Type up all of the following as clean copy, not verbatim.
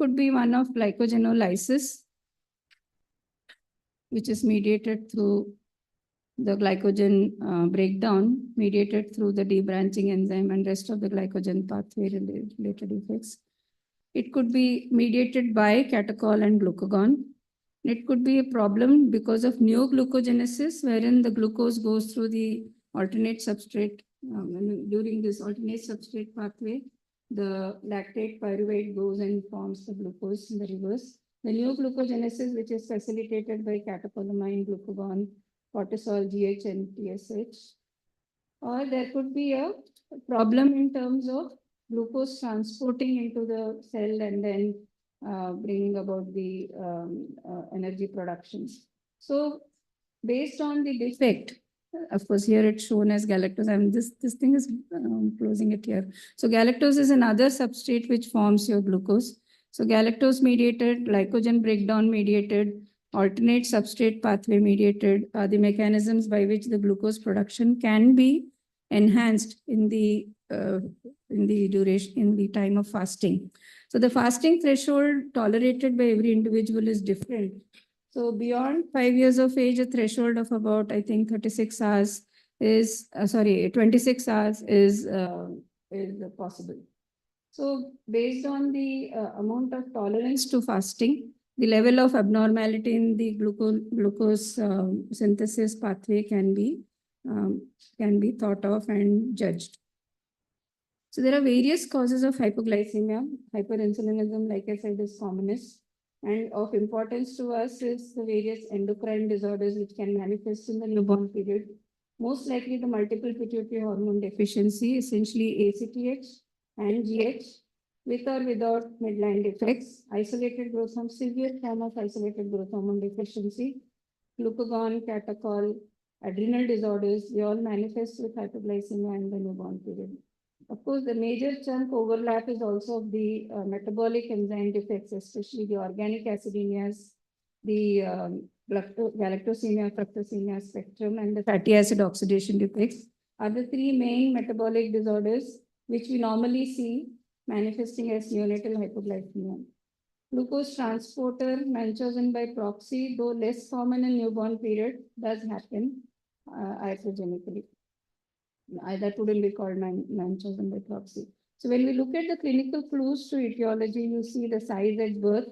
could be one of glycogenolysis, which is mediated through the glycogen breakdown, mediated through the debranching enzyme and rest of the glycogen pathway related effects. It could be mediated by catechol and glucagon. It could be a problem because of neoglucogenesis, wherein the glucose goes through the alternate substrate. During this alternate substrate pathway, the lactate pyruvate goes and forms the glucose in the reverse. The neoglucogenesis, which is facilitated by catecholamine, glucagon, cortisol, GH, and TSH. Or there could be a problem in terms of glucose transporting into the cell and then bringing about the energy productions. So based on the defect, of course, here it's shown as galactose. This thing is closing it here. So galactose is another substrate which forms your glucose. So galactose mediated, glycogen breakdown mediated, alternate substrate pathway mediated are the mechanisms by which the glucose production can be enhanced in the duration, in the time of fasting. So the fasting threshold tolerated by every individual is different. So beyond 5 years of age, a threshold of about, I think, 36 hours is, 26 hours is possible. So based on the amount of tolerance to fasting, the level of abnormality in the glucose synthesis pathway can be thought of and judged. So there are various causes of hypoglycemia. Hyperinsulinism, like I said, is commonest. And of importance to us is the various endocrine disorders which can manifest in the newborn period. Most likely the multiple pituitary hormone deficiency, essentially ACTH and GH, with or without midline defects, isolated growth hormone, severe form of isolated growth hormone deficiency, glucagon, catechol, adrenal disorders, they all manifest with hypoglycemia in the newborn period. Of course, the major chunk overlap is also of the metabolic enzyme defects, especially the organic acidemias, the galactosemia, fructosemia spectrum, and the fatty acid oxidation defects are the three main metabolic disorders which we normally see manifesting as neonatal hypoglycemia. Glucose transporter manchosin by proxy, though less common in newborn period, does happen iatrogenically. That wouldn't be called manchosin by proxy. So when we look at the clinical clues to etiology, you see the size at birth.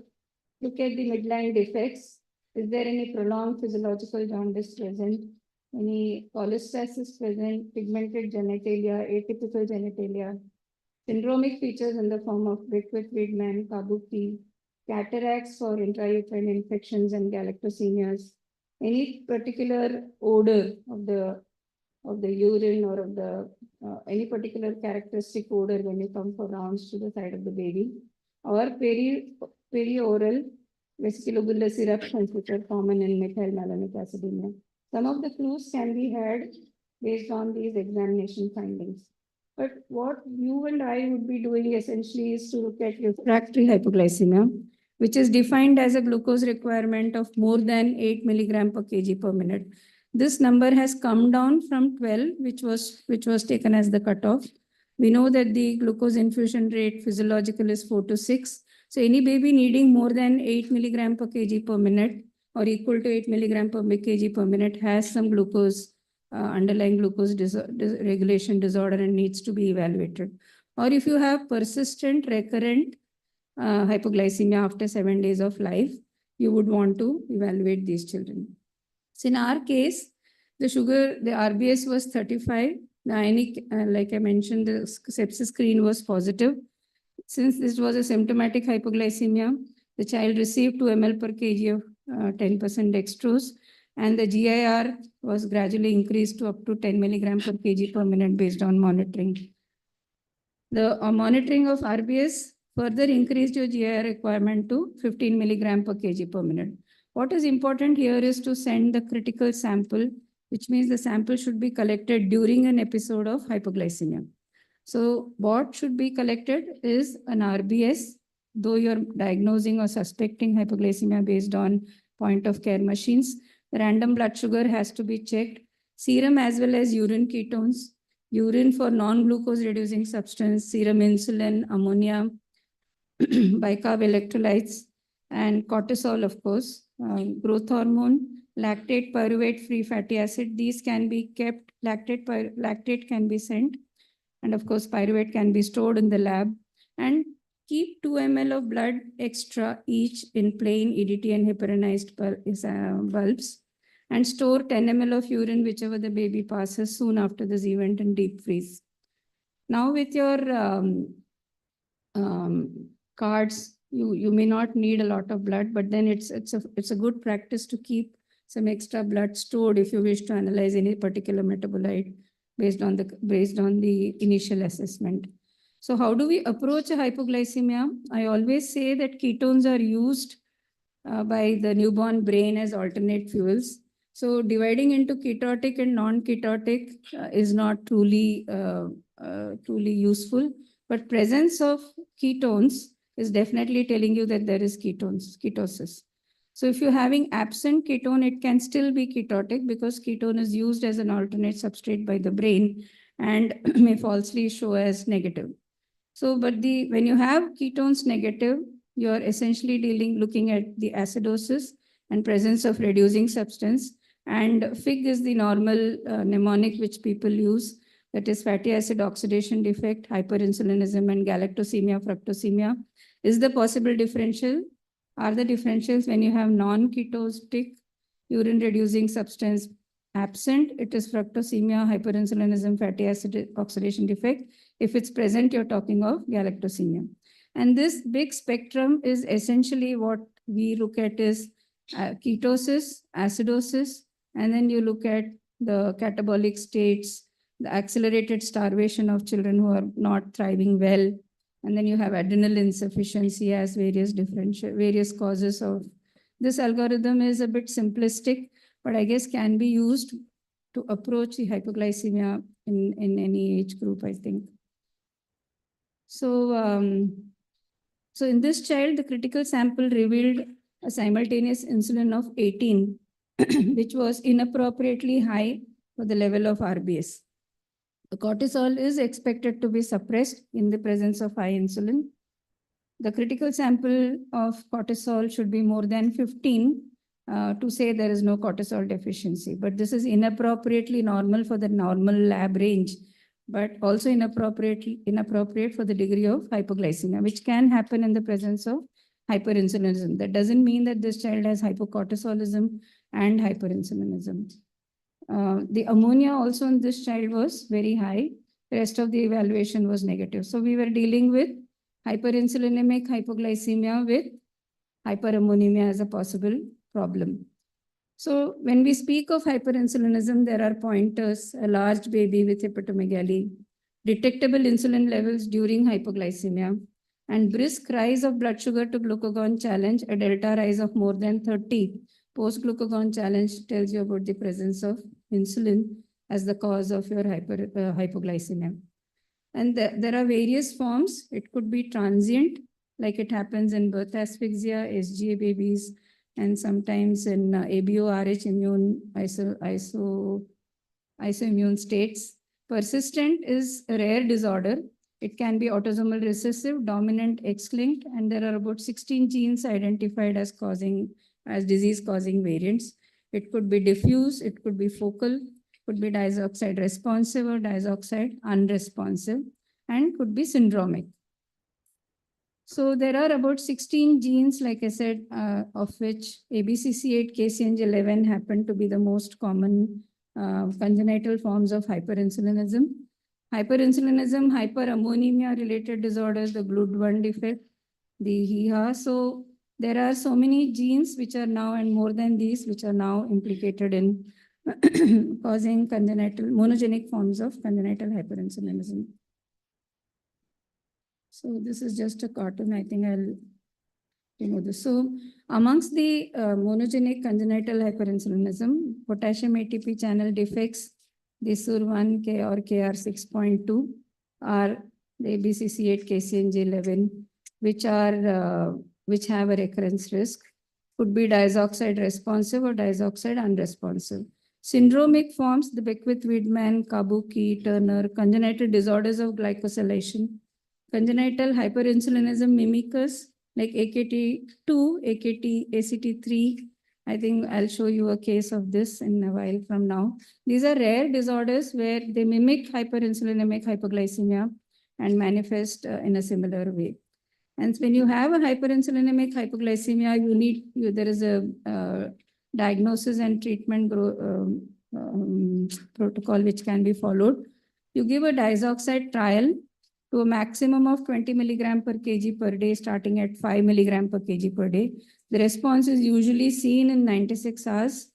Look at the midline defects. Is there any prolonged physiological jaundice present? Any cholestasis present? Pigmented genitalia, atypical genitalia? Syndromic features in the form of Beckwith-Wiedemann, Kabuki, cataracts or intrauterine infections and galactosemias? Any particular odor of the urine or of the any particular characteristic odor when you come for rounds to the side of the baby, or perioral vesiculobullous eruptions which are common in methylmalonic acidemia. Some of the clues can be had based on these examination findings. But what you and I would be doing essentially is to look at refractory hypoglycemia, which is defined as a glucose requirement of more than 8 milligram per kg per minute. This number has come down from 12, which was taken as the cutoff. We know that the glucose infusion rate physiological is 4 to 6. So any baby needing more than 8 milligram per kg per minute or equal to 8 milligram per kg per minute has some glucose, underlying glucose regulation disorder and needs to be evaluated. Or if you have persistent recurrent hypoglycemia after 7 days of life, you would want to evaluate these children. So in our case, the RBS was 35. The ionic, like I mentioned, the sepsis screen was positive. Since this was a symptomatic hypoglycemia, the child received 2 ml per kg of 10% dextrose, and the GIR was gradually increased to up to 10 milligram per kg per minute based on monitoring. The monitoring of RBS further increased your GIR requirement to 15 milligram per kg per minute. What is important here is to send the critical sample, which means the sample should be collected during an episode of hypoglycemia. So what should be collected is an RBS, though you're diagnosing or suspecting hypoglycemia based on point of care machines. The random blood sugar has to be checked, serum as well as urine ketones, urine for non-glucose reducing substance, serum insulin, ammonia, bicarb electrolytes, and cortisol, of course, growth hormone, lactate, pyruvate, free fatty acid. These can be kept, lactate can be sent, and of course, pyruvate can be stored in the lab. And keep 2 ml of blood extra each in plain EDT and heparinized bulbs, and store 10 ml of urine whichever the baby passes soon after this event in deep freeze. Now with your cards, you may not need a lot of blood, but then it's a good practice to keep some extra blood stored if you wish to analyze any particular metabolite based on the initial assessment. So how do we approach a hypoglycemia? I always say that ketones are used by the newborn brain as alternate fuels. So dividing into ketotic and non-ketotic is not truly useful, but presence of ketones is definitely telling you that there is ketosis. So if you're having absent ketone, it can still be ketotic because ketone is used as an alternate substrate by the brain and may falsely show as negative. So, but when you have ketones negative, you're essentially looking at the acidosis and presence of reducing substance. And FIG is the normal mnemonic which people use, that is fatty acid oxidation defect, hyperinsulinism, and galactosemia, fructosemia. Is the possible differential? Are the differentials when you have non-ketotic urine reducing substance absent, it is fructosemia, hyperinsulinism, fatty acid oxidation defect. If it's present, you're talking of galactosemia. And this big spectrum is essentially what we look at is ketosis, acidosis, and then you look at the catabolic states, the accelerated starvation of children who are not thriving well, and then you have adrenal insufficiency as various causes of. This algorithm is a bit simplistic, but I guess can be used to approach the hypoglycemia in any age group, I think. So, so in this child, the critical sample revealed a simultaneous insulin of 18, which was inappropriately high for the level of RBS. The cortisol is expected to be suppressed in the presence of high insulin. The critical sample of cortisol should be more than 15 to say there is no cortisol deficiency. But this is inappropriately normal for the normal lab range, but also inappropriate for the degree of hypoglycemia, which can happen in the presence of hyperinsulinism. That doesn't mean that this child has hypocortisolism and hyperinsulinism. The ammonia also in this child was very high. The rest of the evaluation was negative. So we were dealing with hyperinsulinemic hypoglycemia with hyperammonemia as a possible problem. So when we speak of hyperinsulinism, there are pointers: a large baby with hepatomegaly, detectable insulin levels during hypoglycemia, and brisk rise of blood sugar to glucagon challenge, a delta rise of more than 30. Post-glucagon challenge tells you about the presence of insulin as the cause of your hypoglycemia. And there are various forms. It could be transient, like it happens in birth asphyxia, SGA babies, and sometimes in ABO-RH isoimmune states. Persistent is a rare disorder. It can be autosomal recessive, dominant, X-linked, and there are about 16 genes identified as disease-causing variants. It could be diffuse, it could be focal, could be diazoxide responsive or diazoxide unresponsive, and could be syndromic. So there are about 16 genes, like I said, of which ABCC8, KCNG11 happen to be the most common congenital forms of hyperinsulinism. Hyperinsulinism, hyperammonemia related disorders, the GLUD1 defect, the HIHA. So there are so many genes which are now, and more than these, which are now implicated in causing monogenic forms of congenital hyperinsulinism. So this is just a cartoon. I think I'll remove this. So amongst the monogenic congenital hyperinsulinism, potassium ATP channel defects, the SUR1K or KR6.2 are the ABCC8, KCNG11, which have a recurrence risk. Could be diazoxide responsive or diazoxide unresponsive. Syndromic forms, the Beckwith-Wiedemann, Kabuki, Turner, congenital disorders of glycosylation, congenital hyperinsulinism mimickers like AKT2, ACT3. I think I'll show you a case of this in a while from now. These are rare disorders where they mimic hyperinsulinemic hypoglycemia and manifest in a similar way. And when you have a hyperinsulinemic hypoglycemia, there is a diagnosis and treatment protocol which can be followed. You give a diazoxide trial to a maximum of 20 milligram per kg per day, starting at 5 milligram per kg per day. The response is usually seen in 96 hours.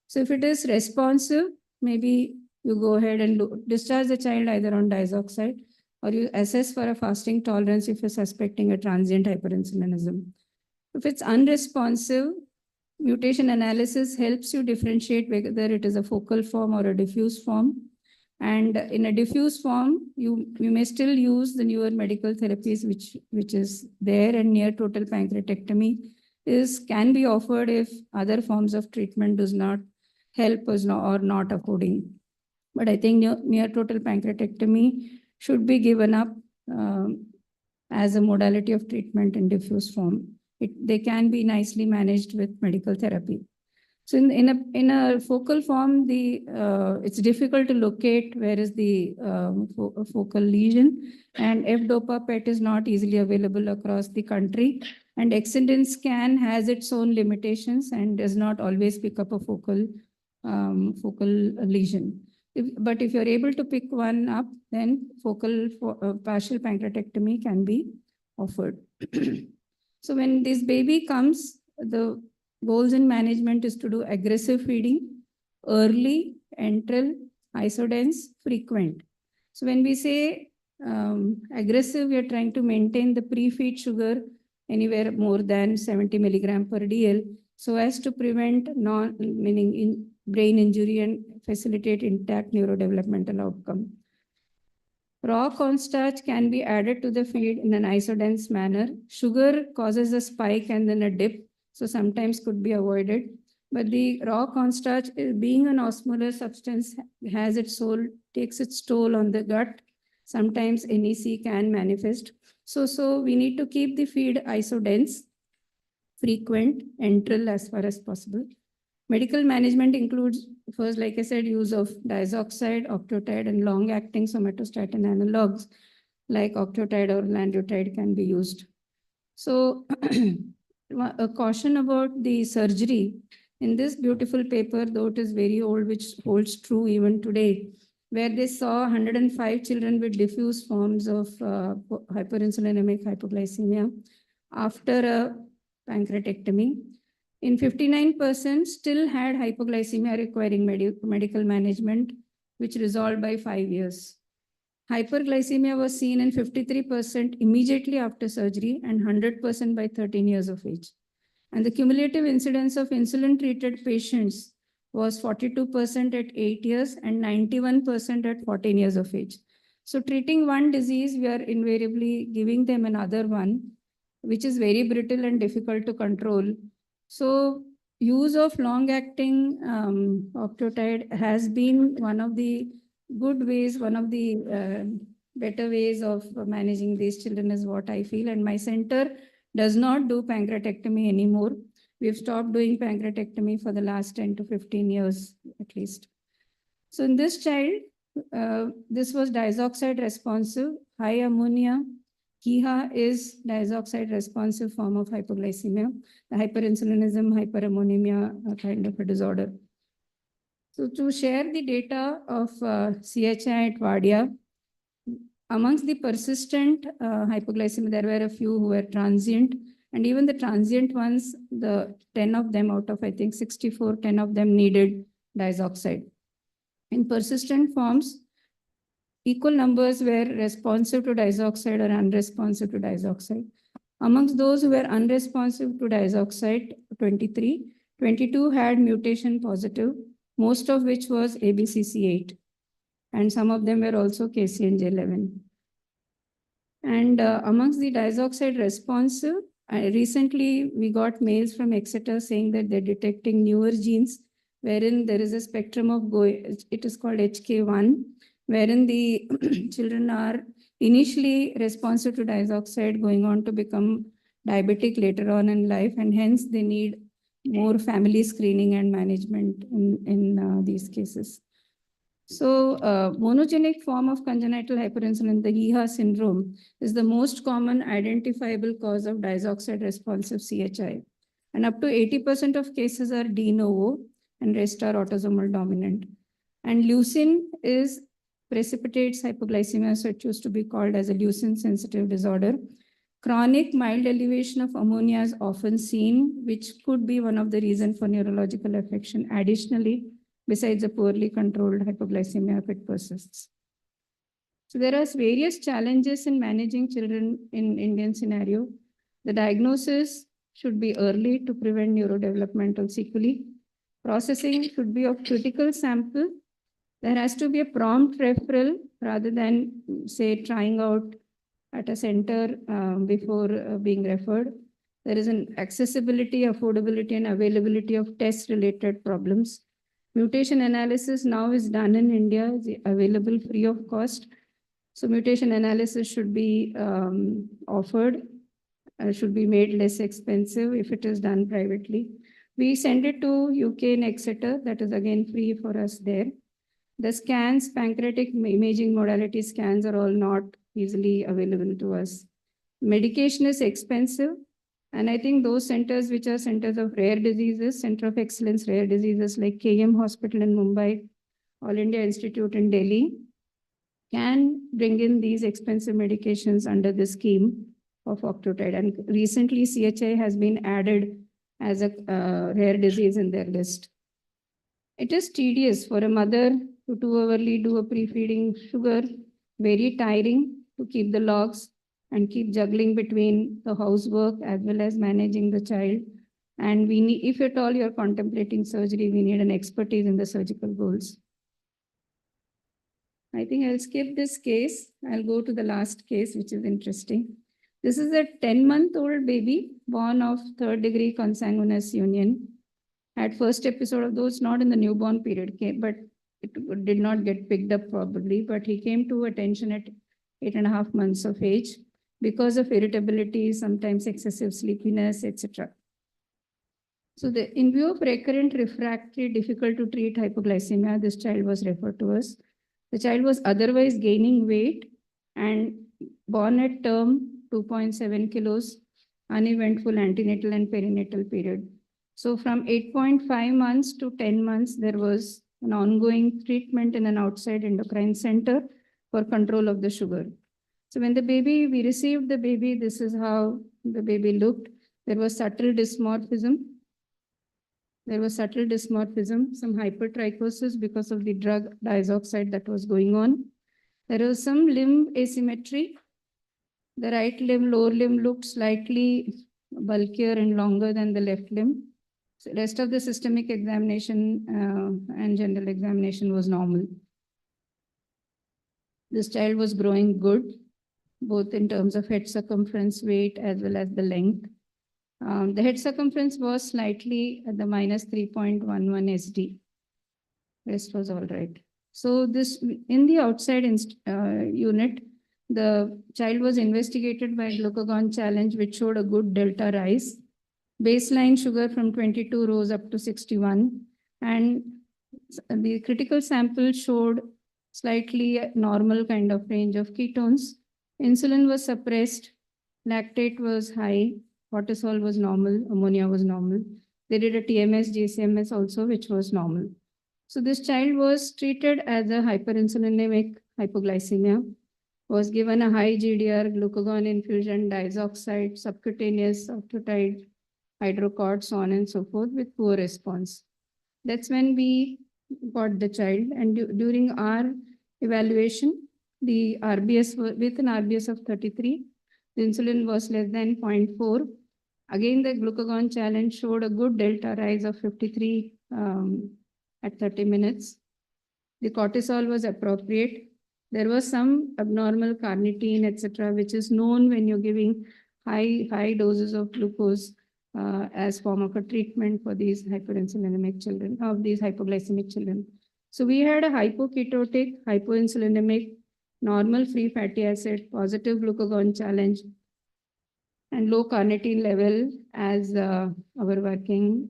So if it is responsive, maybe you go ahead and discharge the child either on diazoxide, or you assess for a fasting tolerance if you're suspecting a transient hyperinsulinism. If it's unresponsive, mutation analysis helps you differentiate whether it is a focal form or a diffuse form. And in a diffuse form, you may still use the newer medical therapies which is there, and near total pancreatectomy can be offered if other forms of treatment does not help us or not affording. But I think near total pancreatectomy should be given up as a modality of treatment in diffuse form. They can be nicely managed with medical therapy. So in a focal form, it's difficult to locate where is the focal lesion, and F-DOPA PET is not easily available across the country, and extended scan has its own limitations and does not always pick up a focal lesion. But if you're able to pick one up, then partial pancreatectomy can be offered. So when this baby comes, the goals in management is to do aggressive feeding, early, enteral, isodense, frequent. So when we say aggressive, we are trying to maintain the pre-feed sugar anywhere more than 70 milligram per DL, so as to prevent brain injury and facilitate intact neurodevelopmental outcome. Raw cornstarch can be added to the feed in an isodense manner. Sugar causes a spike and then a dip, so sometimes could be avoided. But the raw cornstarch, being an osmolar substance, takes its toll on the gut. Sometimes NEC can manifest. So we need to keep the feed isodense, frequent, enteral as far as possible. Medical management includes, first, like I said, use of diazoxide, octreotide, and long-acting somatostatin analogs like octreotide or lanreotide can be used. So a caution about the surgery. In this beautiful paper, though it is very old, which holds true even today, where they saw 105 children with diffuse forms of hyperinsulinemic hypoglycemia after a pancreatectomy. In 59% still had hypoglycemia requiring medical management, which resolved by 5 years. Hyperglycemia was seen in 53% immediately after surgery and 100% by 13 years of age. And the cumulative incidence of insulin-treated patients was 42% at 8 years and 91% at 14 years of age. So treating one disease, we are invariably giving them another one, which is very brittle and difficult to control. So use of long-acting octreotide has been one of the good ways, one of the better ways of managing these children is what I feel. And my center does not do pancreatectomy anymore. We've stopped doing pancreatectomy for the last 10 to 15 years at least. So in this child, this was diazoxide responsive, high ammonia. KIHA is diazoxide responsive form of hypoglycemia, the hyperinsulinism, hyperammonemia kind of a disorder. So to share the data of CHI at Vadia, amongst the persistent hypoglycemia, there were a few who were transient, and even the transient ones, the 10 of them out of, I think, 64, 10 of them needed diazoxide. In persistent forms, equal numbers were responsive to diazoxide or unresponsive to diazoxide. Amongst those who were unresponsive to diazoxide, 23, 22 had mutation positive, most of which was ABCC8. And some of them were also KCNJ11. And amongst the diazoxide responsive, recently we got mails from Exeter saying that they're detecting newer genes wherein there is a spectrum of it is called HK1, wherein the children are initially responsive to diazoxide, going on to become diabetic later on in life, and hence they need more family screening and management in these cases. So monogenic form of congenital hyperinsulin, the EHA syndrome, is the most common identifiable cause of diazoxide responsive CHI. And up to 80% of cases are de novo and rest are autosomal dominant. And leucine is precipitates hypoglycemia, so it used to be called as a leucine sensitive disorder. Chronic mild elevation of ammonia is often seen, which could be one of the reasons for neurological affection. Additionally, besides a poorly controlled hypoglycemia if it persists. So there are various challenges in managing children in Indian scenario. The diagnosis should be early to prevent neurodevelopmental sequelae. Processing should be of critical sample. There has to be a prompt referral rather than, say, trying out at a center before being referred. There is an accessibility, affordability, and availability of test-related problems. Mutation analysis now is done in India, is available free of cost. So mutation analysis should be offered, should be made less expensive if it is done privately. We send it to UK and Exeter, that is again free for us there. The scans, pancreatic imaging modality scans are all not easily available to us. Medication is expensive. And I think those centers which are centers of rare diseases, Center of Excellence Rare Diseases like KM Hospital in Mumbai, All India Institute in Delhi, can bring in these expensive medications under the scheme of octreotide. And recently CHI has been added as a rare disease in their list. It is tedious for a mother to too overly do a pre-feeding sugar, very tiring to keep the logs and keep juggling between the housework as well as managing the child. And we need, if at all you're contemplating surgery, we need an expertise in the surgical goals. I think I'll skip this case. I'll go to the last case, which is interesting. This is a 10-month-old baby born of third-degree consanguineous union. Had first episode of those, not in the newborn period, but it did not get picked up probably, but he came to attention at 8.5 months of age because of irritability, sometimes excessive sleepiness, etc. So in view of recurrent refractory, difficult to treat hypoglycemia, this child was referred to us. The child was otherwise gaining weight and born at term 2.7 kilos, uneventful antenatal and perinatal period. So from 8.5 months to 10 months, there was an ongoing treatment in an outside endocrine center for control of the sugar. So when we received the baby, this is how the baby looked. There was subtle dysmorphism. Some hypertrichosis because of the drug diazoxide that was going on. There was some limb asymmetry. The right limb, lower limb looked slightly bulkier and longer than the left limb. So rest of the systemic examination and general examination was normal. This child was growing good, both in terms of head circumference, weight, as well as the length. The head circumference was slightly at the minus 3.11 SD. Rest was all right. So this in the outside unit, the child was investigated by glucagon challenge, which showed a good delta rise. Baseline sugar from 22 rose up to 61. And the critical sample showed slightly normal kind of range of ketones. Insulin was suppressed, lactate was high, cortisol was normal, ammonia was normal. They did a TMS, GCMS also, which was normal. So this child was treated as a hyperinsulinemic hypoglycemia, was given a high GDR, glucagon infusion, diazoxide, subcutaneous octreotide, hydrocort, so on and so forth, with poor response. That's when we got the child. And during our evaluation, the RBS with an RBS of 33, the insulin was less than 0.4. Again, the glucagon challenge showed a good delta rise of 53 at 30 minutes. The cortisol was appropriate. There was some abnormal carnitine, etc., which is known when you're giving high doses of glucose as form of a treatment for these hyperinsulinemic children, of these hypoglycemic children. So we had a hypoketotic, hypoinsulinemic, normal free fatty acid, positive glucagon challenge, and low carnitine level as our working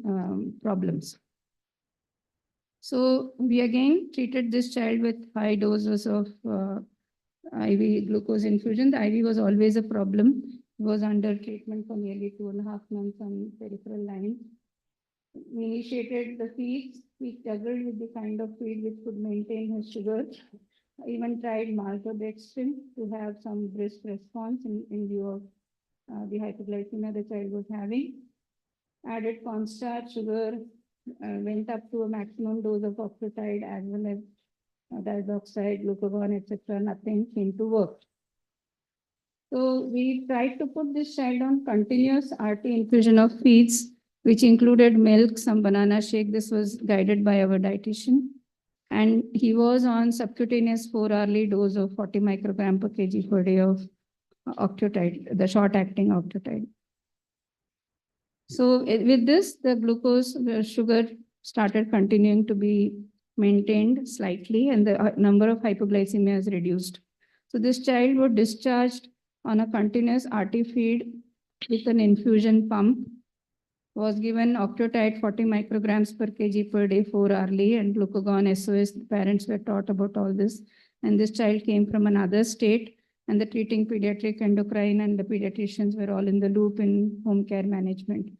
problems. So we again treated this child with high doses of IV glucose infusion. The IV was always a problem. He was under treatment for nearly 2.5 months on peripheral line. We initiated the feeds. We struggled with the kind of feed which could maintain his sugar. I even tried maltodextrin to have some brisk response in view of the hypoglycemia the child was having. Added cornstarch, sugar, went up to a maximum dose of octreotide as well as diazoxide, glucagon, etc. Nothing seemed to work. So we tried to put this child on continuous RT infusion of feeds, which included milk, some banana shake. This was guided by our dietitian. And he was on subcutaneous 4-hourly dose of 40 microgram per kg per day of octreotide, the short-acting octreotide. So with this, the glucose, the sugar started continuing to be maintained slightly, and the number of hypoglycemias reduced. So this child was discharged on a continuous RT feed with an infusion pump, was given octreotide 40 micrograms per kg per day 4-hourly, and glucagon SOS. The parents were taught about all this. And this child came from another state, and the treating pediatric endocrine and the pediatricians were all in the loop in home care management.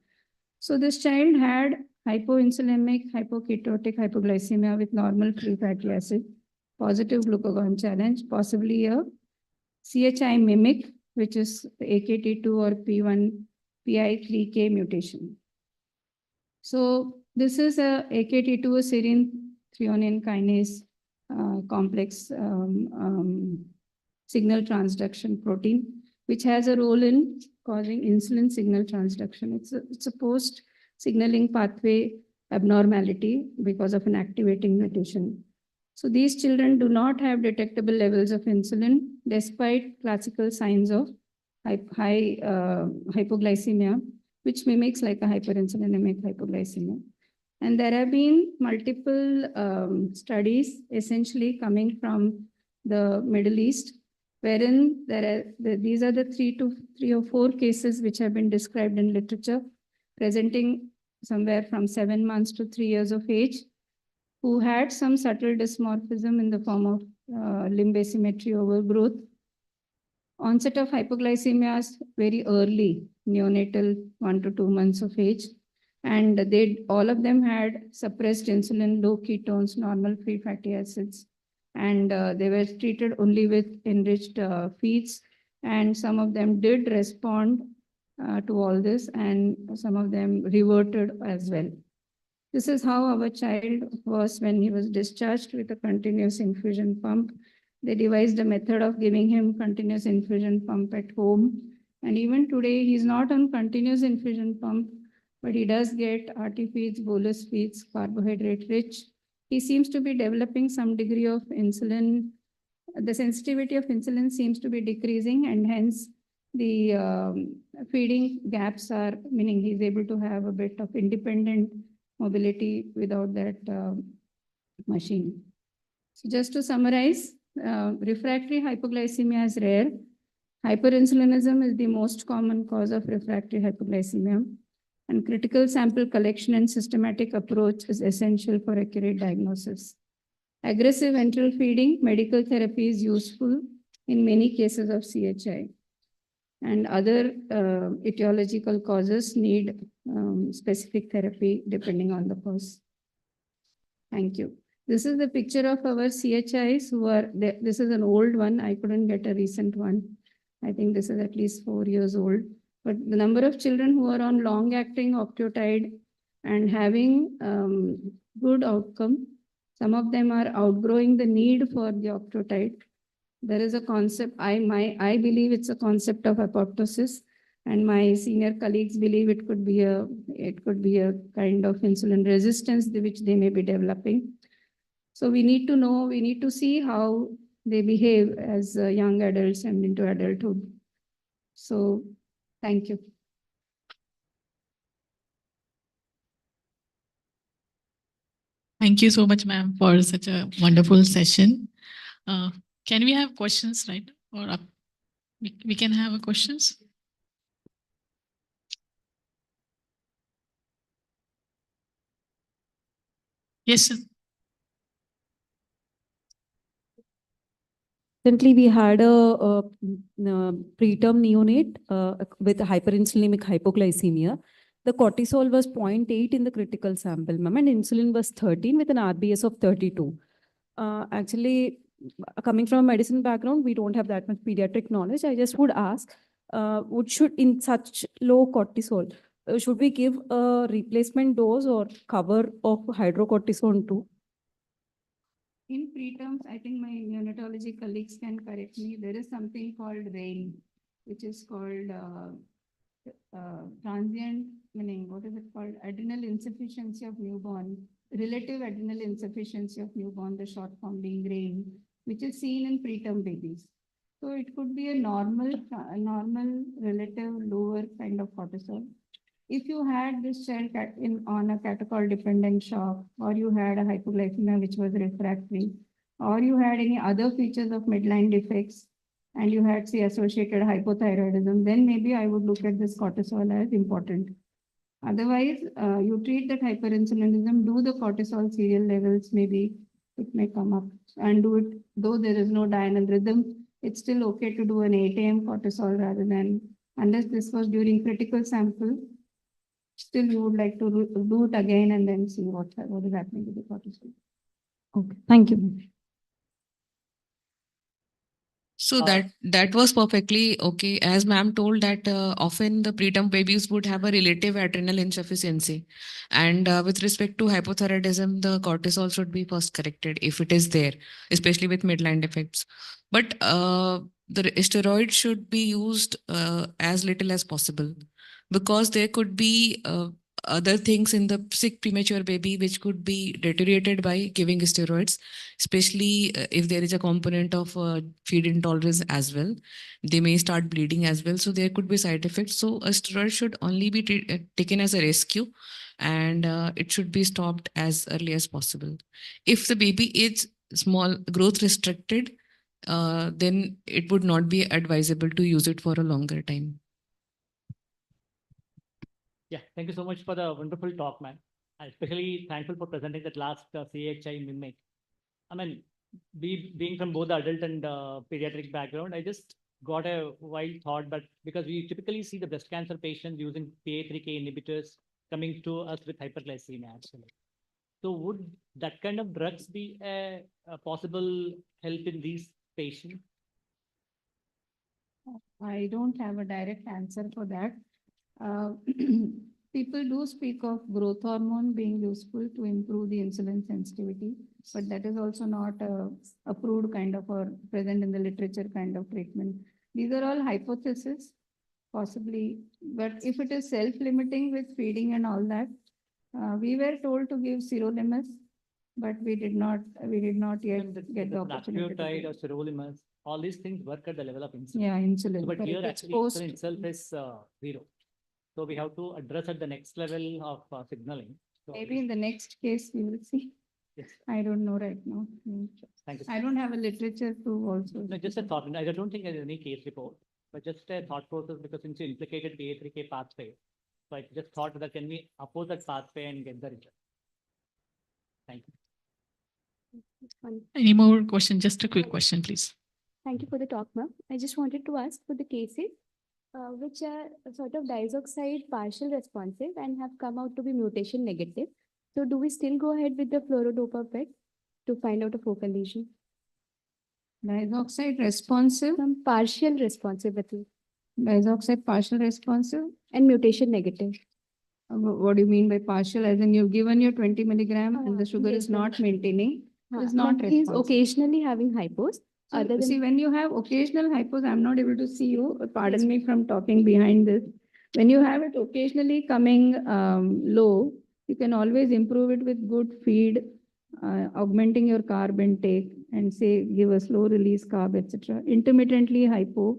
So this child had hypoinsulinic, hypoketotic hypoglycemia with normal free fatty acid, positive glucagon challenge, possibly a CHI mimic, which is AKT2 or P1 PI3K mutation. So this is a AKT2 serine threonine kinase complex signal transduction protein, which has a role in causing insulin signal transduction. It's a post signaling pathway abnormality because of an activating mutation. So these children do not have detectable levels of insulin despite classical signs of high hypoglycemia, which mimics like a hyperinsulinemic hypoglycemia. And there have been multiple studies essentially coming from the Middle East, wherein these are the three or four cases which have been described in literature, presenting somewhere from 7 months to 3 years of age, who had some subtle dysmorphism in the form of limb asymmetry overgrowth, onset of hypoglycemia very early, neonatal 1 to 2 months of age, and all of them had suppressed insulin, low ketones, normal free fatty acids, and they were treated only with enriched feeds, and some of them did respond to all this, and some of them reverted as well. This is how our child was when he was discharged with a continuous infusion pump. They devised a method of giving him continuous infusion pump at home. And even today, he's not on continuous infusion pump, but he does get RT feeds, bolus feeds, carbohydrate rich. He seems to be developing some degree of insulin. The sensitivity of insulin seems to be decreasing, and hence the feeding gaps are, meaning he's able to have a bit of independent mobility without that machine. So just to summarize, refractory hypoglycemia is rare. Hyperinsulinism is the most common cause of refractory hypoglycemia, and critical sample collection and systematic approach is essential for accurate diagnosis. Aggressive enteral feeding, medical therapy is useful in many cases of CHI. And other etiological causes need specific therapy depending on the cause. Thank you. This is the picture of our CHIs who are there. This is an old one. I couldn't get a recent one. I think this is at least 4 years old. But the number of children who are on long-acting octreotide and having good outcome, some of them are outgrowing the need for the octreotide. There is a concept, I believe it's a concept of apoptosis, and my senior colleagues believe it could be a kind of insulin resistance which they may be developing. So we need to know, we need to see how they behave as young adults and into adulthood. So thank you. Thank you so much, ma'am, for such a wonderful session. Can we have questions, right? Or we can have questions? Yes, sir. Recently, we had a preterm neonate with hyperinsulinemic hypoglycemia. The cortisol was 0.8 in the critical sample, ma'am, and insulin was 13 with an RBS of 32. Actually, coming from a medicine background, we don't have that much pediatric knowledge. I just would ask, should in such low cortisol, should we give a replacement dose or cover of hydrocortisone too? In preterms, I think my neonatology colleagues can correct me. There is something called RAIN, which is called transient, meaning what is it called? Adrenal insufficiency of newborn, relative adrenal insufficiency of newborn, the short form being RAIN, which is seen in preterm babies. So it could be a normal relative lower kind of cortisol. If you had this child on a catechol dependent shock, or you had a hypoglycemia which was refractory, or you had any other features of midline defects, and you had, say, associated hypothyroidism, then maybe I would look at this cortisol as important. Otherwise, you treat that hyperinsulinism, do the cortisol serial levels, maybe it may come up, and do it, though there is no diurnal rhythm, it's still okay to do an 8 a.m. cortisol rather than, unless this was during critical sample, still you would like to do it again and then see what is happening with the cortisol. Okay, thank you. So that was perfectly okay. As ma'am told that often the preterm babies would have a relative adrenal insufficiency, and with respect to hypothyroidism, the cortisol should be first corrected if it is there, especially with midline defects. But the steroid should be used as little as possible, because there could be other things in the sick premature baby which could be deteriorated by giving steroids, especially if there is a component of feed intolerance as well. They may start bleeding as well, so there could be side effects. So a steroid should only be taken as a rescue, and it should be stopped as early as possible. If the baby is small, growth restricted, then it would not be advisable to use it for a longer time. Yeah, thank you so much for the wonderful talk, man. I'm especially thankful for presenting that last CHI mimic. I mean, being from both the adult and pediatric background, I just got a wild thought, but because we typically see the breast cancer patients using PA3K inhibitors coming to us with hyperglycemia, actually. So would that kind of drugs be a possible help in these patients? I don't have a direct answer for that. People do speak of growth hormone being useful to improve the insulin sensitivity, but that is also not a approved kind of or present in the literature kind of treatment. These are all hypotheses, possibly, but if it is self-limiting with feeding and all that, we were told to give sirolimus, but we did not yet get the opportunity. Octreotide or sirolimus, all these things work at the level of insulin. Yeah, insulin. So, but correct. here It's actually insulin itself is zero. So we have to address at the next level of signaling. So maybe in the next case we will see. yes. I don't know right now. Thank you. I don't have a literature to also. No, just a thought. I don't think there's any case report, but just a thought process, because since you implicated PA3K pathway, so I just thought that can we oppose that pathway and get the result? Thank you. Any more question? Just a quick question, please. Thank you for the talk, ma'am. I just wanted to ask for the cases which are sort of diazoxide partial responsive and have come out to be mutation negative. So do we still go ahead with the fluorodopa PET to find out a focal lesion? Diazoxide responsive. Some partial responsivity Diazoxide partial responsive. and mutation negative. What do you mean by partial? As in you've given your 20 milligram and the sugar yes, is not maintaining. Is But not he's responsive. occasionally having hypos. So, Other than see, when you have occasional hypos, I'm not able to see you. Pardon me from talking behind this. When you have it occasionally coming low, you can always improve it with good feed, augmenting your carb intake, and say give a slow release carb, etc. Intermittently hypo,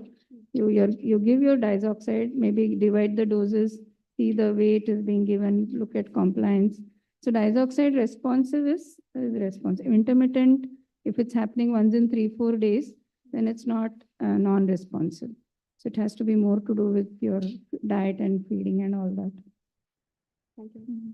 you give your diazoxide, maybe divide the doses, see the way it is being given, look at compliance. So diazoxide responsive is responsive. Intermittent If it's happening once in 3-4 days, then it's not non-responsive. So it has to be more to do with your diet and feeding and all that. Thank you.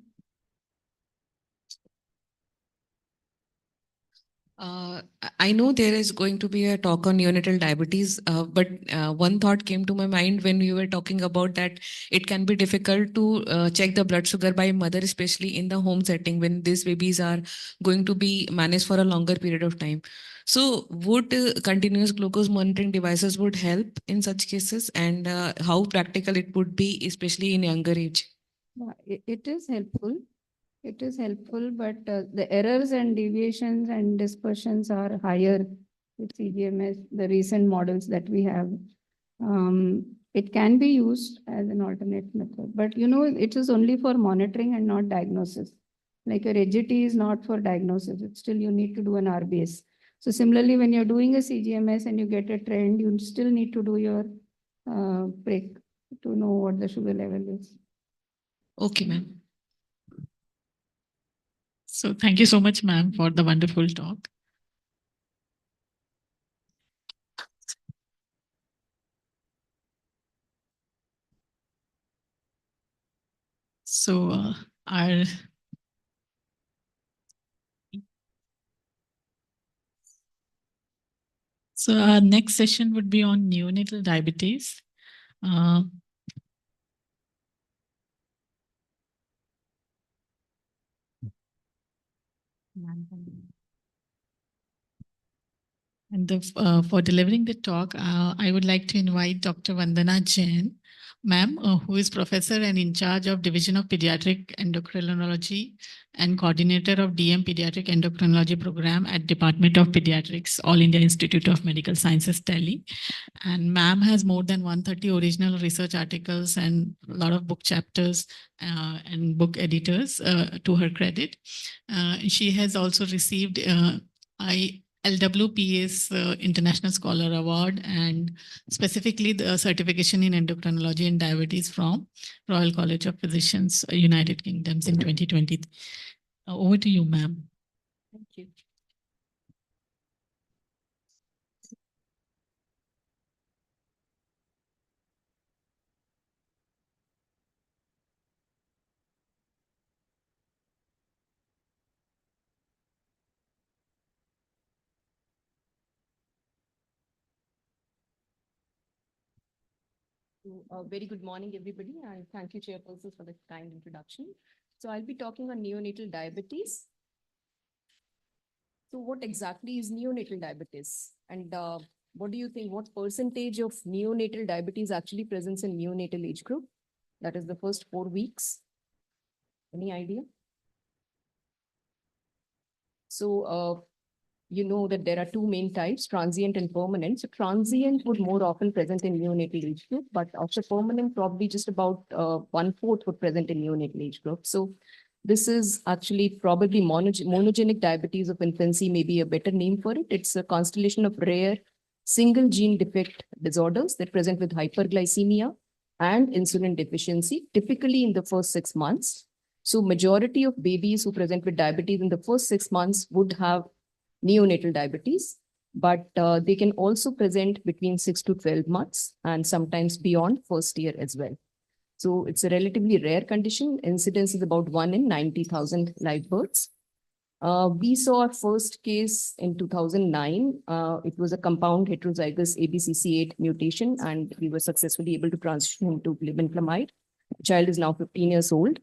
I know there is going to be a talk on neonatal diabetes, but one thought came to my mind when you were talking about that it can be difficult to check the blood sugar by mother, especially in the home setting when these babies are going to be managed for a longer period of time. So would continuous glucose monitoring devices would help in such cases, and how practical it would be, especially in younger age? Yeah, it is helpful. It is helpful, but the errors and deviations and dispersions are higher with CGMS, the recent models that we have. It can be used as an alternate method, but it is only for monitoring and not diagnosis. Like your AGT is not for diagnosis. It's still you need to do an RBS. So similarly, when you're doing a CGMS and you get a trend, you still need to do your prick to know what the sugar level is. Okay, ma'am. So thank you so much, ma'am, for the wonderful talk. So our next session would be on neonatal diabetes. And for delivering the talk, I would like to invite Dr. Vandana Jain, ma'am, who is professor and in charge of Division of Pediatric Endocrinology and coordinator of DM Pediatric Endocrinology program at Department of Pediatrics, All India Institute of Medical Sciences, Delhi. And ma'am has more than 130 original research articles and a lot of book chapters and book editors to her credit. She has also received LWPA's International Scholar Award and specifically the certification in endocrinology and diabetes from Royal College of Physicians, United Kingdoms in 2020. Over to you, ma'am. Thank you. A very good morning, everybody, and thank you, Chairperson, for the kind introduction. So I'll be talking on neonatal diabetes. So what exactly is neonatal diabetes? And what do you think, what percentage of neonatal diabetes actually presents in neonatal age group? That is the first 4 weeks. Any idea? So you know that there are two main types, transient and permanent. So transient would more often present in neonatal age group, but after permanent, probably just about 1/4 would present in neonatal age group. So this is actually probably monogenic diabetes of infancy, may be a better name for it. It's a constellation of rare single gene defect disorders that present with hyperglycemia and insulin deficiency, typically in the first 6 months. So majority of babies who present with diabetes in the first 6 months would have neonatal diabetes, but they can also present between 6 to 12 months and sometimes beyond first year as well. So it's a relatively rare condition. Incidence is about 1 in 90,000 live births. We saw our first case in 2009. It was a compound heterozygous ABCC8 mutation, and we were successfully able to transition him to glibenclamide. The child is now 15 years old.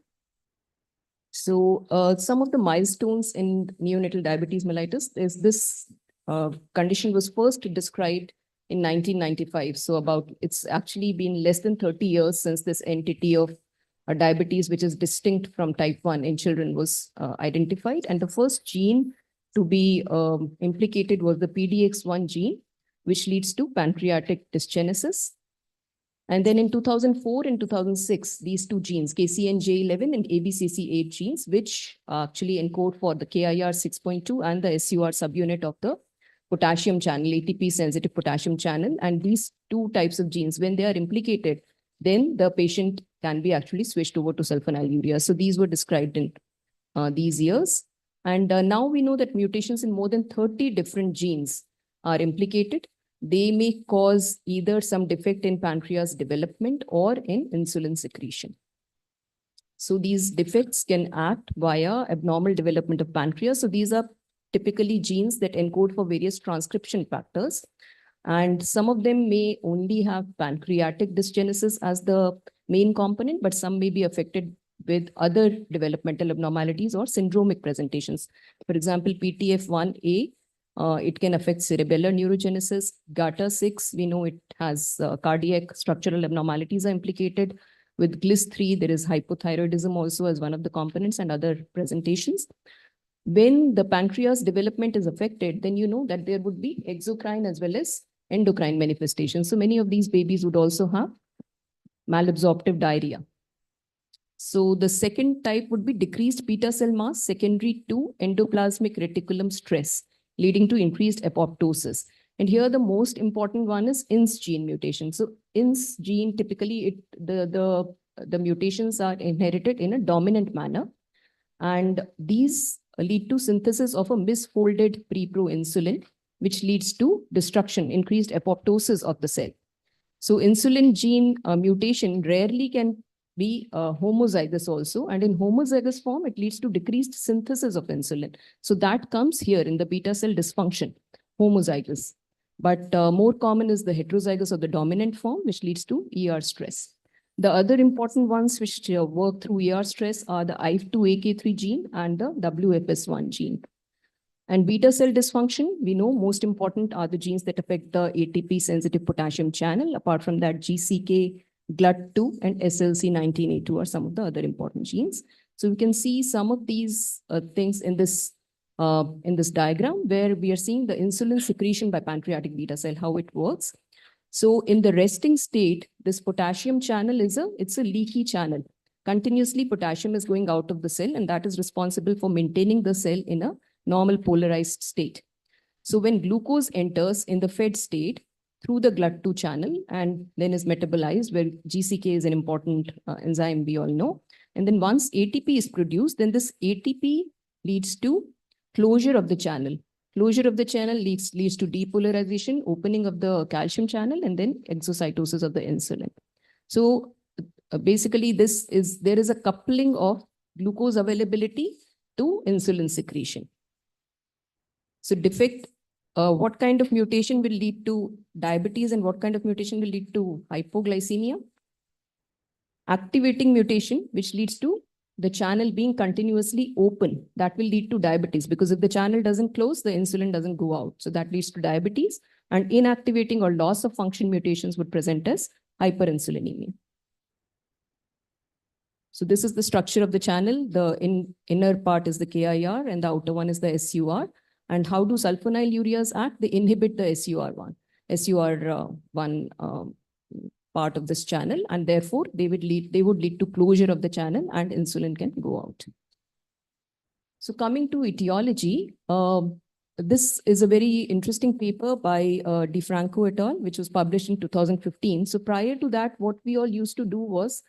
So some of the milestones in neonatal diabetes mellitus is this condition was first described in 1995. So it's actually been less than 30 years since this entity of diabetes, which is distinct from type 1 in children, was identified. And the first gene to be implicated was the PDX1 gene, which leads to pancreatic dysgenesis. And then in 2004 and 2006, these two genes, KCNJ11 and ABCC8 genes, which actually encode for the KIR 6.2 and the SUR subunit of the potassium channel, ATP sensitive potassium channel. And these two types of genes, when they are implicated, then the patient can be actually switched over to sulfonylurea. So these were described in these years. And now we know that mutations in more than 30 different genes are implicated. They may cause either some defect in pancreas development or in insulin secretion. So these defects can act via abnormal development of pancreas. So these are typically genes that encode for various transcription factors. And some of them may only have pancreatic dysgenesis as the main component, but some may be affected with other developmental abnormalities or syndromic presentations. For example, PTF1A, it can affect cerebellar neurogenesis. GATA6, we know it has cardiac structural abnormalities are implicated. With GLIS3, there is hypothyroidism also as one of the components and other presentations. When the pancreas development is affected, then you know that there would be exocrine as well as endocrine manifestations. So many of these babies would also have malabsorptive diarrhea. So the second type would be decreased beta cell mass secondary to endoplasmic reticulum stress, leading to increased apoptosis. And here the most important one is INS gene mutation. So INS gene, typically the mutations are inherited in a dominant manner. And these lead to synthesis of a misfolded preproinsulin, which leads to destruction, increased apoptosis of the cell. So insulin gene mutation rarely can be homozygous also. And in homozygous form, it leads to decreased synthesis of insulin. So that comes here in the beta cell dysfunction, homozygous. But more common is the heterozygous or the dominant form, which leads to ER stress. The other important ones which work through ER stress are the IF2AK3 gene and the WFS1 gene. And beta cell dysfunction, we know most important are the genes that affect the ATP sensitive potassium channel. Apart from that, GCK, GLUT2 and SLC19A2 are some of the other important genes. So we can see some of these things in this diagram where we are seeing the insulin secretion by pancreatic beta cell, how it works. So in the resting state, this potassium channel it's a leaky channel. Continuously potassium is going out of the cell, and that is responsible for maintaining the cell in a normal polarized state. So when glucose enters in the fed state through the GLUT2 channel and then is metabolized, where GCK is an important enzyme we all know. And then once ATP is produced, then this ATP leads to closure of the channel. Closure of the channel leads to depolarization, opening of the calcium channel, and then exocytosis of the insulin. So basically there is a coupling of glucose availability to insulin secretion. So defect, what kind of mutation will lead to diabetes and what kind of mutation will lead to hypoglycemia? Activating mutation, which leads to the channel being continuously open, that will lead to diabetes, because if the channel doesn't close, the insulin doesn't go out. So that leads to diabetes, and inactivating or loss of function mutations would present as hyperinsulinemia. So this is the structure of the channel. The inner part is the KIR and the outer one is the SUR. And how do sulfonyl ureas act? They inhibit the SUR1 part of this channel, and therefore they would lead to closure of the channel and insulin can go out. So coming to etiology, this is a very interesting paper by DeFranco et al., which was published in 2015. So prior to that, what we all used to do was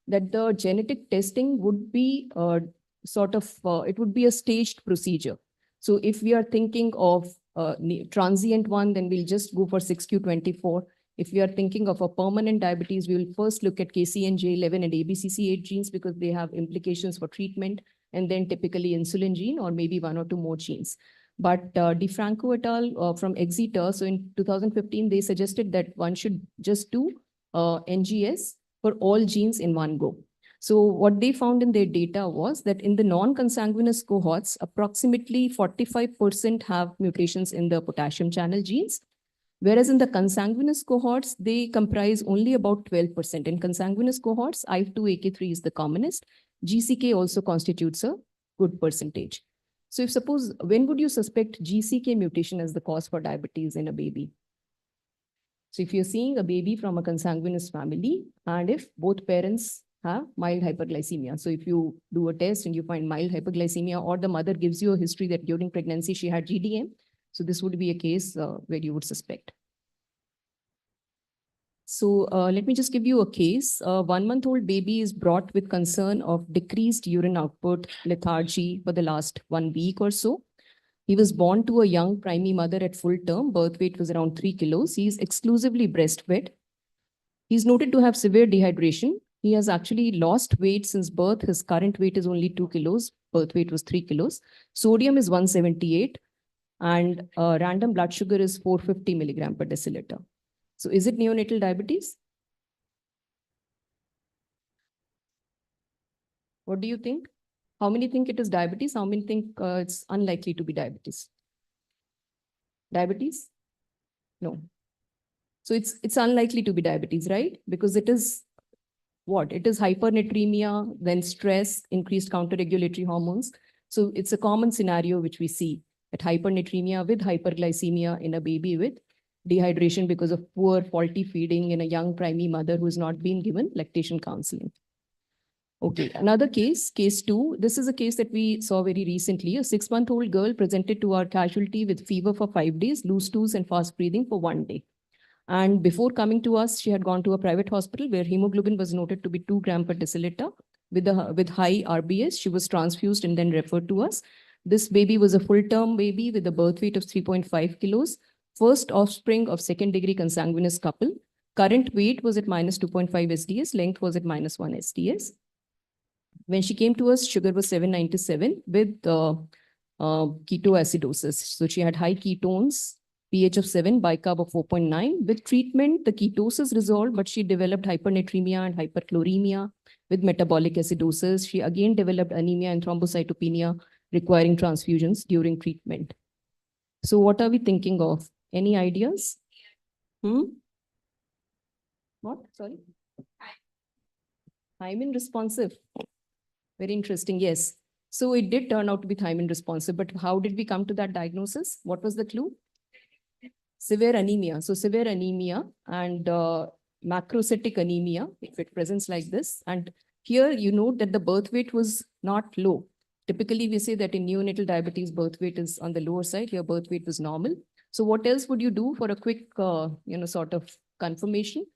that the genetic testing would be it would be a staged procedure. So if we are thinking of transient one, then we'll just go for 6q24. If we are thinking of a permanent diabetes, we will first look at KCNJ11 and ABCC8 genes because they have implications for treatment, and then typically insulin gene or maybe one or two more genes. But DeFranco et al. From Exeter, so in 2015, they suggested that one should just do NGS for all genes in one go. So what they found in their data was that in the non-consanguineous cohorts, approximately 45% have mutations in the potassium channel genes. Whereas in the consanguineous cohorts, they comprise only about 12%. In consanguineous cohorts, IF2AK3 is the commonest. GCK also constitutes a good percentage. So if suppose, when would you suspect GCK mutation as the cause for diabetes in a baby? So if you're seeing a baby from a consanguineous family, and if both parents have mild hyperglycemia. So if you do a test and you find mild hyperglycemia, or the mother gives you a history that during pregnancy she had GDM, so this would be a case where you would suspect. So let me just give you a case. A 1-month-old baby is brought with concern of decreased urine output, lethargy for the last 1 week or so. He was born to a young primary mother at full term. Birth weight was around 3 kilos. He is exclusively breastfed. He's noted to have severe dehydration. He has actually lost weight since birth. His current weight is only 2 kilos. Birth weight was 3 kilos. Sodium is 178 and random blood sugar is 450 milligram per deciliter. So is it neonatal diabetes? What do you think? How many think it is diabetes? How many think it's unlikely to be diabetes? Diabetes? No. So it's unlikely to be diabetes, right? Because it is what? It is hypernatremia, then stress, increased counter-regulatory hormones. So it's a common scenario which we see that hypernatremia with hyperglycemia in a baby with dehydration because of poor faulty feeding in a young primary mother who has not been given lactation counseling. Okay, another case, case 2. This is a case that we saw very recently. A 6-month-old girl presented to our casualty with fever for 5 days, loose stools and fast breathing for 1 day. And before coming to us, she had gone to a private hospital where hemoglobin was noted to be 2 grams per deciliter. With high RBS, she was transfused and then referred to us. This baby was a full-term baby with a birth weight of 3.5 kilos, first offspring of second-degree consanguineous couple. Current weight was at minus 2.5 SDS, length was at minus 1 SDS. When she came to us, sugar was 797 with ketoacidosis. So she had high ketones, pH of 7, bicarb of 4.9. With treatment, the ketosis resolved, but she developed hypernatremia and hyperchloremia with metabolic acidosis. She again developed anemia and thrombocytopenia requiring transfusions during treatment. So what are we thinking of? Any ideas? What? Sorry? Hymen responsive. Very interesting. Yes. So it did turn out to be hymen responsive, but how did we come to that diagnosis? What was the clue? Severe anemia. So severe anemia and macrocytic anemia, if it presents like this. And here you note that the birth weight was not low. Typically, we say that in neonatal diabetes, birth weight is on the lower side. Here, birth weight was normal. So what else would you do for a quick, sort of confirmation?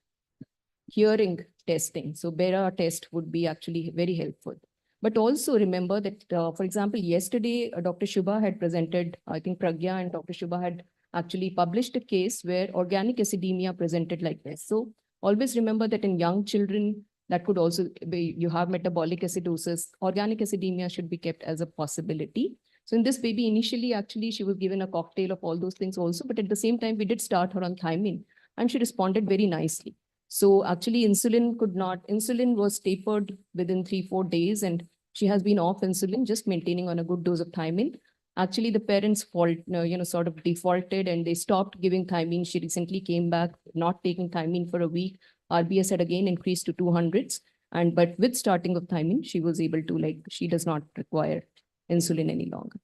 Hearing testing. So BERA test would be actually very helpful. But also remember that, for example, yesterday, Dr. Shubha had presented, I think Pragya and Dr. Shubha had actually published a case where organic acidemia presented like this. So always remember that in young children, that could also be, you have metabolic acidosis. Organic acidemia should be kept as a possibility. So in this baby, initially, actually, she was given a cocktail of all those things also. But at the same time, we did start her on thiamine and she responded very nicely. So actually insulin was tapered within 3-4 days and she has been off insulin, just maintaining on a good dose of thiamine. Actually, the parents sort of defaulted and they stopped giving thiamine. She recently came back, not taking thiamine for a week. RBS had again increased to 200s. But with starting of thiamine, she was able to, she does not require insulin any longer.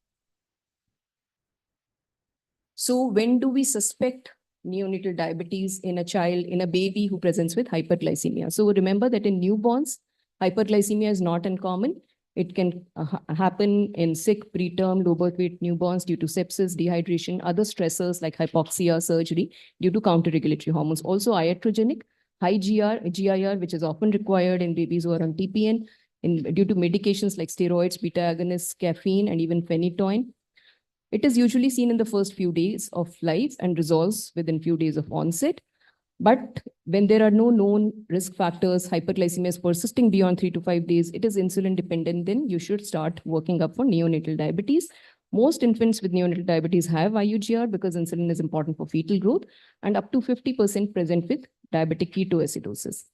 So when do we suspect neonatal diabetes in a child, in a baby who presents with hyperglycemia? So remember that in newborns, hyperglycemia is not uncommon. It can happen in sick, preterm, low birth weight newborns due to sepsis, dehydration, other stressors like hypoxia, surgery due to counter-regulatory hormones. Also iatrogenic, high GIR, which is often required in babies who are on TPN due to medications like steroids, beta agonists, caffeine, and even phenytoin. It is usually seen in the first few days of life and resolves within few days of onset. But when there are no known risk factors, hyperglycemia is persisting beyond 3 to 5 days, it is insulin dependent, then you should start working up for neonatal diabetes. Most infants with neonatal diabetes have IUGR because insulin is important for fetal growth, and up to 50% present with diabetic ketoacidosis.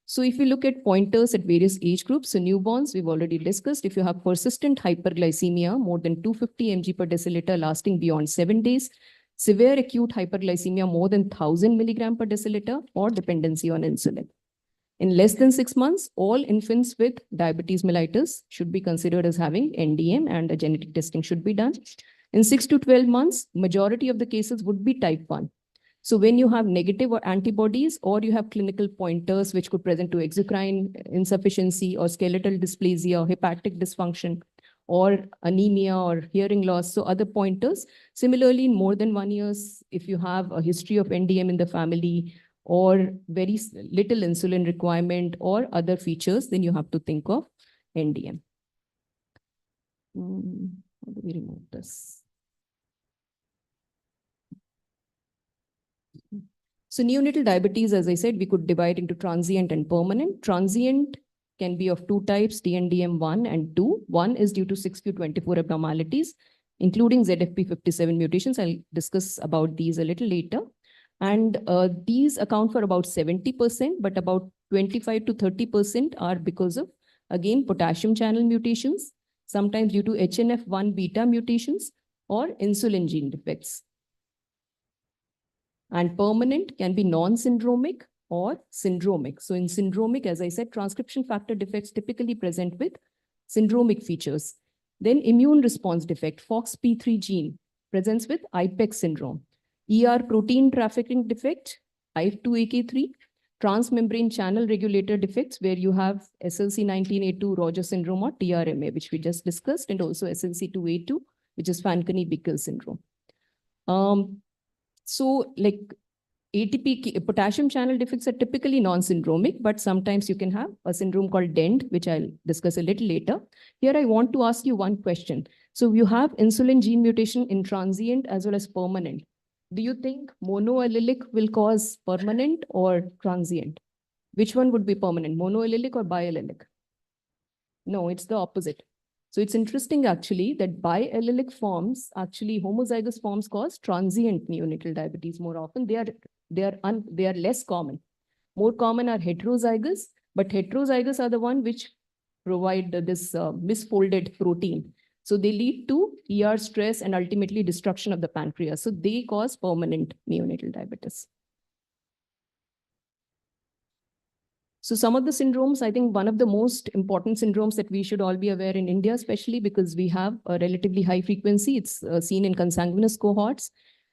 So if you look at pointers at various age groups, so newborns, we've already discussed, if you have persistent hyperglycemia, more than 250 mg per deciliter lasting beyond 7 days, severe acute hyperglycemia more than 1000 milligram per deciliter, or dependency on insulin. In less than 6 months, all infants with diabetes mellitus should be considered as having NDM and a genetic testing should be done. In 6 to 12 months, majority of the cases would be type 1. So when you have negative or antibodies, or you have clinical pointers which could present to exocrine insufficiency or skeletal dysplasia or hepatic dysfunction or anemia or hearing loss, so other pointers. Similarly, in more than 1 year, if you have a history of NDM in the family or very little insulin requirement or other features, then you have to think of NDM. How do we remove this? So neonatal diabetes, as I said, we could divide into transient and permanent. Transient can be of two types, TNDM1 and 2. One is due to 6q24 abnormalities, including ZFP57 mutations. I'll discuss about these a little later. And these account for about 70%, but about 25 to 30% are because of, again, potassium channel mutations, sometimes due to HNF1 beta mutations or insulin gene defects. And permanent can be non-syndromic or syndromic. So in syndromic, as I said, transcription factor defects typically present with syndromic features. Then immune response defect, FOXP3 gene, presents with IPEX syndrome. ER protein trafficking defect, IF2AK3, transmembrane channel regulator defects, where you have SLC19A2 Rogers syndrome or TRMA, which we just discussed, and also SLC2A2, which is Fanconi-Bickel syndrome. So like ATP potassium channel defects are typically non-syndromic, but sometimes you can have a syndrome called DENT, which I'll discuss a little later. Here, I want to ask you one question. So you have insulin gene mutation in transient as well as permanent. Do you think monoallelic will cause permanent or transient? Which one would be permanent, monoallelic or biallelic? No, it's the opposite. So it's interesting actually that biallelic forms, actually homozygous forms, cause transient neonatal diabetes more often. They are less common. More common are heterozygous, but heterozygous are the one which provide this misfolded protein. So they lead to ER stress and ultimately destruction of the pancreas. So they cause permanent neonatal diabetes. So some of the syndromes, I think one of the most important syndromes that we should all be aware in India, especially because we have a relatively high frequency, it's seen in consanguineous cohorts.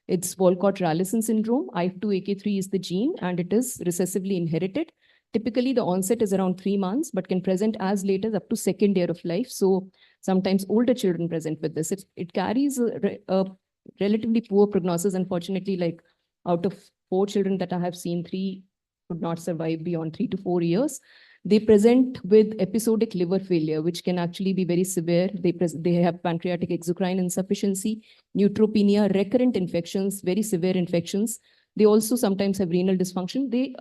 It's Walcott-Rallison syndrome. IF2AK3 is the gene and it is recessively inherited. Typically, the onset is around 3 months, but can present as late as up to 2nd year of life. So sometimes older children present with this. It carries a relatively poor prognosis. Unfortunately, like out of 4 children that I have seen, 3 could not survive beyond 3 to 4 years. They present with episodic liver failure, which can actually be very severe. They have pancreatic exocrine insufficiency, neutropenia, recurrent infections, very severe infections. They also sometimes have renal dysfunction. They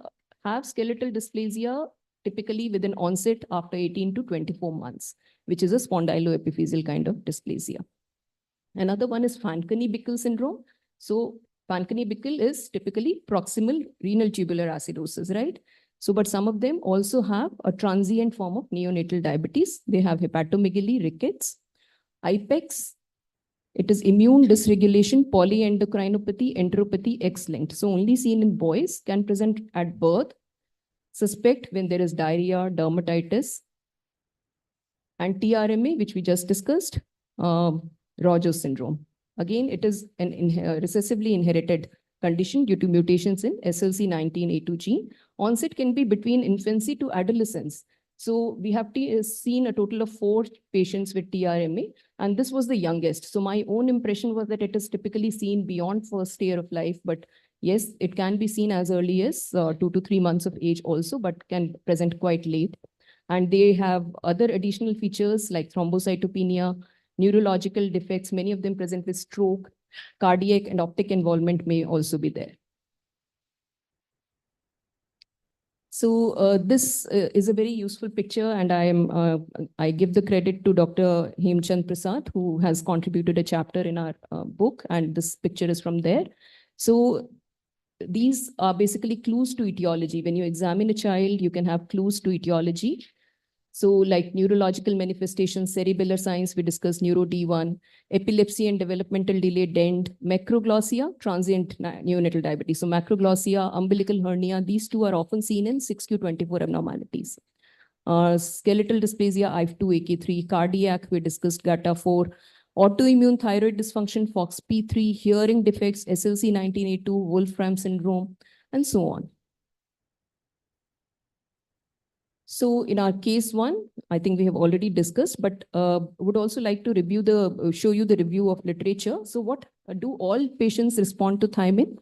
have skeletal dysplasia, typically with an onset after 18 to 24 months, which is a spondyloepiphyseal kind of dysplasia. Another one is Fanconi-Bickel syndrome. So Fanconi-Bickel is typically proximal renal tubular acidosis, right? So, but some of them also have a transient form of neonatal diabetes. They have hepatomegaly, rickets, IPEX. It is immune dysregulation, polyendocrinopathy, enteropathy, X-linked. So only seen in boys, can present at birth, suspect when there is diarrhea, dermatitis, and TRMA, which we just discussed, Rogers syndrome. Again, it is an recessively inherited condition due to mutations in SLC19A2 gene. Onset can be between infancy to adolescence. So we have seen a total of 4 patients with TRMA, and this was the youngest. So my own impression was that it is typically seen beyond 1st year of life, but yes, it can be seen as early as 2 to 3 months of age also, but can present quite late. And they have other additional features like thrombocytopenia, neurological defects, many of them present with stroke, cardiac and optic involvement may also be there. So this is a very useful picture, and I give the credit to Dr. Hemchand Prasad, who has contributed a chapter in our book, and this picture is from there. So these are basically clues to etiology. When you examine a child, you can have clues to etiology. So like neurological manifestations, cerebellar signs, we discussed neuro D1, epilepsy and developmental delay, DENT, macroglossia, transient neonatal diabetes. So macroglossia, umbilical hernia, these two are often seen in 6q24 abnormalities. Skeletal dysplasia, IF2AK3, cardiac, we discussed GATA4, autoimmune thyroid dysfunction, FOXP3, hearing defects, SLC19A2, Wolfram syndrome, and so on. So in our case 1, I think we have already discussed, but would also like to review show you the review of literature. So what do all patients respond to thiamine?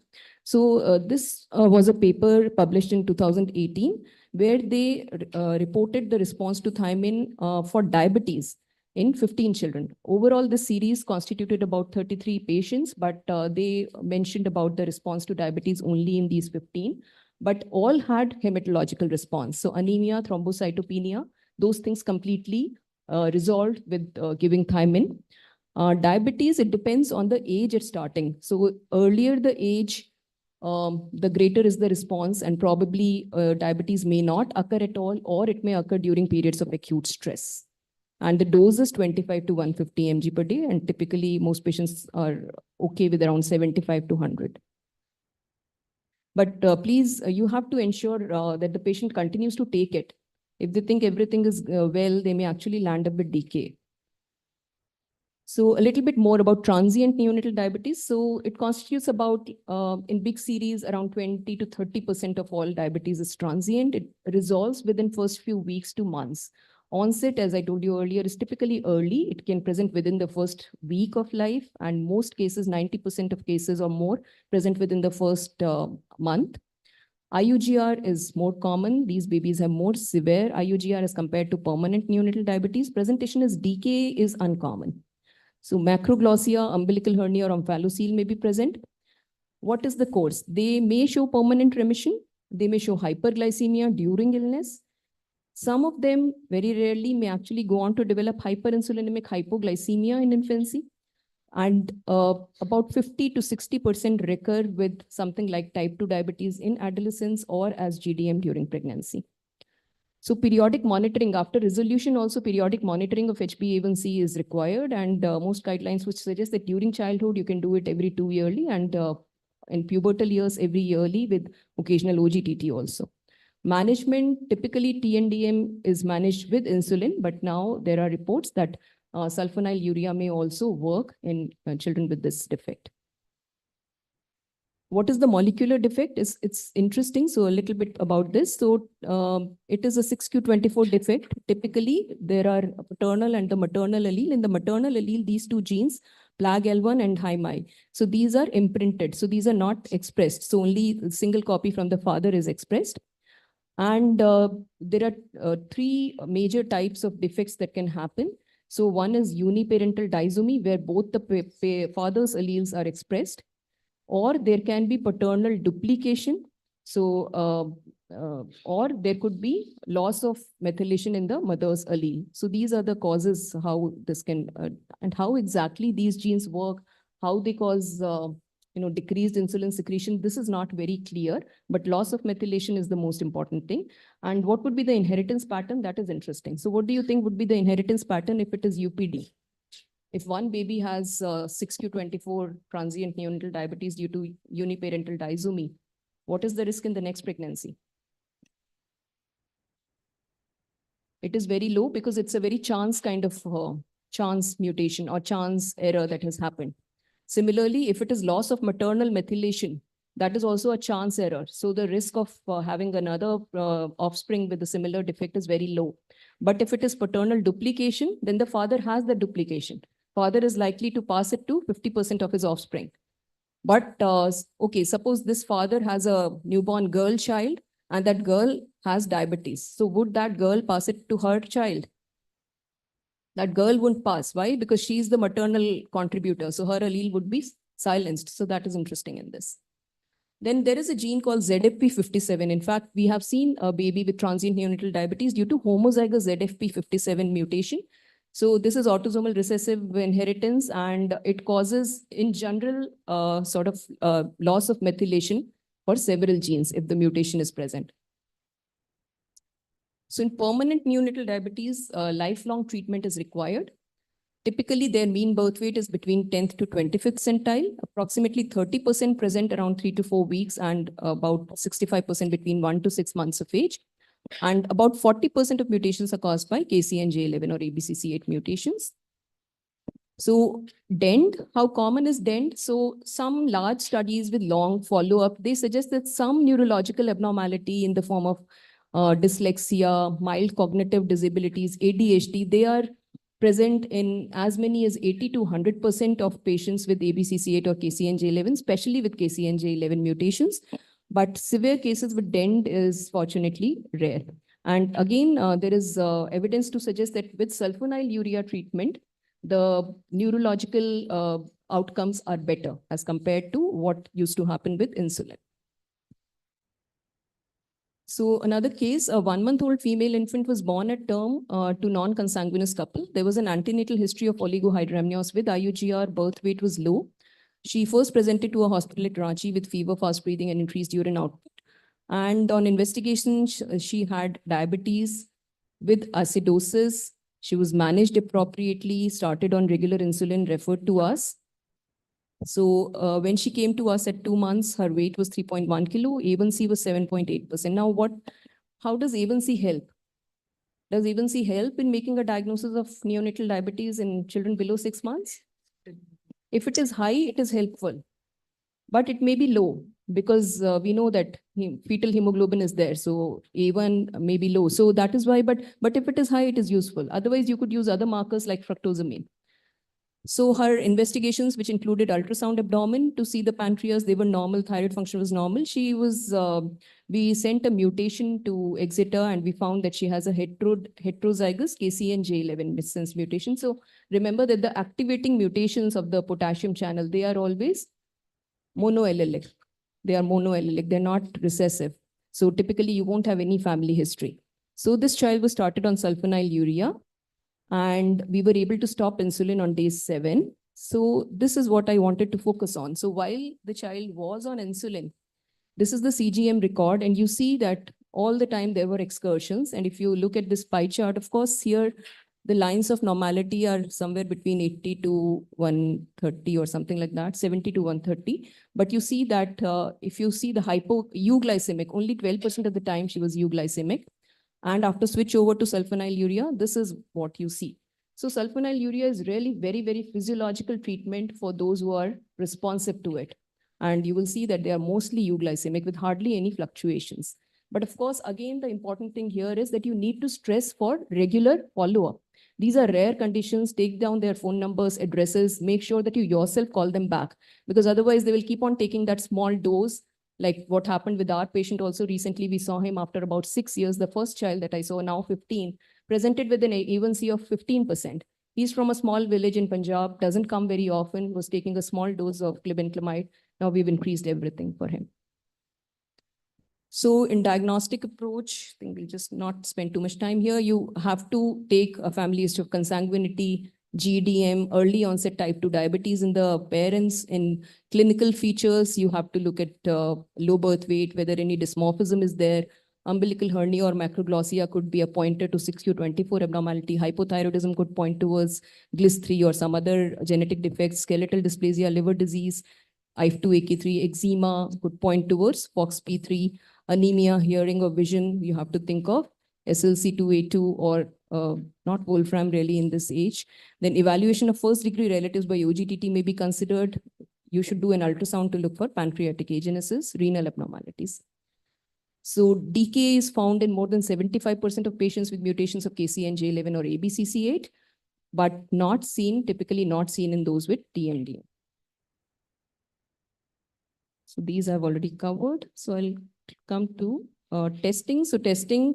So this was a paper published in 2018 where they reported the response to thiamine for diabetes in 15 children. Overall, this series constituted about 33 patients, but they mentioned about the response to diabetes only in these 15, but all had hematological response. So anemia, thrombocytopenia, those things completely resolved with giving thiamine. Diabetes, it depends on the age it's starting. So earlier the age, the greater is the response, and probably diabetes may not occur at all, or it may occur during periods of acute stress. And the dose is 25 to 150 mg per day, and typically most patients are okay with around 75 to 100. But please, you have to ensure that the patient continues to take it. If they think everything is well, they may actually land up with decay. So a little bit more about transient neonatal diabetes. So it constitutes about, in big series, around 20 to 30% of all diabetes is transient. It resolves within first few weeks to months. Onset, as I told you earlier, is typically early. It can present within the first week of life, and most cases, 90% of cases or more, present within the first month. IUGR is more common. These babies have more severe IUGR as compared to permanent neonatal diabetes. Presentation as decay is uncommon. So macroglossia, umbilical hernia, or omphalocele may be present. What is the course? They may show permanent remission. They may show hyperglycemia during illness. Some of them, very rarely, may actually go on to develop hyperinsulinemic hypoglycemia in infancy. And about 50 to 60% recur with something like type 2 diabetes in adolescence or as GDM during pregnancy. So periodic monitoring, after resolution, also periodic monitoring of HbA1c is required, and most guidelines which suggest that during childhood, you can do it every 2 yearly, and in pubertal years, every yearly with occasional OGTT also. Management, typically TNDM is managed with insulin, but now there are reports that sulfonylurea may also work in children with this defect. What is the molecular defect? It's interesting. So a little bit about this. So it is a 6q24 defect. Typically, there are a paternal and the maternal allele. In the maternal allele, these two genes, PLAG-L1 and HIMI. So these are imprinted. So these are not expressed. So only a single copy from the father is expressed. And there are 3 major types of defects that can happen. So one is uniparental disomy, where both the father's alleles are expressed. Or there can be paternal duplication. So, or there could be loss of methylation in the mother's allele. So these are the causes how this can, and how exactly these genes work, how they cause, decreased insulin secretion. This is not very clear, but loss of methylation is the most important thing. And what would be the inheritance pattern? That is interesting. So what do you think would be the inheritance pattern if it is UPD? If one baby has 6q24 transient neonatal diabetes due to uniparental disomy, what is the risk in the next pregnancy? It is very low because it's a very chance kind of chance mutation or chance error that has happened. Similarly, if it is loss of maternal methylation, that is also a chance error. So the risk of having another offspring with a similar defect is very low. But if it is paternal duplication, then the father has the duplication. Father is likely to pass it to 50% of his offspring. But okay, suppose this father has a newborn girl child and that girl has diabetes. So would that girl pass it to her child? That girl wouldn't pass. Why? Because she's the maternal contributor. So her allele would be silenced. So that is interesting in this. Then there is a gene called ZFP57. In fact, we have seen a baby with transient neonatal diabetes due to homozygous ZFP57 mutation. So this is autosomal recessive inheritance, and it causes, in general, loss of methylation for several genes if the mutation is present. So in permanent neonatal diabetes, lifelong treatment is required. Typically, their mean birth weight is between 10th to 25th centile, approximately 30% present around 3 to 4 weeks, and about 65% between 1 to 6 months of age. And about 40% of mutations are caused by KCNJ11 or ABCC8 mutations. So DEND, how common is DEND? So some large studies with long follow-up, they suggest that some neurological abnormality in the form of dyslexia, mild cognitive disabilities, ADHD, they are present in as many as 80 to 100% of patients with ABCC8 or KCNJ11, especially with KCNJ11 mutations. But severe cases with DEND is fortunately rare. And again, there is evidence to suggest that with sulfonylurea treatment, the neurological outcomes are better as compared to what used to happen with insulin. So another case, a 1-month-old female infant was born at term to non-consanguineous couple. There was an antenatal history of oligohydramnios with IUGR. Birth weight was low. She first presented to a hospital at Ranchi with fever, fast breathing, and increased urine output. And on investigation, she had diabetes with acidosis. She was managed appropriately, started on regular insulin, referred to us. So when she came to us at 2 months, her weight was 3.1 kilo, A1C was 7.8%. Now how does A1C help? Does A1C help in making a diagnosis of neonatal diabetes in children below 6 months? If it is high, it is helpful, but it may be low because we know that fetal hemoglobin is there. So A1 may be low. So that is why, but if it is high, it is useful. Otherwise, you could use other markers like fructosamine. So her investigations, which included ultrasound abdomen to see the pancreas, they were normal, thyroid function was normal. She was, we sent a mutation to Exeter and we found that she has a heterozygous KCNJ11 missense mutation. So remember that the activating mutations of the potassium channel, they are always monoallelic. They are monoallelic, they're not recessive. So typically you won't have any family history. So this child was started on sulfonylurea, and we were able to stop insulin on day 7. So this is what I wanted to focus on. So while the child was on insulin, this is the CGM record, and you see that all the time there were excursions. And if you look at this pie chart, of course, here the lines of normality are somewhere between 80 to 130 or something like that, 70 to 130. But you see that if you see the euglycemic, only 12% of the time she was euglycemic. And after switch over to sulfonylurea, this is what you see. So sulfonylurea is really very, very physiological treatment for those who are responsive to it. And you will see that they are mostly euglycemic with hardly any fluctuations. But of course, again, the important thing here is that you need to stress for regular follow-up. These are rare conditions. Take down their phone numbers, addresses, make sure that you yourself call them back, because otherwise they will keep on taking that small dose. Like what happened with our patient also recently, we saw him after about 6 years, the first child that I saw, now 15, presented with an A1C of 15%. He's from a small village in Punjab, doesn't come very often, was taking a small dose of glibenclamide. Now we've increased everything for him. So in diagnostic approach, I think we'll just not spend too much time here. You have to take a family history of consanguinity, GDM, early onset type 2 diabetes in the parents. In clinical features, you have to look at low birth weight, whether any dysmorphism is there. Umbilical hernia or macroglossia could be a pointer to 6q24 abnormality. Hypothyroidism could point towards GLIS3 or some other genetic defects. Skeletal dysplasia, liver disease, IF2-AK3, eczema could point towards FOXP3. Anemia, hearing or vision, you have to think of SLC2A2 or not Wolfram really in this age. Then evaluation of first degree relatives by OGTT may be considered. You should do an ultrasound to look for pancreatic agenesis, renal abnormalities. So DKA is found in more than 75% of patients with mutations of KCNJ11 or ABCC8, but not seen, typically not seen in those with TMD. So these I've already covered. So I'll come to testing. So testing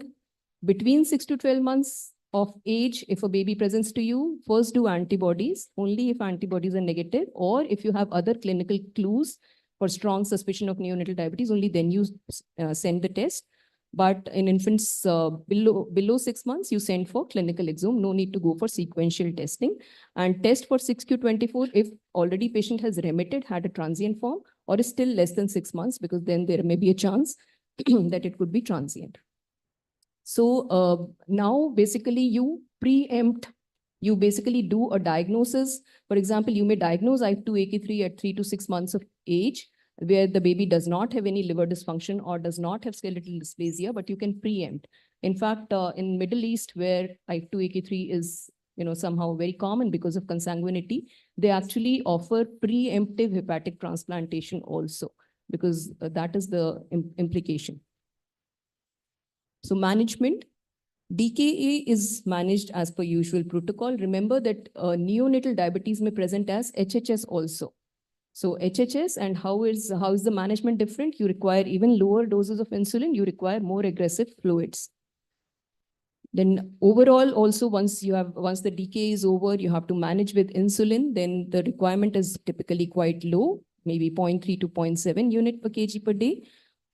between 6 to 12 months of age, if a baby presents to you, first do antibodies, only if antibodies are negative, or if you have other clinical clues for strong suspicion of neonatal diabetes, only then you send the test. But in infants below 6 months, you send for clinical exome. No need to go for sequential testing. And test for 6q24 if already patient has remitted, had a transient form, or is still less than 6 months, because then there may be a chance that it could be transient. So now basically you preempt, you basically do a diagnosis. For example, you may diagnose IF2-AK3 at 3 to 6 months of age, where the baby does not have any liver dysfunction or does not have skeletal dysplasia, but you can preempt. In fact, in Middle East, where IF2-AK3 is somehow very common because of consanguinity, they actually offer preemptive hepatic transplantation also, because that is the implication. So management, DKA is managed as per usual protocol. Remember that neonatal diabetes may present as HHS also. So HHS, and how is the management different? You require even lower doses of insulin. You require more aggressive fluids. Then overall, also once the DKA is over, you have to manage with insulin. Then the requirement is typically quite low, maybe 0.3 to 0.7 unit per kg per day.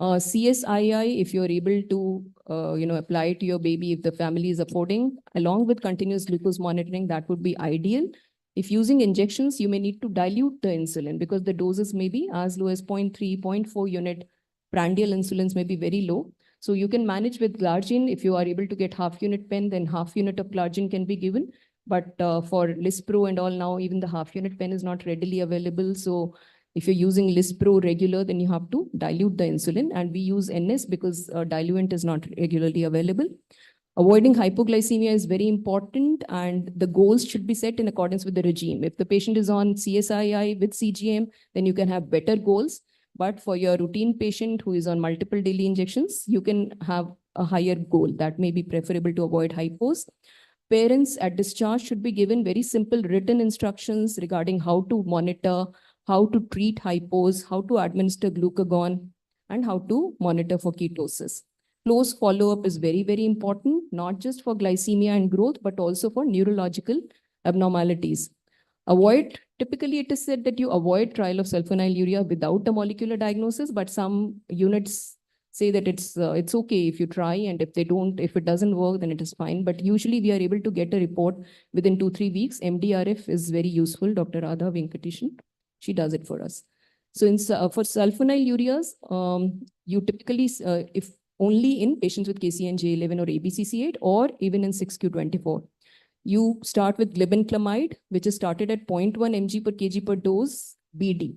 CSII, if you're able to apply it to your baby, if the family is affording, along with continuous glucose monitoring, that would be ideal. If using injections, you may need to dilute the insulin because the doses may be as low as 0.3, 0.4 unit. Prandial insulins may be very low. So you can manage with glargine. If you are able to get half unit pen, then half unit of glargine can be given. But for Lispro and all now, even the half unit pen is not readily available. So if you're using Lispro regular, then you have to dilute the insulin. And we use NS because diluent is not regularly available. Avoiding hypoglycemia is very important, and the goals should be set in accordance with the regime. If the patient is on CSII with CGM, then you can have better goals. But for your routine patient who is on multiple daily injections, you can have a higher goal. That may be preferable to avoid hypos. Parents at discharge should be given very simple written instructions regarding how to monitor, how to treat hypos, how to administer glucagon, and how to monitor for ketosis. Close follow-up is very, very important, not just for glycemia and growth, but also for neurological abnormalities. Typically it is said that you avoid trial of sulfonylurea without a molecular diagnosis, but some units say that it's okay if you try, and if it doesn't work, then it is fine. But usually we are able to get a report within 2-3 weeks. MDRF is very useful. Dr. Radha Venkatesan, she does it for us. So for sulfonylureas, you typically, if only in patients with KCNJ11 or ABCC8, or even in 6q24. You start with glibenclamide, which is started at 0.1 mg per kg per dose BD.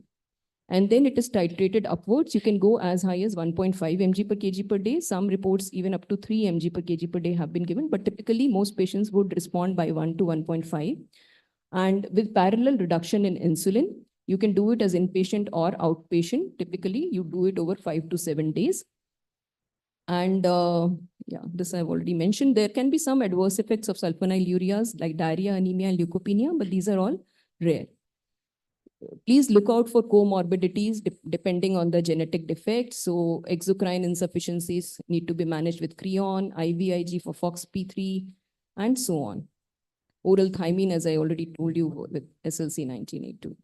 And then it is titrated upwards. You can go as high as 1.5 mg per kg per day. Some reports even up to 3 mg per kg per day have been given, but typically most patients would respond by 1 to 1.5. And with parallel reduction in insulin, you can do it as inpatient or outpatient. Typically, you do it over 5 to 7 days. And yeah, this I've already mentioned. There can be some adverse effects of sulfonylureas like diarrhea, anemia, and leukopenia, but these are all rare. Please look out for comorbidities depending on the genetic defects. So exocrine insufficiencies need to be managed with Creon, IVIG for FOXP3, and so on. Oral thymine, as I already told you, with SLC 1982.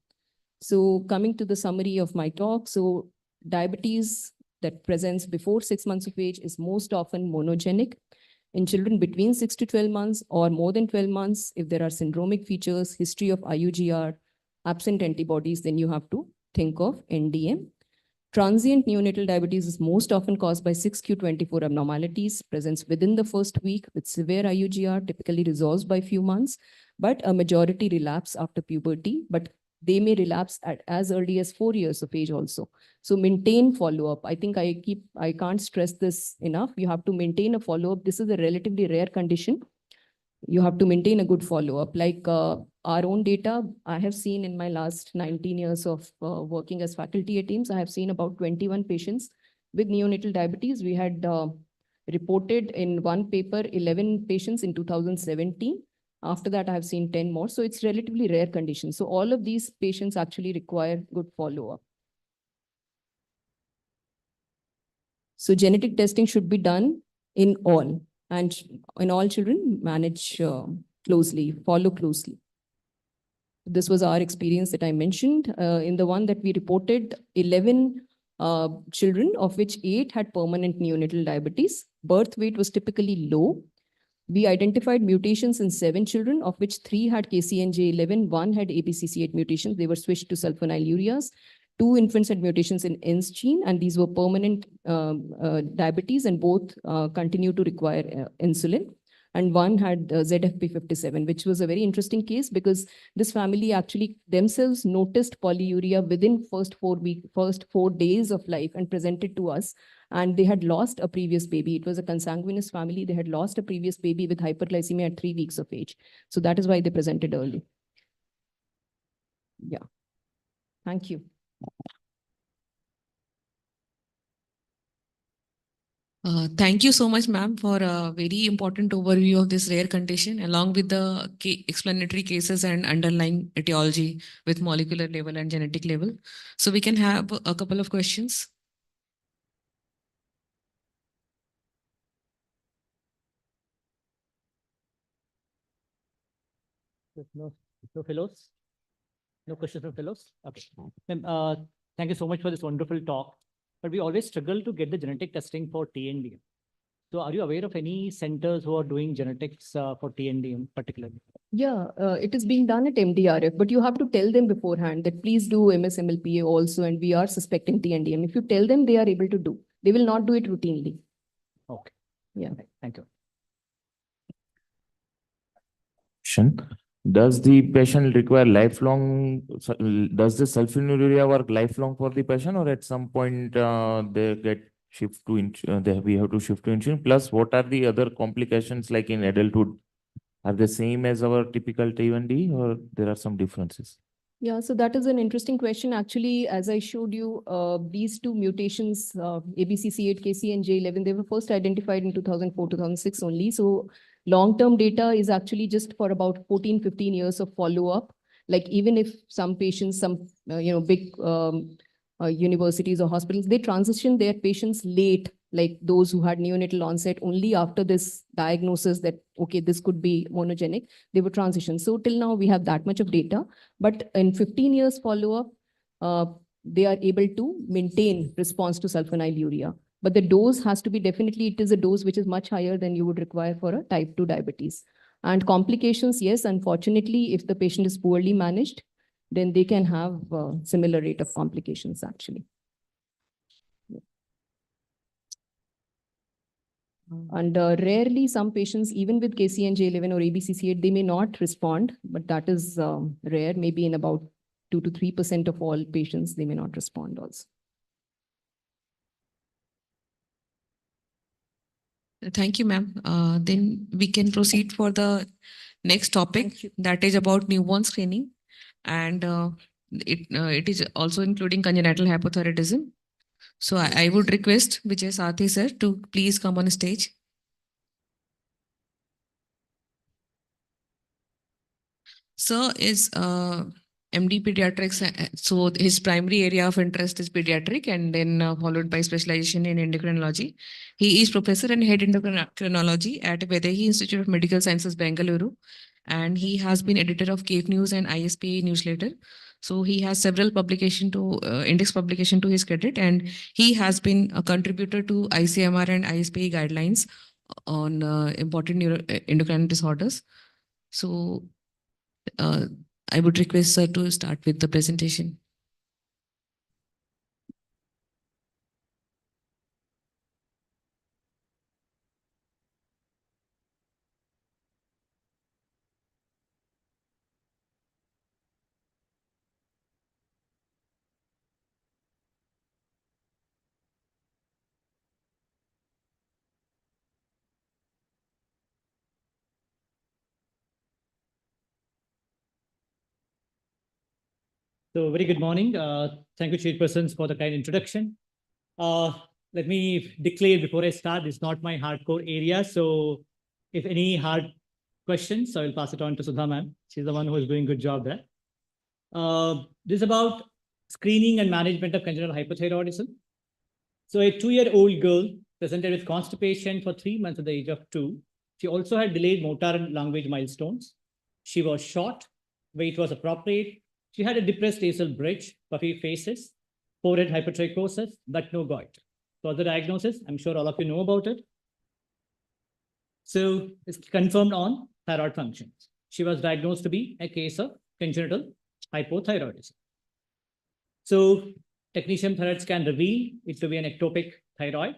So coming to the summary of my talk, so diabetes that presents before 6 months of age is most often monogenic. In children between 6 to 12 months or more than 12 months, if there are syndromic features, history of IUGR, absent antibodies, then you have to think of NDM. Transient neonatal diabetes is most often caused by 6q24 abnormalities, presents within the first week with severe IUGR, typically resolves by few months, but a majority relapse after puberty, but they may relapse at as early as 4 years of age also. So maintain follow-up. I think I can't stress this enough. You have to maintain a follow-up. This is a relatively rare condition. You have to maintain a good follow-up. Like our own data, I have seen in my last 19 years of working as faculty at teams, I have seen about 21 patients with neonatal diabetes. We had reported in one paper 11 patients in 2017. After that, I have seen 10 more. So it's relatively rare condition. So all of these patients actually require good follow-up. So genetic testing should be done in all, and in all children, manage closely, follow closely. This was our experience that I mentioned. In the one that we reported, 11 children, of which 8 had permanent neonatal diabetes. Birth weight was typically low. We identified mutations in 7 children, of which 3 had KCNJ11, 1 had ABCC8 mutations. They were switched to sulfonylureas. 2 infants had mutations in ENS gene, and these were permanent diabetes, and both continue to require insulin. And 1 had ZFP57, which was a very interesting case because this family actually themselves noticed polyuria within first 4 days of life and presented to us. And they had lost a previous baby. It was a consanguineous family. They had lost a previous baby with hyperglycemia at 3 weeks of age. So that is why they presented early. Yeah. Thank you. Thank you so much, ma'am, for a very important overview of this rare condition, along with the explanatory cases and underlying etiology with molecular level and genetic level. So we can have a couple of questions. No, no fellows? No questions from fellows? Okay. Ma'am, thank you so much for this wonderful talk. But we always struggle to get the genetic testing for TND. So are you aware of any centers who are doing genetics for TND in particular? Yeah, it is being done at MDRF, but you have to tell them beforehand that please do MSMLPA also, and we are suspecting TNDM. If you tell them, they are able to do. They will not do it routinely. Okay. Yeah. Okay, thank you. Does the patient require lifelong, does the sulfonylurea work lifelong for the patient, or at some point they get shift to, we have to shift to insulin? Plus, what are the other complications like in adulthood? Are they same as our typical T1D, or there are some differences? Yeah, so that is an interesting question. Actually, as I showed you, these two mutations, ABCC8, and J11, they were first identified in 2004, 2006 only. So long-term data is actually just for about 14, 15 years of follow-up. Like even if some patients, some big universities or hospitals, they transition their patients late, like those who had neonatal onset only after this diagnosis that, okay, this could be monogenic, they were transitioned. So till now we have that much of data, but in 15 years follow-up, they are able to maintain response to sulfonylurea. But the dose has to be definitely, it is a dose which is much higher than you would require for a type 2 diabetes. And complications, yes, unfortunately, if the patient is poorly managed, then they can have a similar rate of complications actually. And rarely some patients, even with KCNJ11 or ABCC8, they may not respond, but that is rare. Maybe in about 2 to 3% of all patients, they may not respond also. Thank you, ma'am. Then we can proceed for the next topic, that is about newborn screening. And it is also including congenital hypothyroidism. So I would request Vijay Sathi sir to please come on stage. Sir is MD pediatrics, so his primary area of interest is pediatric, and then followed by specialization in endocrinology. He is professor and head endocrinology at Vedehi Institute of Medical Sciences, Bengaluru, and he has been editor of Cave News and ISPA newsletter. So he has several index publication to his credit, and he has been a contributor to ICMR and ISPA guidelines on important endocrine disorders. So I would request sir to start with the presentation. So very good morning. Thank you, chairpersons, for the kind introduction. Let me declare before I start, this is not my hardcore area. So if any hard questions, I will pass it on to Sudha ma'am. She's the one who is doing a good job there. This is about screening and management of congenital hypothyroidism. So a 2-year-old girl presented with constipation for 3 months at the age of 2. She also had delayed motor and language milestones. She was short, weight was appropriate. She had a depressed nasal bridge, puffy faces, forehead hypertrichosis, but no gout. So the diagnosis, I'm sure all of you know about it. So it's confirmed on thyroid functions. She was diagnosed to be a case of congenital hypothyroidism. So technetium thyroid scan revealed it to be an ectopic thyroid.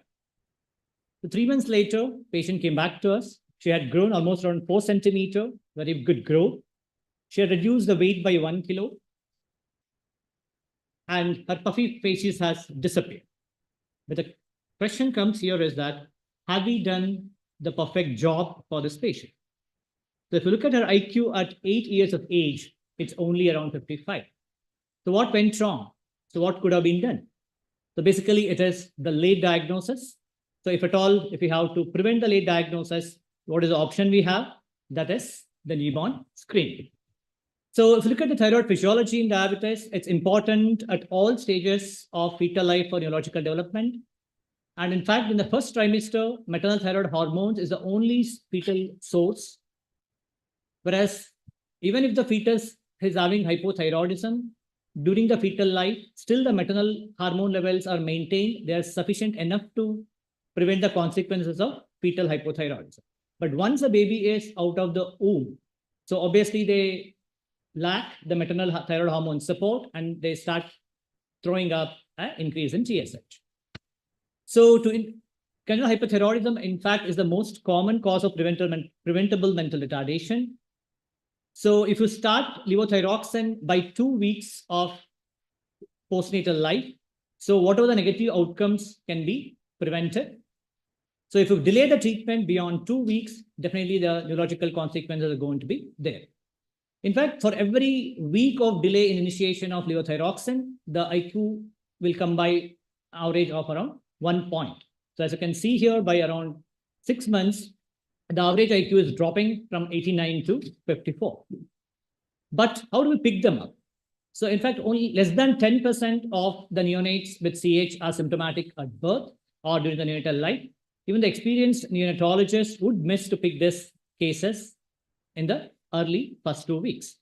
So 3 months later, patient came back to us. She had grown almost around 4 centimeters, very good growth. She had reduced the weight by 1 kilo. And her puffy faces has disappeared. But the question comes here is that, have we done the perfect job for this patient? So if you look at her IQ at 8 years of age, it's only around 55. So what went wrong? So what could have been done? So basically it is the late diagnosis, So if at all, if we have to prevent the late diagnosis, what is the option we have? That is the newborn screening. So if you look at the thyroid physiology in diabetes, it's important at all stages of fetal life for neurological development. And in fact, in the first trimester, maternal thyroid hormones is the only fetal source. Whereas even if the fetus is having hypothyroidism, during the fetal life, still the maternal hormone levels are maintained. They are sufficient enough to prevent the consequences of fetal hypothyroidism. But once a baby is out of the womb, so obviously they lack the maternal thyroid hormone support and they start throwing up an increase in TSH. So congenital hypothyroidism, in fact, is the most common cause of preventable mental retardation. So if you start levothyroxine by 2 weeks of postnatal life, so whatever the negative outcomes can be prevented. So if you delay the treatment beyond 2 weeks, definitely the neurological consequences are going to be there. In fact, for every week of delay in initiation of levothyroxine, the IQ will come by average of around 1 point. So as you can see here, by around 6 months, the average IQ is dropping from 89 to 54. But how do we pick them up? So in fact, only less than 10% of the neonates with CH are symptomatic at birth or during the neonatal life. Even the experienced neonatologists would miss to pick these cases in the early first 2 weeks.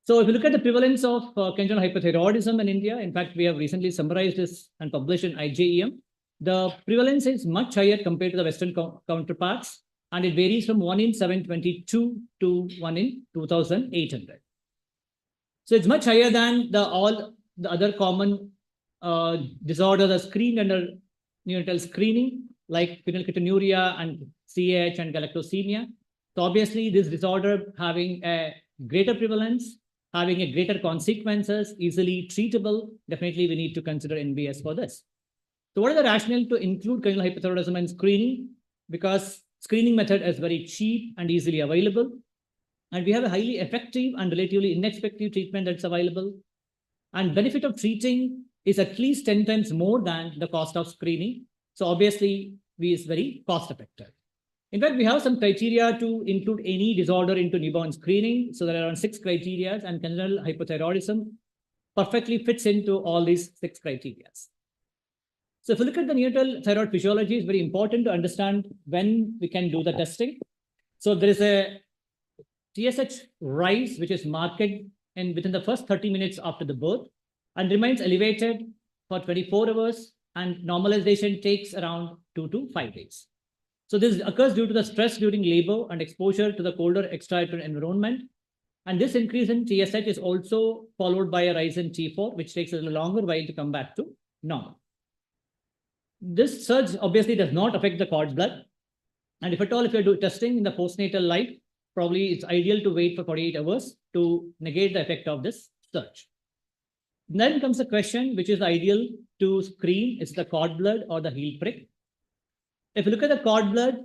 So if you look at the prevalence of congenital hypothyroidism in India, in fact, we have recently summarized this and published in IJEM. The prevalence is much higher compared to the Western counterparts, and it varies from 1 in 722 to 1 in 2,800. So it's much higher than all the other common disorders are screened under neonatal screening, like phenylketonuria and CAH and galactosemia. So obviously, this disorder having a greater prevalence, having a greater consequences, easily treatable, definitely we need to consider NBS for this. So what is the rationale to include congenital hypothyroidism in screening? Because screening method is very cheap and easily available. And we have a highly effective and relatively inexpensive treatment that's available. And benefit of treating is at least 10 times more than the cost of screening. So obviously, we is very cost effective. In fact, we have some criteria to include any disorder into newborn screening. So there are around 6 criteria, and congenital hypothyroidism perfectly fits into all these 6 criteria. So if you look at the neonatal thyroid physiology, it's very important to understand when we can do the testing. So there is a TSH rise, which is marked within the first 30 minutes after the birth and remains elevated for 24 hours, and normalization takes around 2 to 5 days. So this occurs due to the stress during labor and exposure to the colder extrauterine environment. And this increase in TSH is also followed by a rise in T4, which takes a longer while to come back to normal. This surge obviously does not affect the cord blood. And if at all, if you're doing testing in the postnatal life, probably it's ideal to wait for 48 hours to negate the effect of this surge. Then comes the question, which is ideal to screen, is the cord blood or the heel prick. If you look at the cord blood,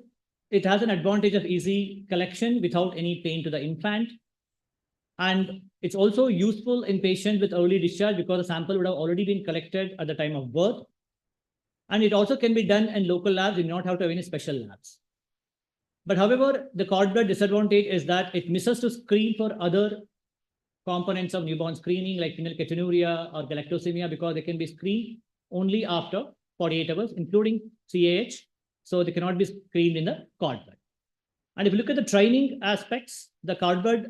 it has an advantage of easy collection without any pain to the infant. And it's also useful in patients with early discharge because the sample would have already been collected at the time of birth. And it also can be done in local labs. You do not have to have any special labs. But however, the cord blood disadvantage is that it misses to screen for other components of newborn screening like phenylketonuria or galactosemia because they can be screened only after 48 hours, including CAH. So they cannot be screened in the cord blood. And if you look at the training aspects, the cord blood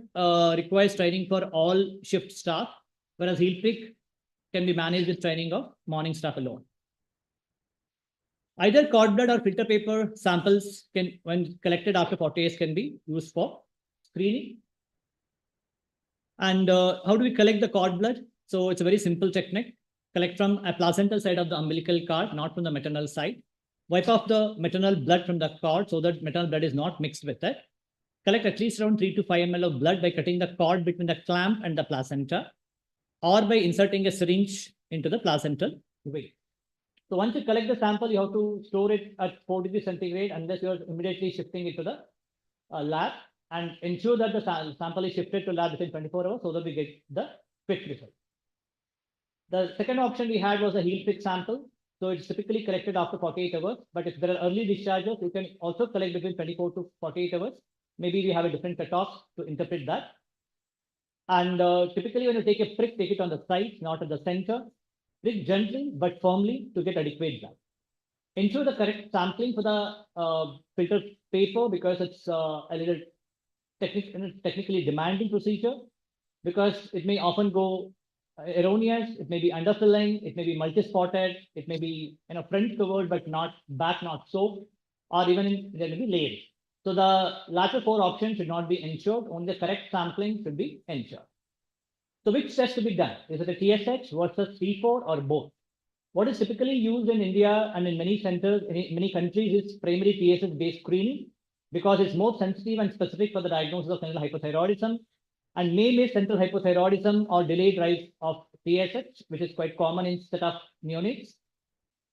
requires training for all shift staff, whereas heel prick can be managed with training of morning staff alone. Either cord blood or filter paper samples can, when collected after 40 days, can be used for screening. And how do we collect the cord blood? So it's a very simple technique. Collect from a placental side of the umbilical cord, not from the maternal side. Wipe off the maternal blood from the cord so that maternal blood is not mixed with it. Collect at least around 3 to 5 ml of blood by cutting the cord between the clamp and the placenta, or by inserting a syringe into the placental vein. So once you collect the sample, you have to store it at 4 degrees centigrade unless you are immediately shifting it to the lab, and ensure that the sample is shifted to lab within 24 hours so that we get the quick result. The second option we had was a heel prick sample. So it's typically collected after 48 hours. But if there are early discharges, you can also collect between 24 to 48 hours. Maybe we have a different cutoff to interpret that. And typically when you take a prick, take it on the side, not at the center. Prick gently but firmly to get adequate blood. Ensure the correct sampling for the filter paper because it's a little technically demanding procedure because it may often go erroneous, it may be underfilling, it may be multi-spotted, it may be front covered but not back not so, or even there may be layering. So the latter four options should not be ensured, only the correct sampling should be ensured. So which test to be done? Is it a TSH versus T4 or both? What is typically used in India and in many centers, in many countries is primary TSH-based screening because it's more sensitive and specific for the diagnosis of central hypothyroidism and may miss central hypothyroidism or delayed rise of TSH, which is quite common in set of neonates.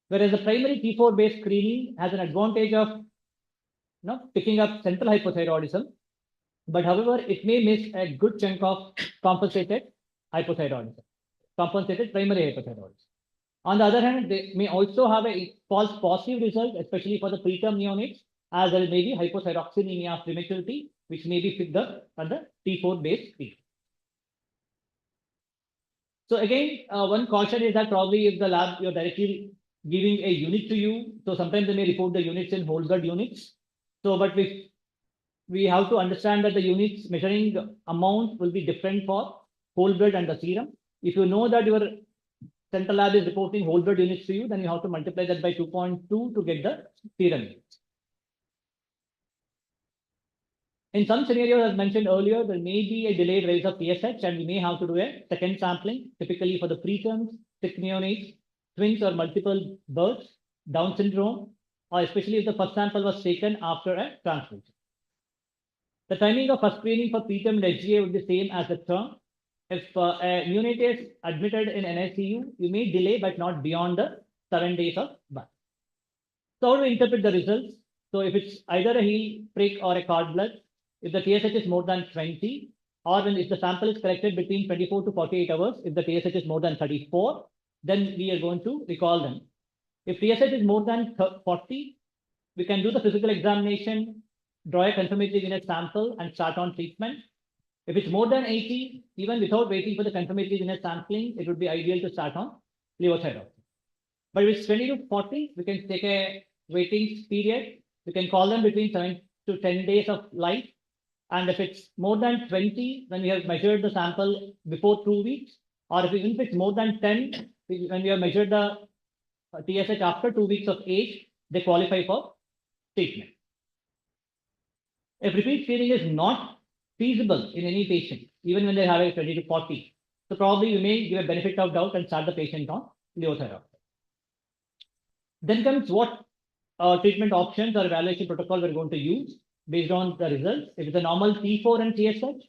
Whereas the primary T4-based screening has an advantage of picking up central hypothyroidism, but however, it may miss a good chunk of compensated hypothyroidism, compensated primary hypothyroidism. On the other hand, they may also have a false positive result, especially for the preterm neonates, as there may be hypothyroxemia of prematurity, which may be picked up under T4-based screening. So again, one caution is that probably if the lab you're directly giving a unit to you, so sometimes they may report the units in whole blood units. So, but we have to understand that the units measuring amount will be different for whole blood and the serum. If you know that your central lab is reporting whole blood units to you, then you have to multiply that by 2.2 to get the serum units. In some scenarios, as mentioned earlier, there may be a delayed rise of TSH and we may have to do a second sampling, typically for the preterms, sick neonates, twins or multiple births, Down syndrome, or especially if the first sample was taken after a transfusion. The timing of first screening for preterm and HGA would be the same as the term. If a neonate is admitted in NICU, you may delay, but not beyond the 7 days of birth. So how do we interpret the results? So if it's either a heel prick or a cord blood, if the TSH is more than 20, or if the sample is collected between 24 to 48 hours, if the TSH is more than 34, then we are going to recall them. If TSH is more than 40, we can do the physical examination, draw a confirmatory unit sample, and start on treatment. If it's more than 80, even without waiting for the confirmatory unit sampling, it would be ideal to start on levothyroxine. But if it's 20 to 40, we can take a waiting period. We can call them between 7 to 10 days of life. And if it's more than 20, then we have measured the sample before 2 weeks. Or if it's more than 10, when we have measured the TSH after 2 weeks of age, they qualify for treatment. If repeat screening is not feasible in any patient, even when they have a 20 to 40, so probably we may give a benefit of doubt and start the patient on levothyroxine. Then comes what treatment options or evaluation protocol we're going to use based on the results. If it's a normal T4 and TSH,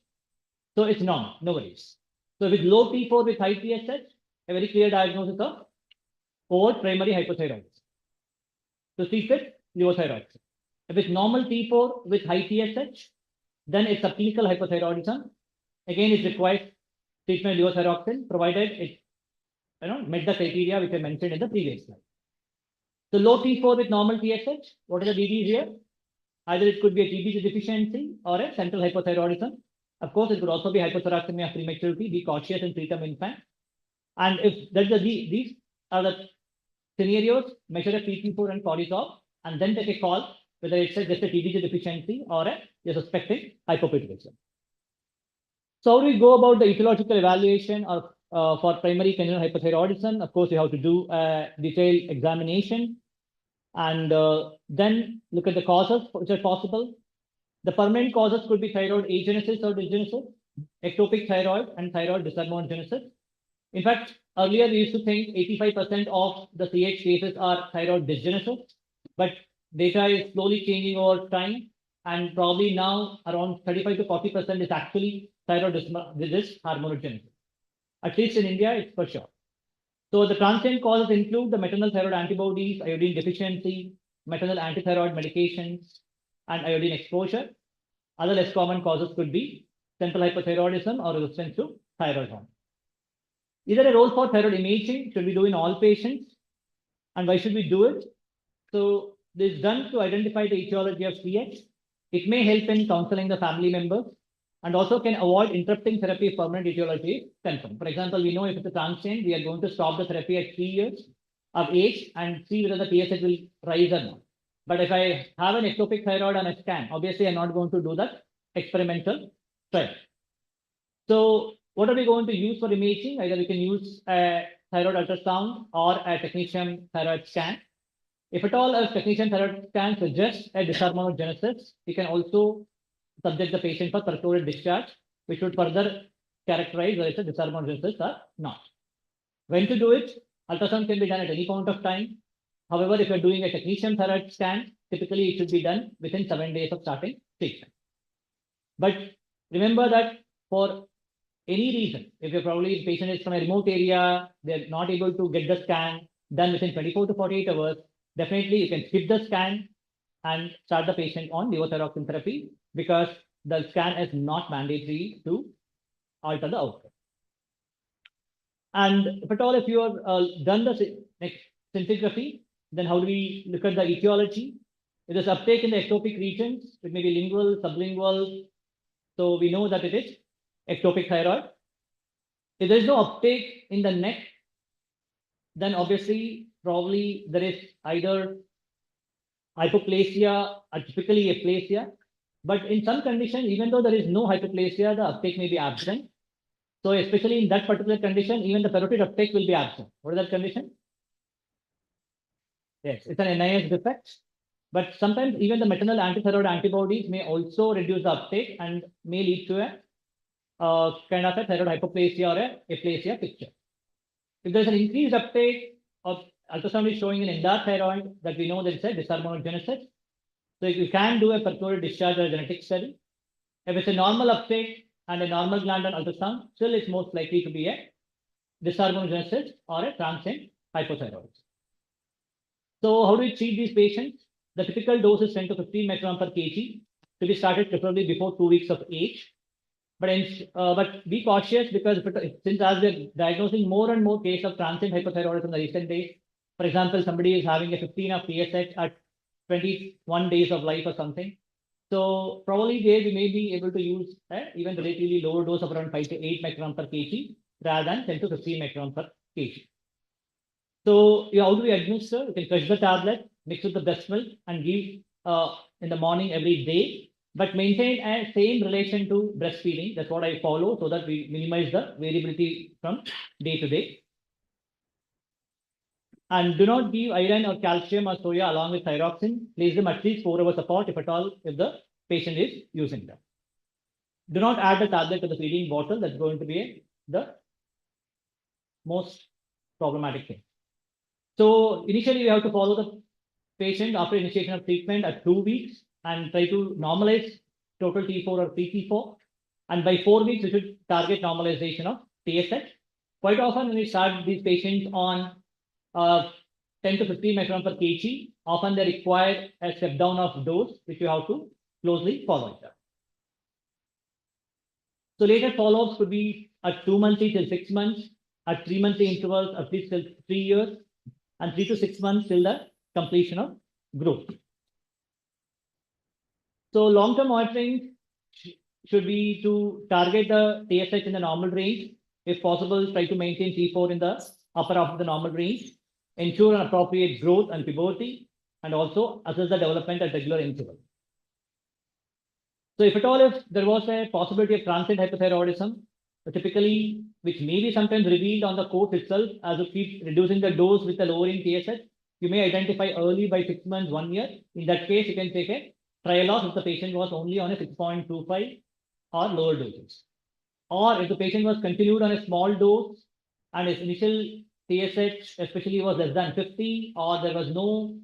so it's normal, no worries. So with low T4 with high TSH, a very clear diagnosis of overt primary hypothyroidism. So treated levothyroxine. If it's normal T4 with high TSH, then it's subclinical hypothyroidism. Again, it requires treatment levothyroxine, provided it met the criteria which I mentioned in the previous slide. So low T4 with normal TSH, what are the DDs here? Either it could be a TBG deficiency or a central hypothyroidism. Of course, it could also be hypothyroxemia of prematurity. Be cautious in preterm infant. And if these are the scenarios, measure a PT4 and cortisol, and then take a call whether it's just a TBG deficiency or you're suspecting hypopituitarism. So how do we go about the etiological evaluation of for primary congenital hypothyroidism? Of course, you have to do a detailed examination and then look at the causes which are possible. The permanent causes could be thyroid agenesis or dysgenesis, ectopic thyroid, and thyroid dysharmonogenesis. In fact, earlier we used to think 85% of the CH cases are thyroid dysgenesis, but data is slowly changing over time, and probably now around 35 to 40% is actually thyroid dysharmonogenesis. At least in India, it's for sure. So the transient causes include the maternal thyroid antibodies, iodine deficiency, maternal antithyroid medications, and iodine exposure. Other less common causes could be central hypothyroidism or resistance to thyroid hormone. Is there a role for thyroid imaging? Should we do in all patients? And why should we do it? So this is done to identify the etiology of CH. It may help in counseling the family members and also can avoid interrupting therapy if permanent etiology is confirmed. For example, we know if it's a transient, we are going to stop the therapy at 3 years of age and see whether the TSH will rise or not. But if I have an ectopic thyroid on a scan, obviously I'm not going to do that experimental trial. So what are we going to use for imaging? Either we can use a thyroid ultrasound or a technetium thyroid scan. If at all a technetium thyroid scan suggests a dysharmonogenesis, we can also subject the patient for perchlorate discharge, which would further characterize whether it's a dysharmonogenesis or not. When to do it? Ultrasound can be done at any point of time. However, if you're doing a technetium thyroid scan, typically it should be done within 7 days of starting treatment. But remember that for any reason, if you're probably the patient is from a remote area, they're not able to get the scan done within 24 to 48 hours, definitely you can skip the scan and start the patient on levothyroxine therapy because the scan is not mandatory to alter the outcome. And if at all, if you have done the next scintigraphy, then how do we look at the etiology? It is uptake in the ectopic regions. It may be lingual, sublingual. So we know that it is ectopic thyroid. If there is no uptake in the neck, then obviously probably there is either hypoplasia or typically aplasia. But in some conditions, even though there is no hypoplasia, the uptake may be absent. So especially in that particular condition, even the parotid uptake will be absent. What is that condition? Yes, it's an NIS defect. But sometimes even the maternal antithyroid antibodies may also reduce the uptake and may lead to a kind of a thyroid hypoplasia or a aplasia picture. If there's an increased uptake of ultrasound is showing an endothyroid, that we know that it's a dysharmonogenesis. So if you can do a perchlorate discharge or a genetic study, if it's a normal uptake and a normal gland on ultrasound, still it's most likely to be a dysharmonogenesis or a transient hypothyroidism. So how do we treat these patients? The typical dose is 10 to 15 microgram per kg to be started preferably before 2 weeks of age. But be cautious because since as we're diagnosing more and more cases of transient hypothyroidism in the recent days, for example, somebody is having a 15 of TSH at 21 days of life or something. So probably there we may be able to use even relatively lower dose of around 5 to 8 microgram per kg rather than 10 to 15 microgram per kg. So how do we administer? You can crush the tablet, mix with the breast milk and give in the morning every day, but maintain a same relation to breastfeeding. That's what I follow so that we minimize the variability from day to day. And do not give iron or calcium or soya along with thyroxine. Place them at least 4 hours apart if at all, if the patient is using them. Do not add the tablet to the feeding bottle. That's going to be the most problematic thing. So initially we have to follow the patient after initiation of treatment at 2 weeks and try to normalize total T4 or PT4. And by 4 weeks, we should target normalization of TSH. Quite often when we start these patients on 10 to 15 microgram per kg, often they require a step down of dose, which you have to closely follow it up. So later follow-ups could be at 2 monthly till 6 months, at 3 monthly intervals at least till 3 years, and 3 to 6 months till the completion of growth. So long-term monitoring should be to target the TSH in the normal range. If possible, try to maintain T4 in the upper half of the normal range. Ensure an appropriate growth and puberty, and also assess the development at regular intervals. So if at all, if there was a possibility of transient hypothyroidism, typically, which may be sometimes revealed on the course itself, as you keep reducing the dose with the lowering TSH, you may identify early by 6 months, 1 year. In that case, you can take a trial loss if the patient was only on a 6.25 or lower doses. Or if the patient was continued on a small dose and his initial TSH especially was less than 50, or there was no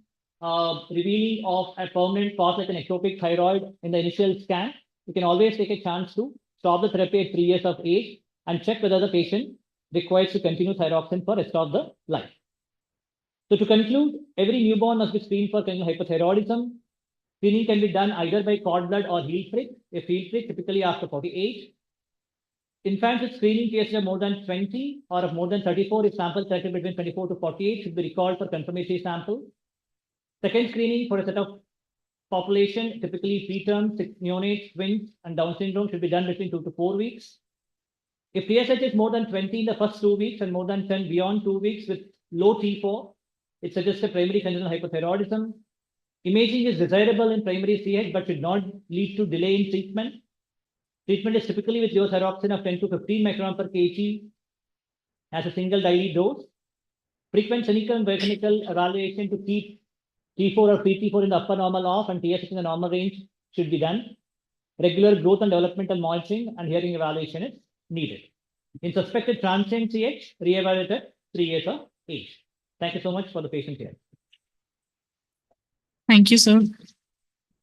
revealing of a permanent cause like an ectopic thyroid in the initial scan, you can always take a chance to stop the therapy at 3 years of age and check whether the patient requires to continue thyroxine for the rest of the life. So to conclude, every newborn must be screened for congenital hypothyroidism. Screening can be done either by cord blood or heel prick. A heel prick typically after 48. Infants with screening TSH of more than 20 or of more than 34 if sample collected between 24 to 48 should be recalled for confirmatory sample. Second screening for a set of population, typically preterm, neonates, twins, and Down syndrome should be done between 2 to 4 weeks. If TSH is more than 20 in the first 2 weeks and more than 10 beyond 2 weeks with low T4, it suggests a primary congenital hypothyroidism. Imaging is desirable in primary CH but should not lead to delay in treatment. Treatment is typically with levothyroxine of 10 to 15 micron per kg as a single daily dose. Frequent clinical and biochemical evaluation to keep T4 or PT4 in the upper normal off and TSH in the normal range should be done. Regular growth and developmental monitoring and hearing evaluation is needed. In suspected transient CH, reevaluate at 3 years of age. Thank you so much for the patient here. Thank you, sir,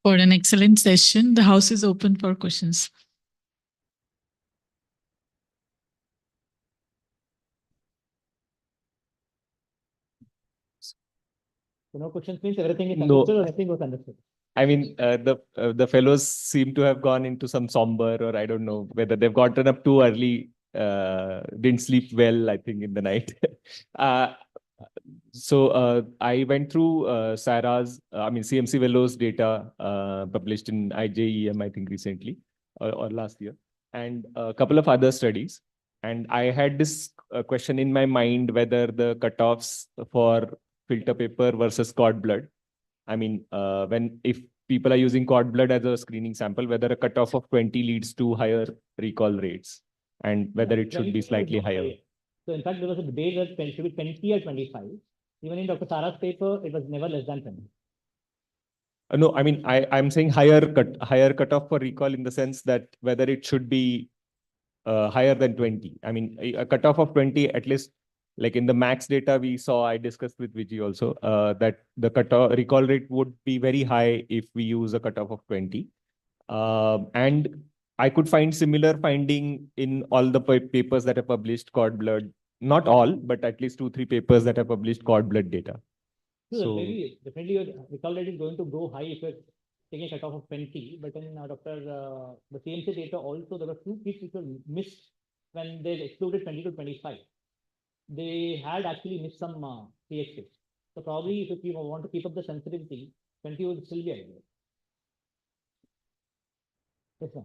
for an excellent session. The house is open for questions. So no questions means everything is No. understood or nothing was understood. I mean, the fellows seem to have gone into some somber, or I don't know whether they've gotten up too early, didn't sleep well, I think, in the night. I went through CMC Velo's data published in IJEM, I think, recently or last year, and a couple of other studies. And I had this question in my mind whether the cutoffs for filter paper versus cord blood. I mean, if people are using cord blood as a screening sample, whether a cutoff of 20 leads to higher recall rates and whether it should be slightly higher. So in fact, there was a debate that it should be 20 or 25. Even in Dr. Sara's paper, it was never less than 20. No, I mean, I'm saying higher cutoff for recall in the sense that whether it should be higher than 20. I mean, a cutoff of 20, at least like in the max data we saw, I discussed with Vijay also, that the recall rate would be very high if we use a cutoff of 20. And I could find similar finding in all the papers that are published cord blood, not all, but at least 2-3 papers that are published cord blood data. So definitely your recall rate is going to go high if you're taking a cutoff of 20. But in the CMC data also, there were 2 kids which were missed when they excluded 20 to 25. They had actually missed some CH. So probably if you want to keep up the sensitivity, 20 would still be ideal. Yes, sir.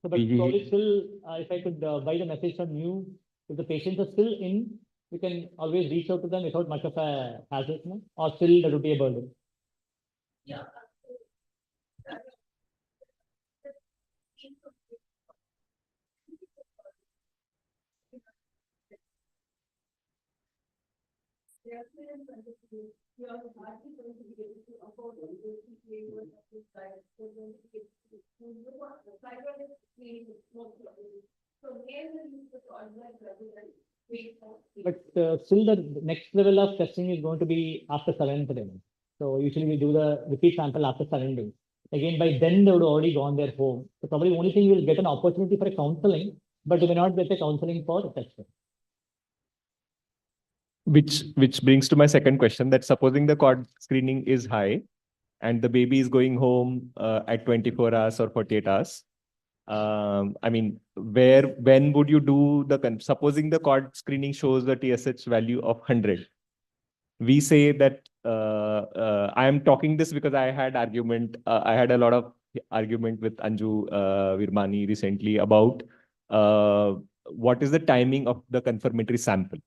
So, but probably still, if I could buy the message from you, if the patients are still in, we can always reach out to them without much of a hassle, no? Or still that would be a burden. But still, the next level of testing is going to be after 7th day. So usually we do the repeat sample after 7 days. Again, by then they would already gone their home. So probably only thing you will get an opportunity for a counseling, but you may not get a counseling for testing. Which brings to my second question, that supposing the cord screening is high and the baby is going home at 24 hours or 48 hours. I mean, when would you do supposing the cord screening shows the TSH value of 100? We say that I am talking this because I had a lot of argument with Anju Virmani recently about what is the timing of the confirmatory sample.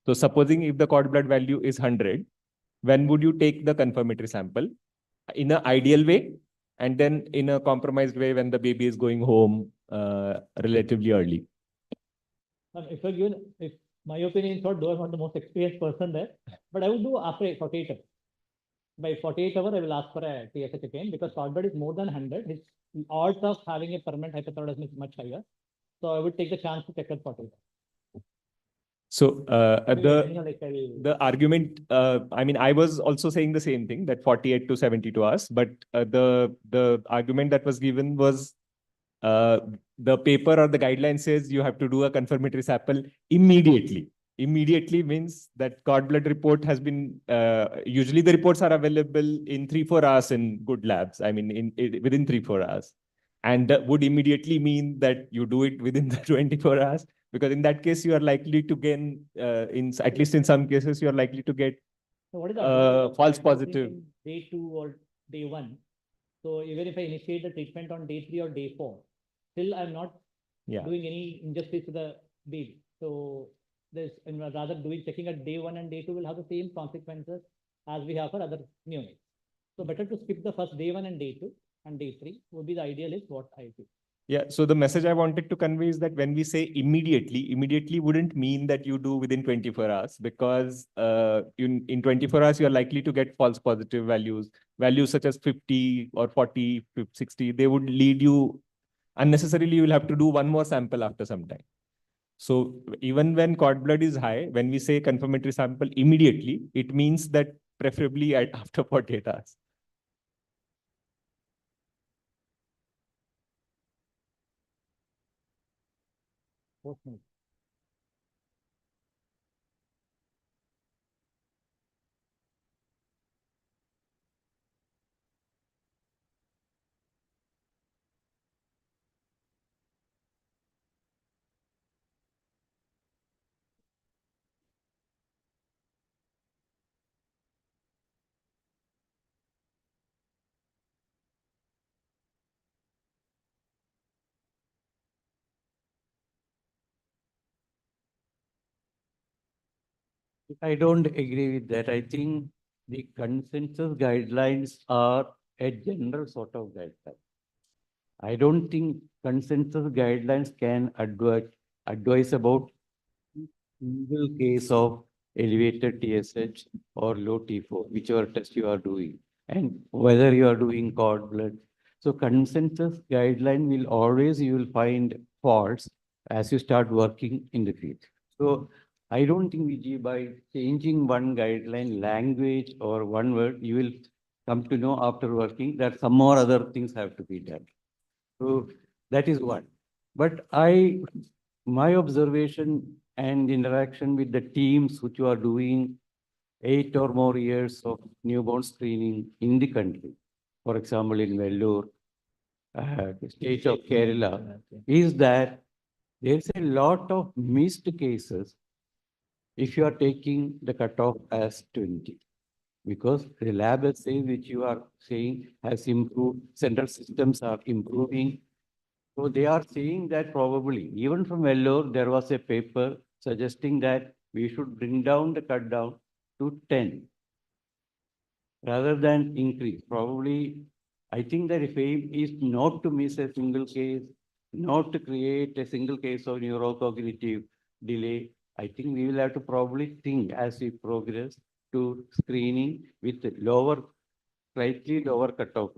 So supposing if the cord blood value is 100, when would you take the confirmatory sample? In an ideal way, and then in a compromised way when the baby is going home relatively early. If my opinion is not, though I'm not the most experienced person there, but I would do after 48 hours. By 48 hours, I will ask for a TSH again because cord blood is more than 100. His odds of having a permanent hypothyroidism is much higher. So I would take the chance to check at 48 hours. So the argument, I mean, I was also saying the same thing, that 48 to 72 hours, but the argument that was given was the paper or the guideline says you have to do a confirmatory sample immediately. Immediately means that cord blood report has been, usually the reports are available in 3-4 hours in good labs. I mean, within 3-4 hours. And that would immediately mean that you do it within the 24 hours. Because in that case, you are likely to gain, at least in some cases, you are likely to get so what is the false positive. Day 2 or day 1. So even if I initiate the treatment on day 3 or day 4, still I'm not doing any injustice to the baby. So there's rather checking at day 1 and day 2 will have the same consequences as we have for other neonates. So better to skip the first day 1 and day 2 and day 3 would be the ideal is what I feel. Yeah, so the message I wanted to convey is that when we say immediately wouldn't mean that you do within 24 hours, because in 24 hours, you're likely to get false positive values such as 50 or 40, 50, 60. They would lead you unnecessarily. You will have to do one more sample after some time. So even when cord blood is high, when we say confirmatory sample immediately, it means that preferably after 48 hours. I don't agree with that. I think the consensus guidelines are a general sort of guideline. I don't think consensus guidelines can advise about single case of elevated TSH or low T4, whichever test you are doing, and whether you are doing cord blood. So consensus guideline will always, you will find faults as you start working in the field. So I don't think, Vijay, by changing one guideline language or one word, you will come to know after working that some more other things have to be done. So that is one. But my observation and interaction with the teams which you are doing 8 or more years of newborn screening in the country, for example, in Vellore, state of Kerala, is that there's a lot of missed cases if you are taking the cutoff as 20. Because the lab assay which you are saying has improved, central systems are improving. So they are saying that probably, even from Vellore, there was a paper suggesting that we should bring down the cut down to 10 rather than increase. Probably, I think that if aim is not to miss a single case, not to create a single case of neurocognitive delay, I think we will have to probably think as we progress to screening with lower, slightly lower cutoff.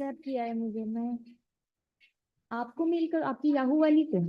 WhatsApp किया है मुझे, मैं आपको mail कर, आपकी Yahoo वाली को।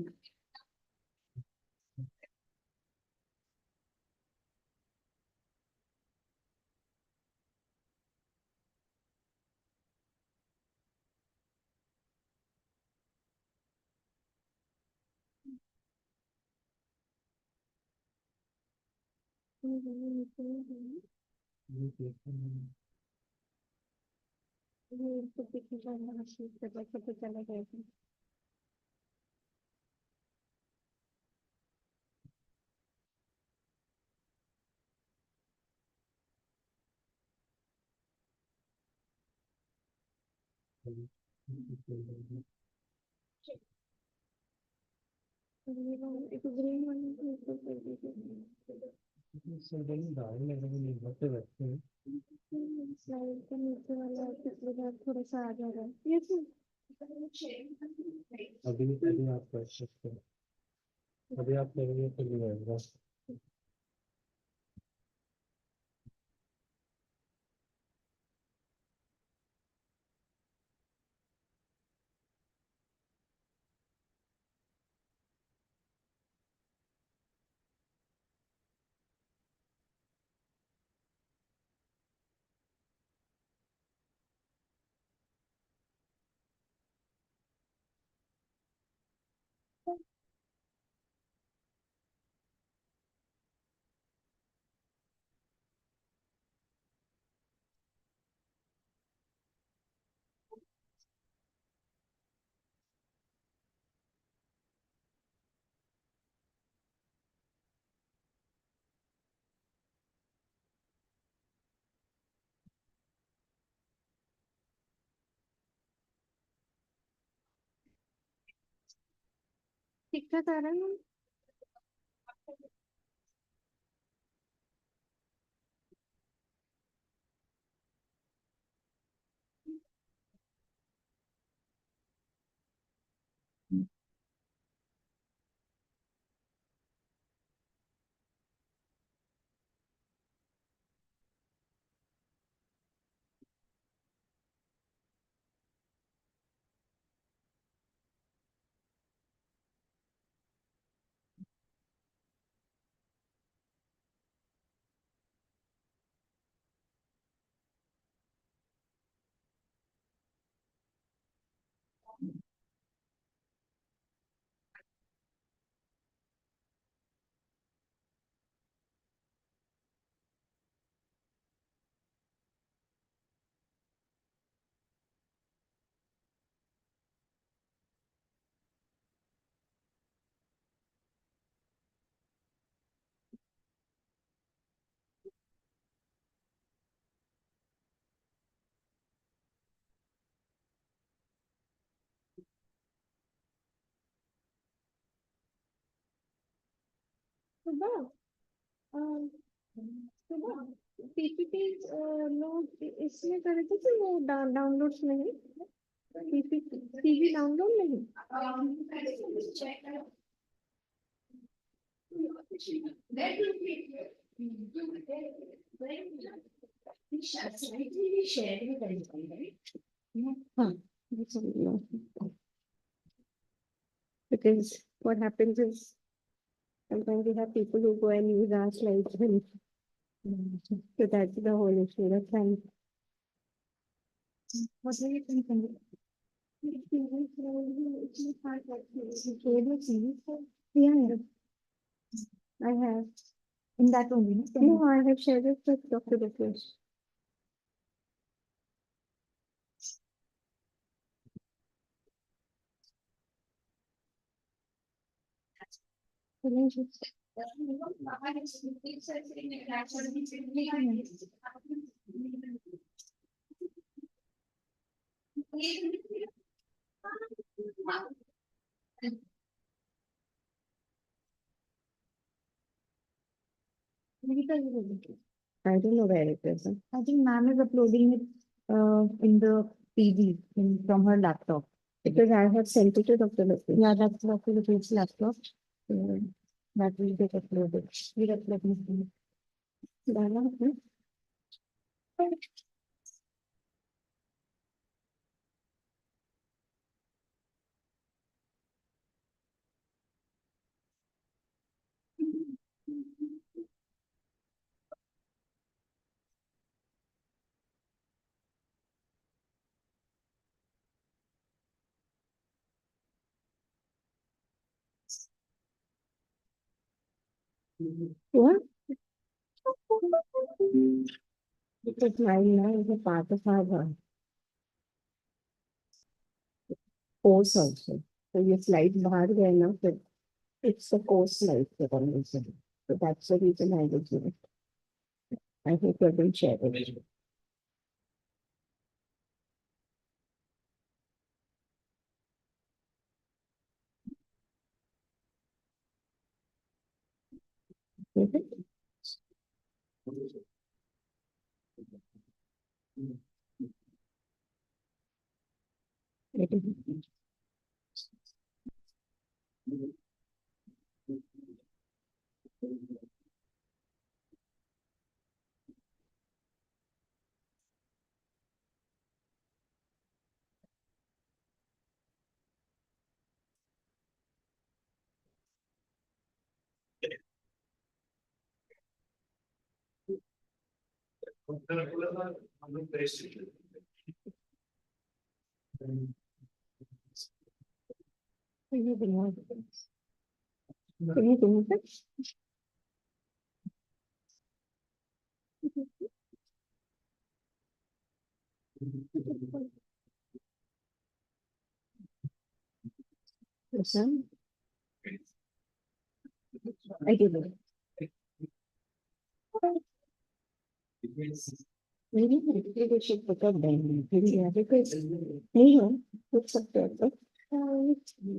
चला गया। एक ग्रीन वाली को ऊपर कर दीजिए। स्लाइड का नीचे वाला पिछले बार थोड़ा सा आ जा रहा है ये तो। अभी आप कर सकते हैं, अभी आप करेंगे तो नहीं आएगा। ठीक ठाक आ रहा है। सुबह सुबह पीपीटी नोट इसमें करे थे कि वो डाउनलोड्स में है। पीपीटी पीवी डाउनलोड नहीं। हाँ, because what happens is sometimes we have people who go and use our slides and so that's the whole issue. That's fine. What do you think? Yeah, I have. In that only? No, I have shared it with Dr. Bakresh. I don't know where it is. I think ma'am is uploading it in the PD from her laptop. Because I have sent it to Dr. Bakresh. Yeah, that's Dr. Bakresh's laptop. That will get uploaded. Let me see. Dana, okay. What? Because myelin is a part of our course also. So your slides bahar gaye na, but it's a course slide for some reason. So that's the reason I will give it. I hope you will share it. Okay. It is- Can you remove it? Can you remove it? Listen. I give it. Maybe they should put a band. Yeah, because put some paper.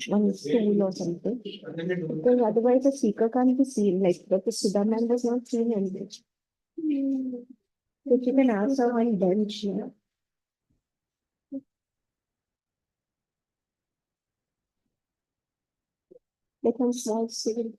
One stool or something. Because otherwise the speaker can't be seen. Like the Sudha man was not seen anything. If you can ask someone bench, they can small civil.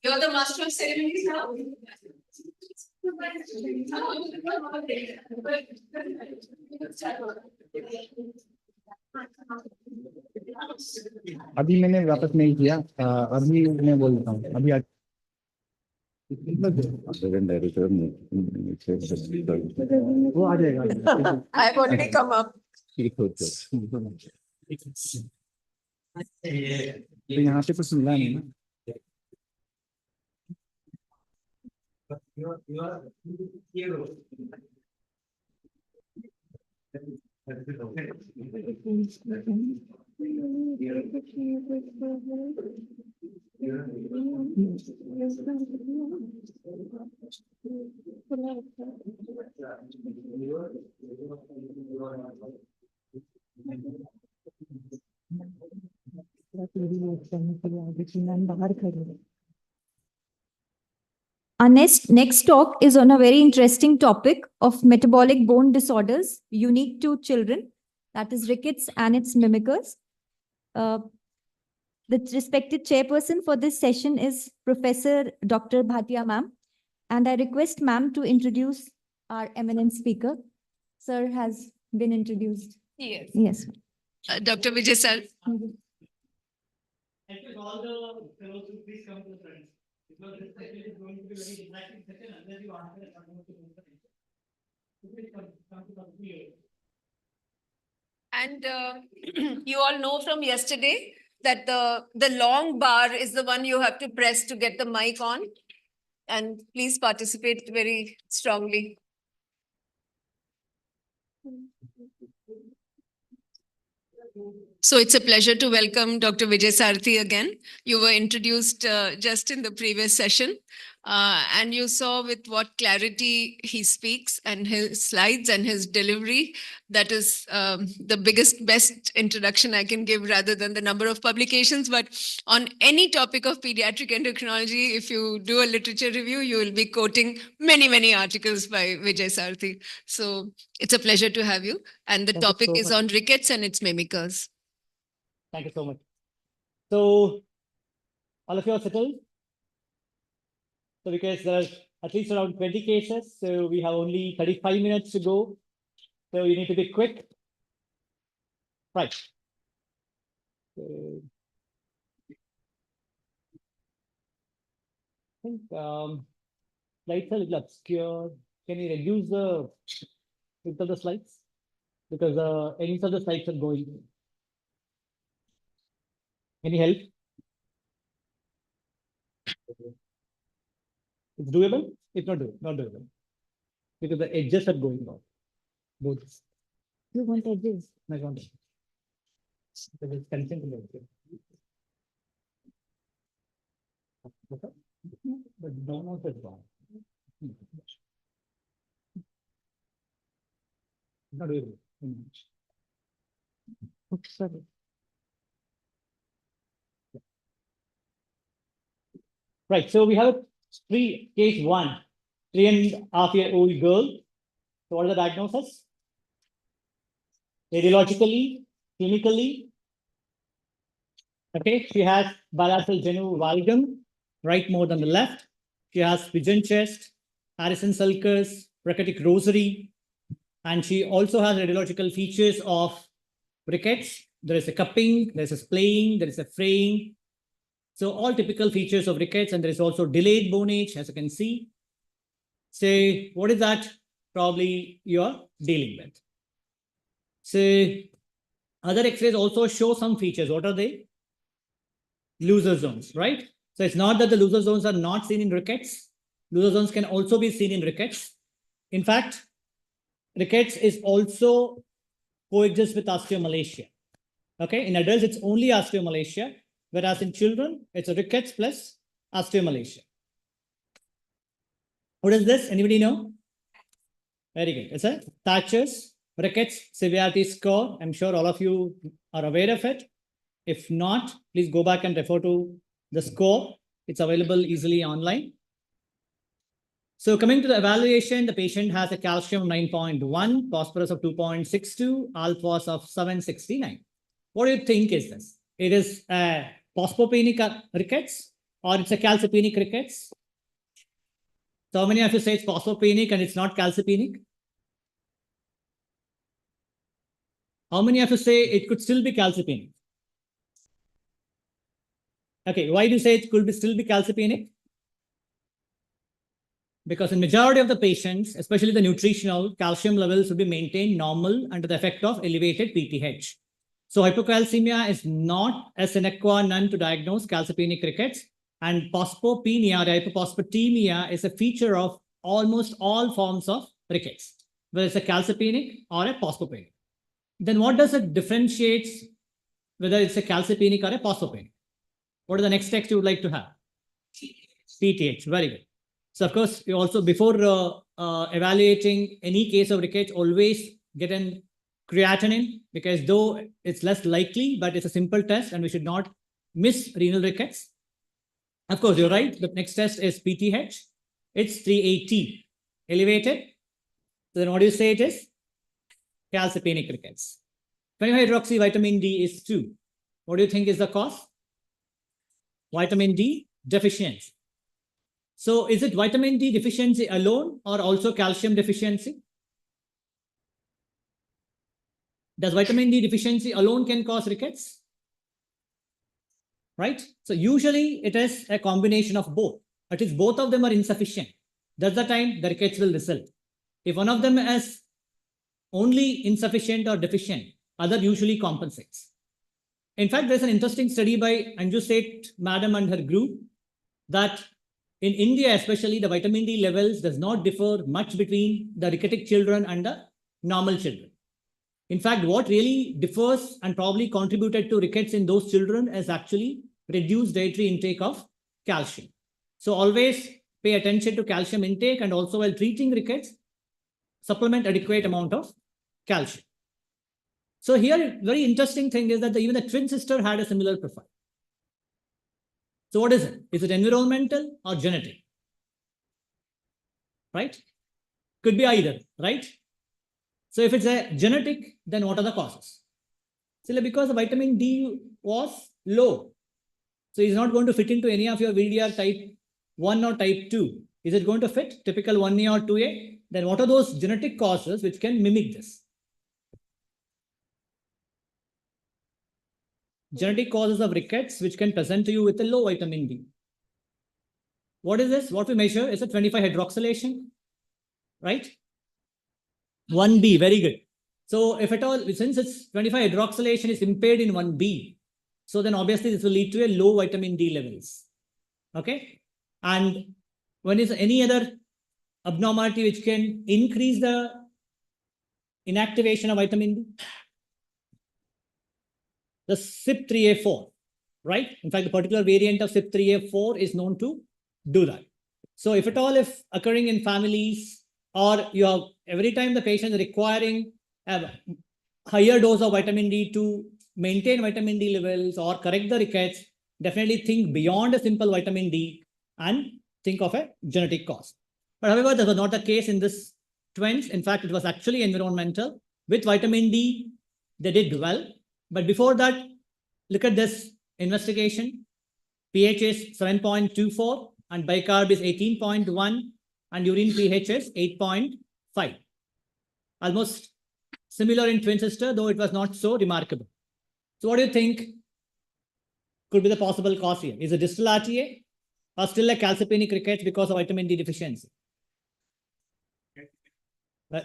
You're the master of ceremonies now? अभी मैंने वापस नहीं किया अभी मैं बोलता हूँ अभी वो आ जाएगा I've already come up. तो यहाँ पे कुछ मिला नहीं ना Our next talk is on a very interesting topic of metabolic bone disorders unique to children, that is rickets and its mimickers. The respected chairperson for this session is Professor Dr. Bhatia ma'am, and I request ma'am to introduce our eminent speaker. Sir has been introduced. Yes. Yes. Dr. Vijay sir. I think all the fellows should please come to the front. Because this session is going to be very interactive session unless you answer the question. Please come to the field. And you all know from yesterday that the long bar is the one you have to press to get the mic on. And please participate very strongly. So it's a pleasure to welcome Dr. Vijay Sarthi again. You were introduced just in the previous session. And you saw with what clarity he speaks and his slides and his delivery. That is the best introduction I can give rather than the number of publications. But on any topic of pediatric endocrinology, if you do a literature review, you will be quoting many articles by Vijay Sarthi. So it's a pleasure to have you. And the topic is on rickets and its mimickers. Thank you so much. So all of you are settled? So because there are at least around 20 cases, so we have only 35 minutes to go. So you need to be quick. Right. So, I think slides are a little obscure. Can you reduce the width of the slides? Because any of the slides are going. Any help? It's doable? It's not doable. Because the edges are going on. Both. You want edges? I want it. Because it's content in the edges. Okay. But down also is wrong. Not doable. Oops, sorry. Right. So we have case one, 3.5-year-old girl. So what is the diagnosis? Radiologically, clinically. Okay, she has bilateral genu valgum, right more than the left. She has pigeon chest, Harrison sulcus, rachitic rosary, and she also has radiological features of rickets. There is a cupping, there is a splaying, there is a fraying. So all typical features of rickets, and there is also delayed bone age, as you can see. So what is that probably you're dealing with? So Other X-rays also show some features. What are they? Loser zones, right? So it's not that the loser zones are not seen in rickets. Loser zones can also be seen in rickets. In fact, rickets is also coexist with osteomalacia. Okay, in adults, it's only osteomalacia, whereas in children, it's a rickets plus osteomalacia. What is this? Anybody know? Very good. It's a Thatcher's rickets severity score. I'm sure all of you are aware of it. If not, please go back and refer to the score. It's available easily online. So coming to the evaluation, the patient has a calcium of 9.1, phosphorus of 2.62, alphas of 769. What do you think is this? It is a phosphopenic rickets or it's a calcipenic rickets? So how many of you say it's phosphopenic and it's not calcipenic? How many of you say it could still be calcipenic? Okay, why do you say it could still be calcipenic? Because in majority of the patients, especially the nutritional, calcium levels will be maintained normal under the effect of elevated PTH. So hypocalcemia is not a sine qua non to diagnose calcipenic rickets, and phosphopenia or hypophosphatemia is a feature of almost all forms of rickets, whether it's a calcipenic or a phosphopenic. Then what does it differentiates whether it's a calcipenic or a phosphopenic? What are the next text you would like to have? PTH, very good. So of course, you also before evaluating any case of rickets, always get an creatinine, because though it's less likely, but it's a simple test and we should not miss renal rickets. Of course, you're right. The next test is PTH. It's 380 elevated. So then what do you say it is? Calcipenic rickets. 25-hydroxy vitamin D is 2. What do you think is the cause? Vitamin D deficiency. So is it vitamin D deficiency alone or also calcium deficiency? Does vitamin D deficiency alone can cause rickets? Right? So usually it is a combination of both. But if both of them are insufficient, that's the time the rickets will result. If one of them is only insufficient or deficient, other usually compensates. In fact, there's an interesting study by Anju Seth Madam and her group that in India, especially, the vitamin D levels does not differ much between the ricketic children and the normal children. In fact, what really differs and probably contributed to rickets in those children is actually reduced dietary intake of calcium. So always pay attention to calcium intake, and also while treating rickets, supplement adequate amount of calcium. So here, very interesting thing is that even the twin sister had a similar profile. So what is it? Is it environmental or genetic? Right? Could be either, right? So if it's a genetic, then what are the causes? So because the vitamin D was low, so it's not going to fit into any of your VDR type 1 or type 2. Is it going to fit typical 1A or 2A? Then what are those genetic causes which can mimic this? Genetic causes of rickets which can present to you with a low vitamin D. What is this? What we measure is a 25-hydroxylation, right? 1B, very good. So if at all, since it's 25-hydroxylation is impaired in 1B, so then obviously this will lead to a low vitamin D levels. Okay. And when is any other abnormality which can increase the inactivation of vitamin D? The CYP3A4, right? In fact, the particular variant of CYP3A4 is known to do that. So if at all, if occurring in families, or you have every time the patient is requiring a higher dose of vitamin D to maintain vitamin D levels or correct the rickets, definitely think beyond a simple vitamin D and think of a genetic cause. But however, that was not the case in this twins. In fact, it was actually environmental. With vitamin D, they did well. But before that, look at this investigation. pH is 7.24 and bicarb is 18.1 and urine pH is 8.5. Almost similar in twin sister, though it was not so remarkable. So what do you think could be the possible cause here? Is it distal RTA or still a calcipenic rickets because of vitamin D deficiency?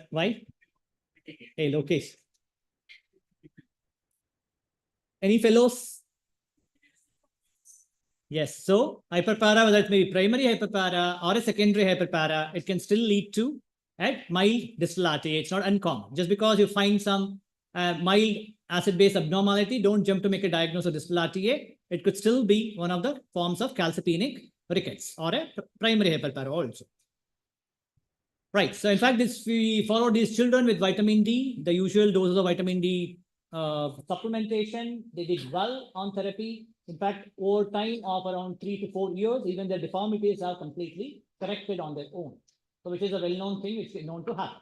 Why? Hey, Lokesh. Any fellows? Yes, so hyperpara, whether it may be primary hyperpara or a secondary hyperpara, it can still lead to a mild distal RTA. It's not uncommon. Just because you find some mild acid-base abnormality, don't jump to make a diagnosis of distal RTA. It could still be one of the forms of calcipenic rickets or a primary hyperpara also. Right. So in fact, if we follow these children with vitamin D, the usual doses of vitamin D supplementation, they did well on therapy. In fact, over time of around 3 to 4 years, even their deformities are completely corrected on their own. So which is a well-known thing which is known to happen,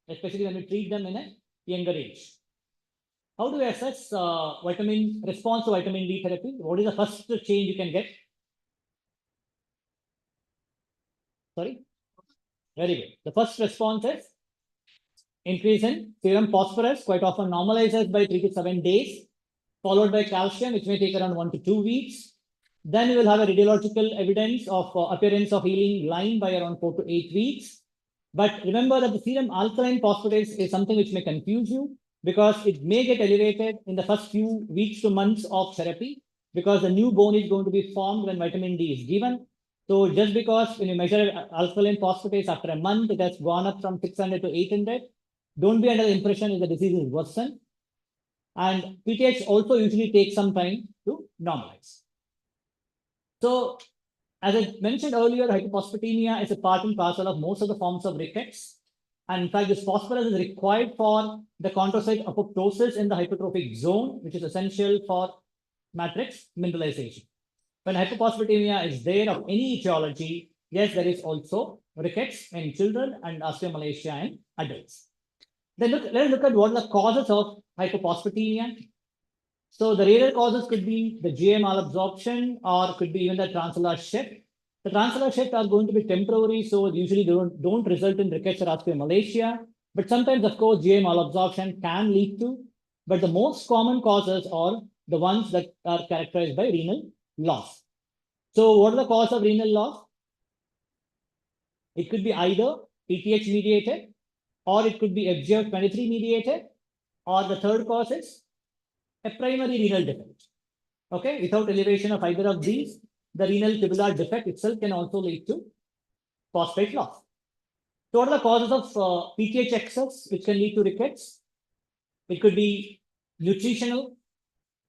especially when we treat them in a younger age. How do we assess vitamin response to vitamin D therapy? What is the first change you can get? Sorry? Very good. The first response is increase in serum phosphorus, quite often normalizes by 3 to 7 days, followed by calcium, which may take around 1 to 2 weeks. Then you will have a radiological evidence of appearance of healing line by around 4 to 8 weeks. But remember that the serum alkaline phosphatase is something which may confuse you because it may get elevated in the first few weeks to months of therapy because the new bone is going to be formed when vitamin D is given. So just because when you measure alkaline phosphatase after a month, it has gone up from 600 to 800, don't be under the impression that the disease is worsened. And PTH also usually takes some time to normalize. So as I mentioned earlier, hypophosphatemia is a part and parcel of most of the forms of rickets. And in fact, this phosphorus is required for the chondrocyte apoptosis in the hypertrophic zone, which is essential for matrix mineralization. When hypophosphatemia is there of any etiology, yes, there is also rickets in children and osteomalacia in adults. Then let's look at what are the causes of hypophosphatemia. So the rarer causes could be the GA malabsorption or could be even the transalar shift. The transalar shift are going to be temporary, so usually don't result in rickets or osteomalacia. But sometimes, of course, GA malabsorption can lead to. But the most common causes are the ones that are characterized by renal loss. So what are the causes of renal loss? It could be either PTH mediated, or it could be FGF23 mediated, or the third cause is a primary renal defect. Okay, without elevation of either of these, the renal tubular defect itself can also lead to phosphate loss. So what are the causes of PTH excess, which can lead to rickets? It could be nutritional,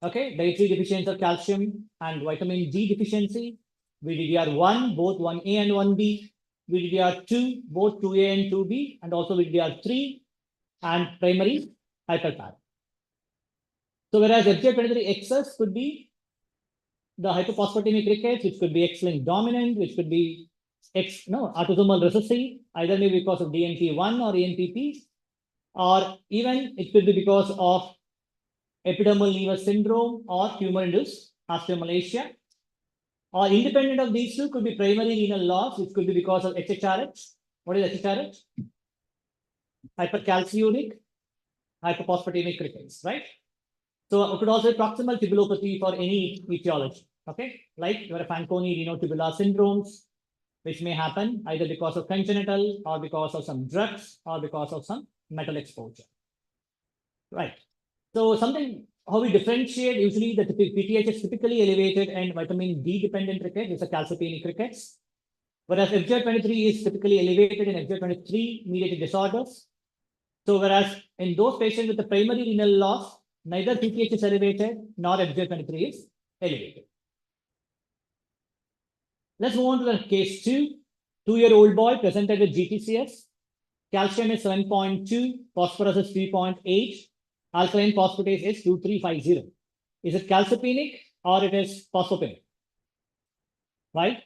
okay, dietary deficiency of calcium and vitamin D deficiency, VDDR1, both 1A and 1B, VDDR2, both 2A and 2B, and also VDDR3 and primary hyperparathyroidism. So whereas FGF23 excess could be the hypophosphatemic rickets, which could be X-linked dominant, which could be autosomal recessive, either maybe because of DNP1 or ENPP, or even it could be because of epidermal nevus syndrome or tumor-induced osteomalacia. Or independent of these two could be primary renal loss, which could be because of HHRH. What is HHRH? Hypercalciuric, hypophosphatemic rickets, right? So it could also be proximal tubulopathy for any etiology, okay? Like your Fanconi renotubular syndromes, which may happen either because of congenital or because of some drugs or because of some metal exposure, right? So something, how we differentiate, usually the PTH is typically elevated and vitamin D dependent rickets, it's a calcipenic rickets. Whereas FGF23 is typically elevated in FGF23 mediated disorders. So whereas in those patients with the primary renal loss, neither PTH is elevated nor FGF23 is elevated. Let's move on to the case 2. 2-year-old boy presented with GTCS. Calcium is 7.2, phosphorus is 3.8, alkaline phosphatase is 2350. Is it calcipenic or it is phosphopenic? Right?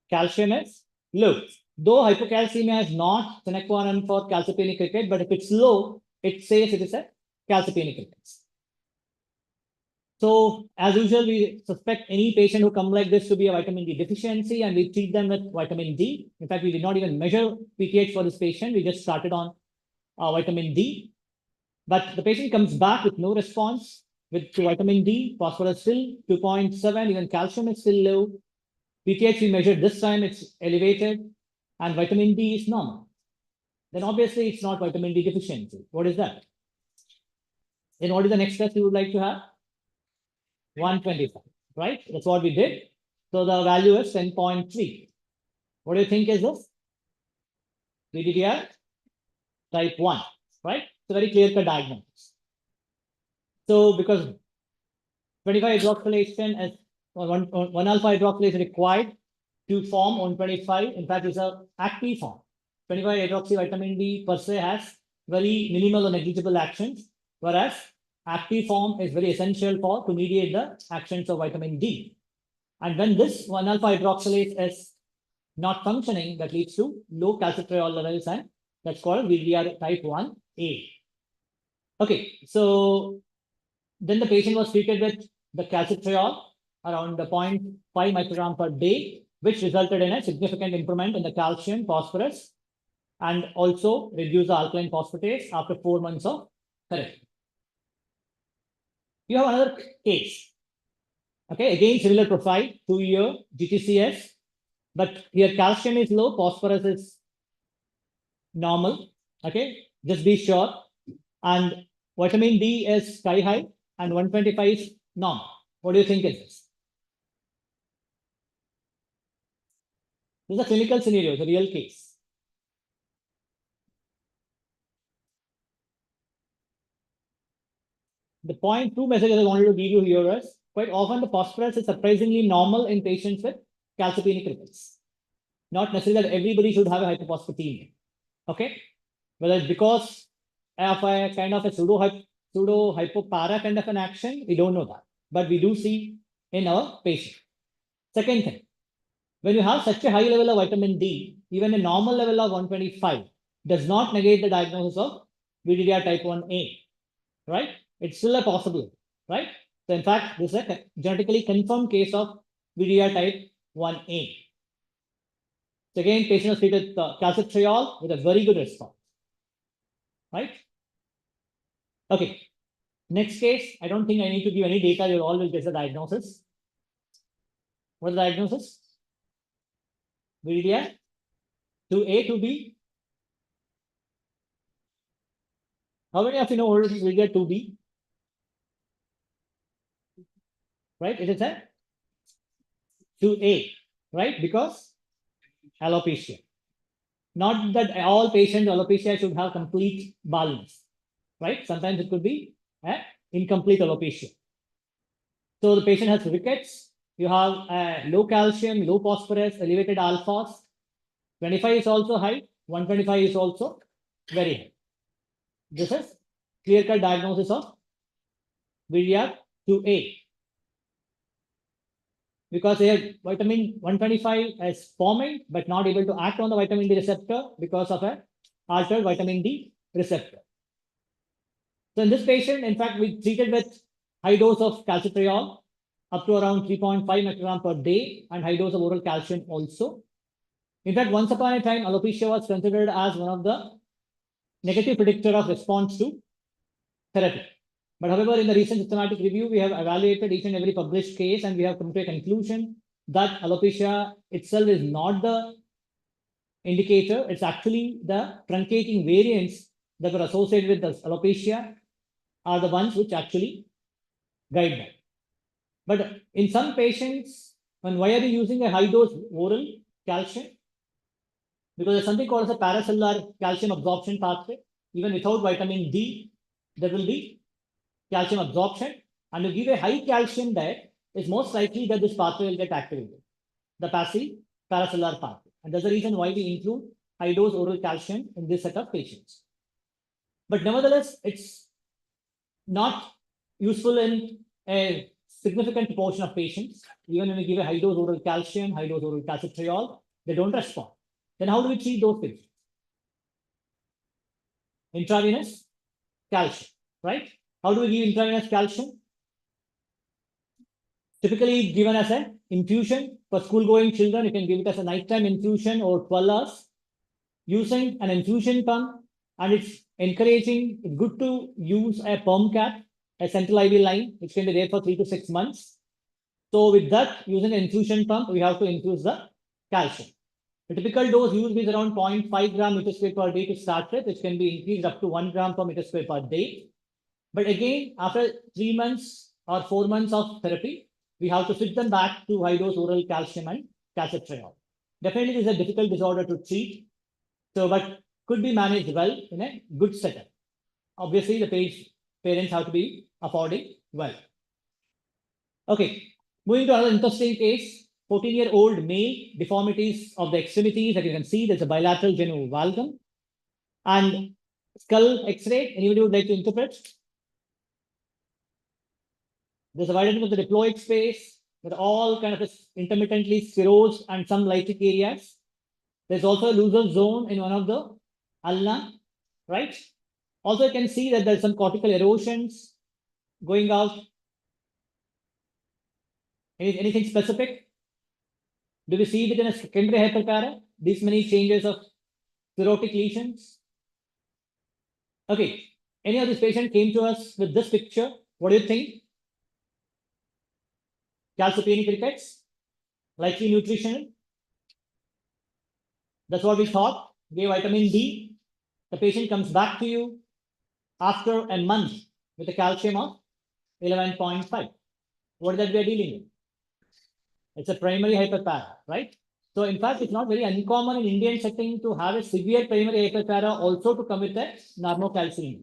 Calcium is low. Though hypocalcemia is not sine qua non for calcipenic ricket, but if it's low, it says it is a calcipenic ricket. So as usual, we suspect any patient who come like this to be a vitamin D deficiency and we treat them with vitamin D. In fact, we did not even measure PTH for this patient. We just started on vitamin D. But the patient comes back with no response with vitamin D, phosphorus still 2.7, even calcium is still low. PTH we measured this time, it's elevated, and vitamin D is normal. Then obviously it's not vitamin D deficiency. What is that? Then what is the next test you would like to have? 125, right? That's what we did. So the value is 10.3. What do you think is this? PDDR type 1, right? It's a very clear-cut diagnosis. So because 25 hydroxylation is 1 alpha hydroxylase is required to form 125. In fact, it's an active form. 25 hydroxy vitamin D per se has very minimal or negligible actions, whereas active form is very essential for to mediate the actions of vitamin D. And when this 1 alpha hydroxylase is not functioning, that leads to low calcitriol levels, and that's called VDR type 1A. Okay, so then the patient was treated with the calcitriol around the 0.5 microgram per day, which resulted in a significant improvement in the calcium, phosphorus, and also reduced the alkaline phosphatase after 4 months of therapy. You have another case. Okay, again, similar profile, 2-year GTCS, but here calcium is low, phosphorus is normal. Okay, just be sure. And vitamin D is sky high, and 125 is normal. What do you think is this? This is a clinical scenario, it's a real case. The point 2 message I wanted to give you here is quite often the phosphorus is surprisingly normal in patients with calcipenic rickets. Not necessarily that everybody should have a hypophosphatemia. Okay, whether it's because of a kind of a pseudo hypopara kind of an action, we don't know that, but we do see in our patient. Second thing, when you have such a high level of vitamin D, even a normal level of 125 does not negate the diagnosis of VDDR type 1A, right? It's still a possibility, right? So in fact, this is a genetically confirmed case of VDR type 1A. So again, patient was treated with calcitriol with a very good response, right? Okay, next case, I don't think I need to give any data, you all will get the diagnosis. What is the diagnosis? VDR 2A, 2B. How many of you know what is VDR 2B? Right, it is a 2A, right? Because alopecia. Not that all patients with alopecia should have complete baldness, right? Sometimes it could be incomplete alopecia. So the patient has rickets. You have low calcium, low phosphorus, elevated alphas. 25 is also high. 125 is also very high. This is clear-cut diagnosis of VDR 2A. Because they have vitamin 125 is forming, but not able to act on the vitamin D receptor because of a altered vitamin D receptor. So in this patient, in fact, we treated with high dose of calcitriol up to around 3.5 microgram per day and high dose of oral calcium also. In fact, once upon a time, alopecia was considered as one of the negative predictor of response to therapy. But however, in the recent systematic review, we have evaluated each and every published case, and we have come to a conclusion that alopecia itself is not the indicator. It's actually the truncating variants that were associated with the alopecia are the ones which actually guide that. But in some patients, why are they using a high dose oral calcium? Because there's something called as a paracellular calcium absorption pathway. Even without vitamin D, there will be calcium absorption, and you give a high calcium diet, it's most likely that this pathway will get activated, the passive paracellular pathway. And that's the reason why we include high dose oral calcium in this set of patients. But nevertheless, it's not useful in a significant proportion of patients. Even when we give a high dose oral calcium, high dose oral calcitriol, they don't respond. Then how do we treat those patients? Intravenous calcium, right? How do we give intravenous calcium? Typically given as an infusion for school-going children. You can give it as a nighttime infusion or 12 hours using an infusion pump, and it's encouraging. It's good to use a pump cap, a central IV line, which can be there for 3 to 6 months. So with that, using an infusion pump, we have to infuse the calcium. The typical dose used is around 0.5 gram meter square per day to start with, which can be increased up to 1 gram per meter square per day. But again, after 3 months or 4 months of therapy, we have to switch them back to high dose oral calcium and calcitriol. Definitely, this is a difficult disorder to treat. So, but could be managed well in a good setup. Obviously, the parents have to be affording well. Okay, moving to another interesting case. 14-year-old male, deformities of the extremities that you can see. There's a bilateral genu valgum and skull X-ray. Anybody would like to interpret? There's a widening of the diploid space with all kind of intermittently sclerosed and some lytic areas. There's also a looser zone in one of the ulna, right? Also, you can see that there's some cortical erosions going out. Anything specific? Do we see it in a secondary hyperpara? These many changes of sclerotic lesions? Okay, any of this patient came to us with this picture. What do you think? Calcopenic rickets, likely nutritional. That's what we thought. Gave vitamin D. The patient comes back to you after a month with a calcium of 11.5. What is that we are dealing with? It's a primary hyperpara, right? So in fact, it's not very uncommon in Indian setting to have a severe primary hyperpara also to come with a normocalcemia.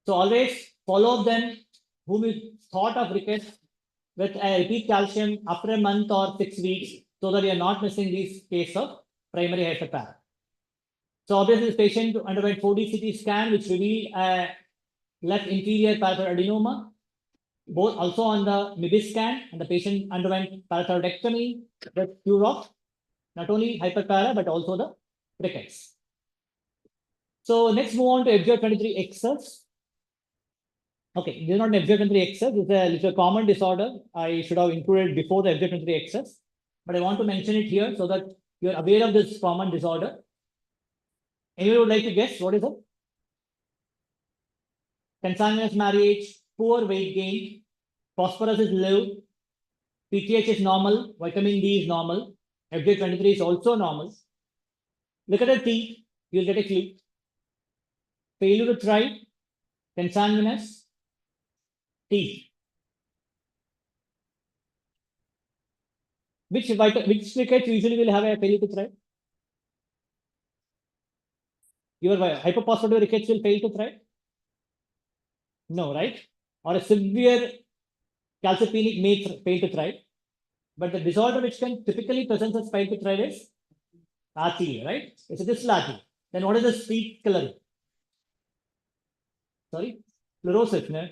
So always follow up them whom you thought of rickets with a repeat calcium after a month or 6 weeks so that you are not missing these cases of primary hyperpara. So obviously this patient underwent 4D CT scan which revealed a left inferior parathyroidadenoma, both also on the MIBIS scan, and the patient underwent parathyroidectomy with cure of not only hyperpara but also the rickets. So next move on to FGF23 excess. Okay, this is not an FGF23 excess, it's a common disorder. I should have included before the FGF23 excess, but I want to mention it here so that you are aware of this common disorder. Anyone would like to guess what is it? Consanguineous marriage, poor weight gain, phosphorus is low, PTH is normal, vitamin D is normal, FGF23 is also normal. Look at the teeth, you'll get a clue. Failure to thrive, consanguineous, teeth. Which rickets usually will have a failure to thrive? Your hyperphosphatemia rickets will fail to thrive? No, right? Or a severe calcopenic may fail to thrive. But the disorder which can typically present as fail to thrive is RTA, right? It's a distal RTA. Then what is the streak color? Sorry? Fluorosis, no?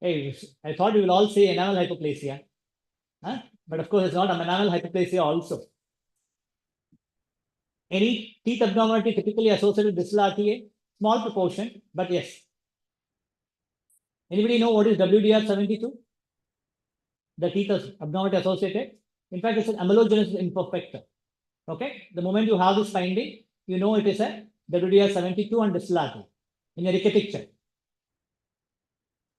Hey, I thought you will all say enamel hypoplasia. Huh? But of course, it's not enamel hypoplasia also. Any teeth abnormality typically associated with distal RTA? Small proportion, but yes. Anybody know what is WDR72? The teeth abnormality associated. In fact, it's an amylogenesis imperfecta. Okay, the moment you have this finding, you know it is a WDR72 and distal RTA in a rickety check.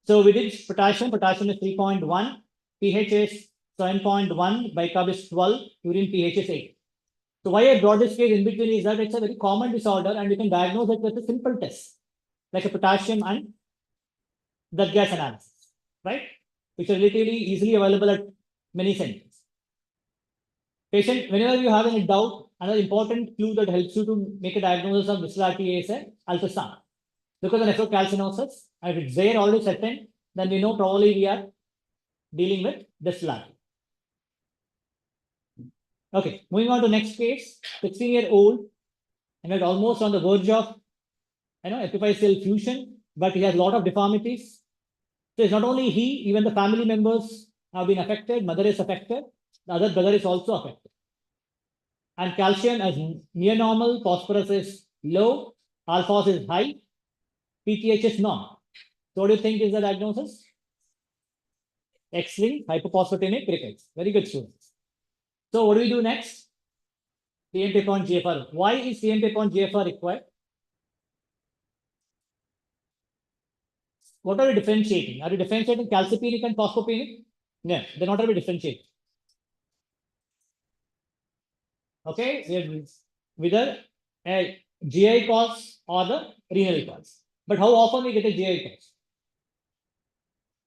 So we did potassium. Potassium is 3.1, pH is 7.1, bicarb is 12, urine pH is 8. So why I brought this case in between is that it's a very common disorder and you can diagnose it with a simple test, like a potassium and blood gas analysis, right? Which are relatively easily available at many centers. Patient, whenever you have any doubt, another important clue that helps you to make a diagnosis of distal RTA is an ultrasound. Look at the nephrocalcinosis, and if it's there already certain, then we know probably we are dealing with distal RTA. Okay, moving on to next case, 16-year-old, and almost on the verge of epiphyseal fusion, but he has a lot of deformities. So it's not only he, even the family members have been affected, mother is affected, the other brother is also affected. And calcium is near normal, phosphorus is low, alpha is high, PTH is normal. So what do you think is the diagnosis? X-linked hypophosphatemic rickets. Very good, students. So what do we do next? CMP upon GFR. Why is CMP upon GFR required? What are we differentiating? Are we differentiating calcopenic and phosphopenic? No, they're not going to be differentiated. Okay, whether a GI cause or the renal cause. But how often we get a GI cause?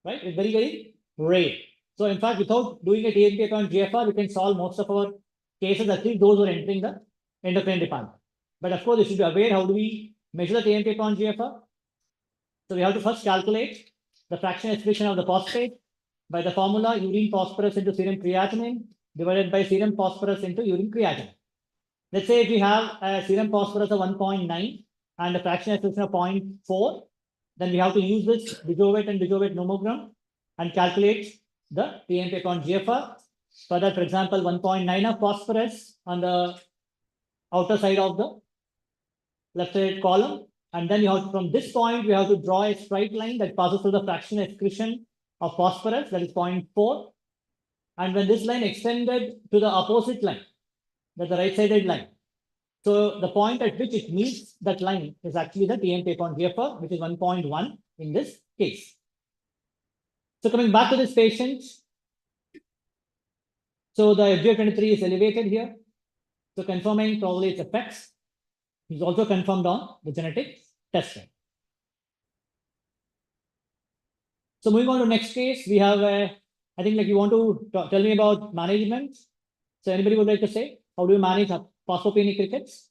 right? It's very, very rare. So in fact, without doing a TMP upon GFR, we can solve most of our cases, at least those who are entering the endocrine department. But of course, you should be aware, how do we measure the TMP upon GFR? So we have to first calculate the fraction excretion of the phosphate by the formula urine phosphorus into serum creatinine divided by serum phosphorus into urine creatinine. Let's say if we have a serum phosphorus of 1.9 and a fraction excretion of 0.4, then we have to use this Digiovate and Digiovate nomogram and calculate the TMP upon GFR. For that, for example, 1.9 of phosphorus on the outer side of the left side column. And then you have to, from this point, we have to draw a straight line that passes through the fraction excretion of phosphorus, that is 0.4. And when this line extended to the opposite line, that's the right-sided line. So the point at which it meets that line is actually the TMP upon GFR, which is 1.1 in this case. So coming back to this patient, so the FGF23 is elevated here. So confirming probably its effects is also confirmed on the genetic testing. So moving on to next case, we have I think like you want to tell me about management. So anybody would like to say, how do you manage phosphopenic rickets?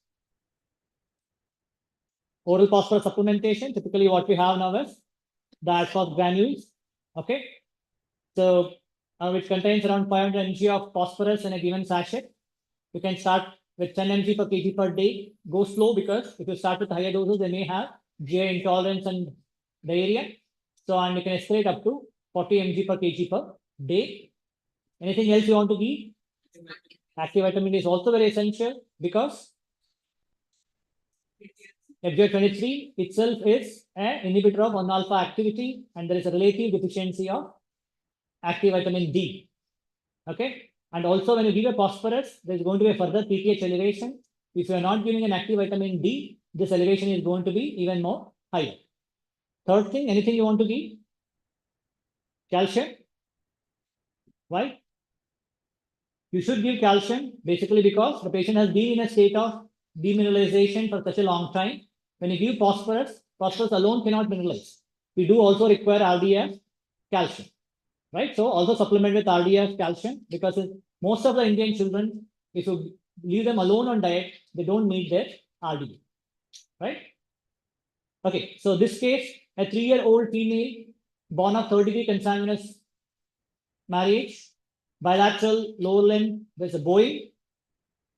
Oral phosphorus supplementation, typically what we have now is the asphalt granules, okay? So which contains around 500 mg of phosphorus in a given sachet. You can start with 10 mg per kg per day. Go slow, because if you start with higher doses, they may have GI intolerance and diarrhea. So, and you can escalate up to 40 mg per kg per day. Anything else you want to give? Active vitamin D is also very essential, because FGF23 itself is an inhibitor of 1-alpha activity, and there is a relative deficiency of active vitamin D. Okay. And also, when you give a phosphorus, there is going to be a further PTH elevation. If you are not giving an active vitamin D, this elevation is going to be even more higher. Third thing, anything you want to give? Calcium. Why? You should give calcium basically because the patient has been in a state of demineralization for such a long time. When you give phosphorus, phosphorus alone cannot mineralize. We do also require RDF calcium, right? So also supplement with RDF calcium, because most of the Indian children, if you leave them alone on diet, they don't need their RDF, right? Okay, so this case, a 3-year-old female born of third-degree consanguineous marriage, bilateral lower limb, there's a bowing.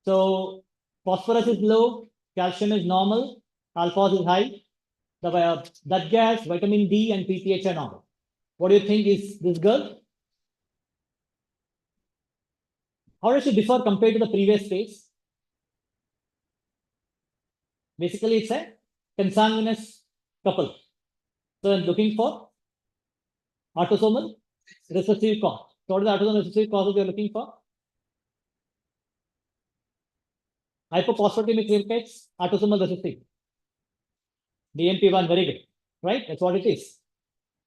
So phosphorus is low, calcium is normal, alpha is high. The blood gas, vitamin D, and PTH are normal. What do you think is this girl? How does she differ compared to the previous case? Basically, it's a consanguineous couple. So I'm looking for autosomal recessive cause. So what are the autosomal recessive causes we are looking for? Hypophosphatemic rickets, autosomal recessive. DMP1, very good, right? That's what it is,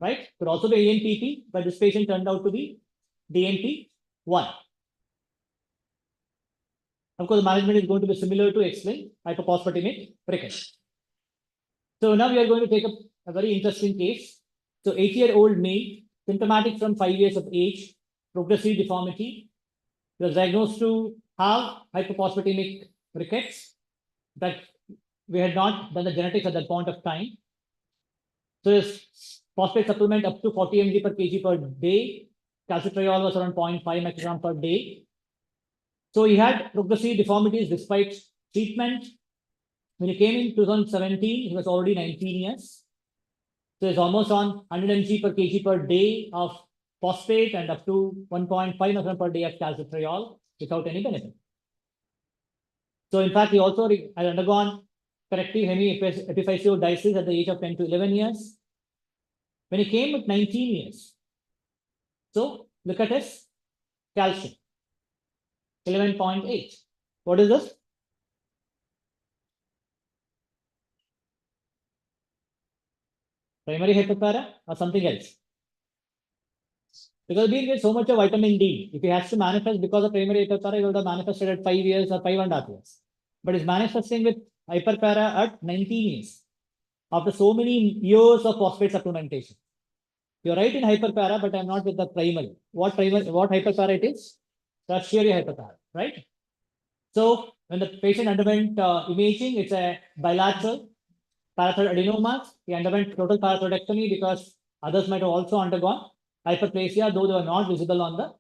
right? Could also be ANPP, but this patient turned out to be DMP1. Of course, the management is going to be similar to explain hypophosphatemic rickets. So now we are going to take up a very interesting case. So 8-year-old male, symptomatic from 5 years of age, progressive deformity, was diagnosed to have hypophosphatemic rickets, but we had not done the genetics at that point of time. So his phosphate supplement up to 40 mg per kg per day. Calcitriol was around 0.5 microgram per day. So he had progressive deformities despite treatment. When he came in 2017, he was already 19 years. So he's almost on 100 mg per kg per day of phosphate and up to 1.5 microgram per day of calcitriol without any benefit. So in fact, he also had undergone corrective hemiepiphyseal at the age of 10 to 11 years. When he came at 19 years, so look at his calcium, 11.8. What is this? Primary hypopara or something else? Because being get so much of vitamin D, if he has to manifest because of primary hyperpara, he would have manifested at 5 years or 5.5 years. But he's manifesting with hyperpara at 19 years after so many years of phosphate supplementation. You're right in hyperpara, but I'm not with the primary. What hyperpara it is? Tertiary hyperpara, right? So when the patient underwent imaging, it's a bilateral parathyroid adenomas. He underwent total parathyroidectomy because others might have also undergone hyperplasia, though they were not visible on the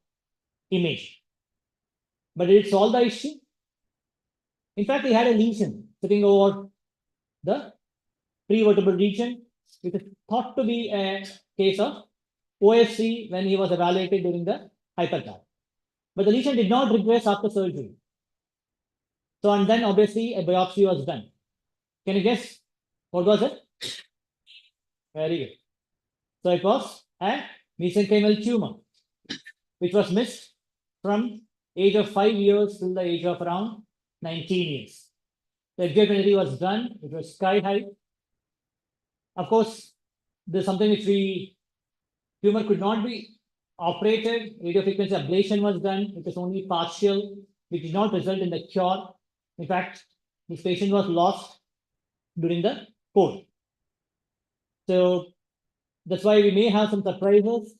image. But did it solve the issue? In fact, he had a lesion sitting over the prevertebral region, which is thought to be a case of OFC when he was evaluated during the hyperpara. But the lesion did not regress after surgery. So, and then obviously a biopsy was done. Can you guess what was it? Very good. So it was a mesenchymal tumor, which was missed from age of 5 years till the age of around 19 years. The FGF23 was done, it was sky high. Of course, there's something which tumor could not be operated, radiofrequency ablation was done, it was only partial, which did not result in the cure. In fact, this patient was lost during the cold. So that's why we may have some surprises.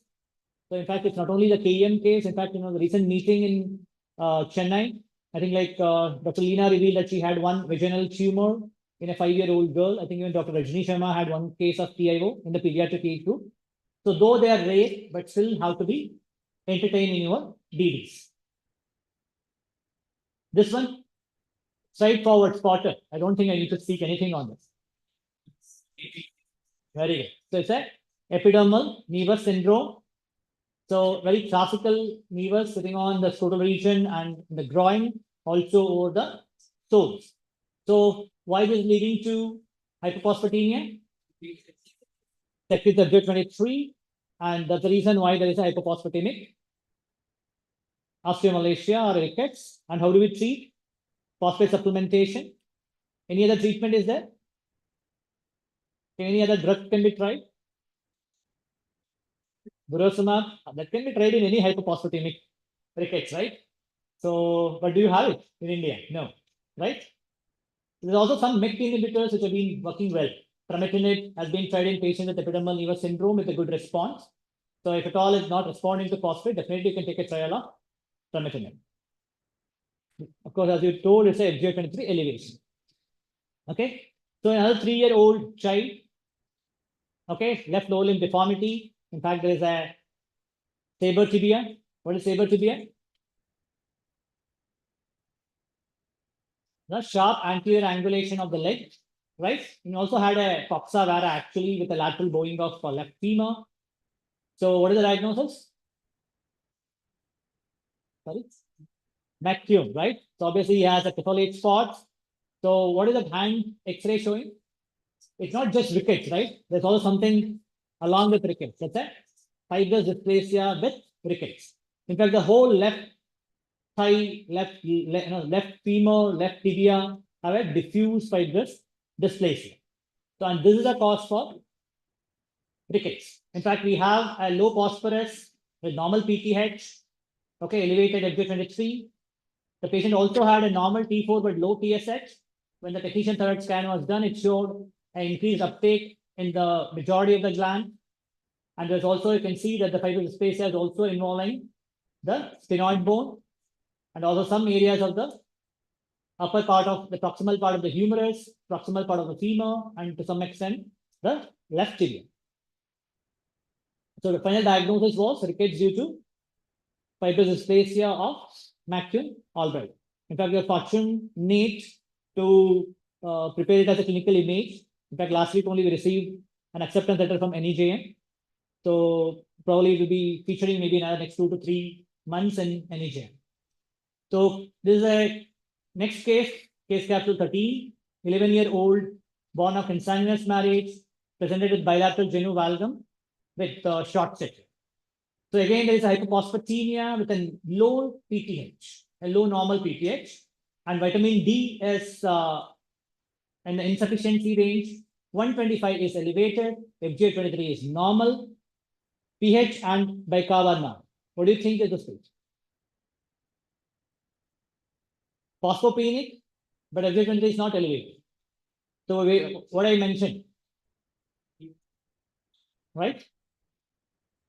So in fact, it's not only the KEM case. In fact, the recent meeting in Chennai, I think like Dr. Leena revealed that she had one vaginal tumor in a 5-year-old girl. I think even Dr. Rajni Sharma had one case of PIO in the pediatric age group. So though they are rare, but still have to be entertained in your DDs. This one, straightforward spotter. I don't think I need to speak anything on this. Very good. So it's a epidermal nevus syndrome. So very classical nevus sitting on the scrotal region and the groin, also over the soles. So why this leading to hypophosphatemia? Check with the FGF23, and that's the reason why there is a hypophosphatemic osteomalacia or rickets. And how do we treat? Phosphate supplementation. Any other treatment is there? Any other drug can be tried? Burosumab, that can be tried in any hypophosphatemic rickets, right? So, but do you have it in India? No, right? There's also some MEK inhibitors which have been working well. Trametinib has been tried in patients with epidermal nevus syndrome with a good response. So if at all is not responding to phosphate, definitely you can take a trial of trametinib. Of course, as you told, it's a FGF23 elevation. Okay. So another 3-year-old child, okay, left lower limb deformity. In fact, there is a saber tibia. What is saber tibia? The sharp anterior angulation of the leg, right? You also had a coxa vara actually with a lateral bowing of left femur. So what is the diagnosis? Sorry? McCune, right? So obviously he has a capillate spots. So what is the hand X-ray showing? It's not just rickets, right? There's also something along with rickets. That's a fibrous dysplasia with rickets. In fact, the whole left thigh, left femur, left tibia have a diffuse fibrous dysplasia. So, and this is a cause for rickets. In fact, we have a low phosphorus with normal PTH, okay, elevated FGF23. The patient also had a normal T4 but low TSH. When the technetium thyroid scan was done, it showed an increased uptake in the majority of the gland. And there's also, you can see that the fibrous dysplasia is also involving the sphenoid bone and also some areas of the upper part of the proximal part of the humerus, proximal part of the femur, and to some extent the left tibia. So the final diagnosis was rickets due to fibrous dysplasia of McCune-Albright. In fact, we are fortunate to prepare it as a clinical image. In fact, last week only we received an acceptance letter from NEJM. So probably it will be featuring maybe in the next 2 to 3 months in NEJM. So this is a next case capsule 13, 11-year-old born of consanguineous marriage, presented with bilateral genu valgum with short section. So again, there is a hypophosphatemia with a low PTH, a low normal PTH, and vitamin D is in the insufficiency range. 125 is elevated, FGF23 is normal, pH and bicarbonate. What do you think is the stage? Phosphopenic, but FGF23 is not elevated. So what I mentioned, right?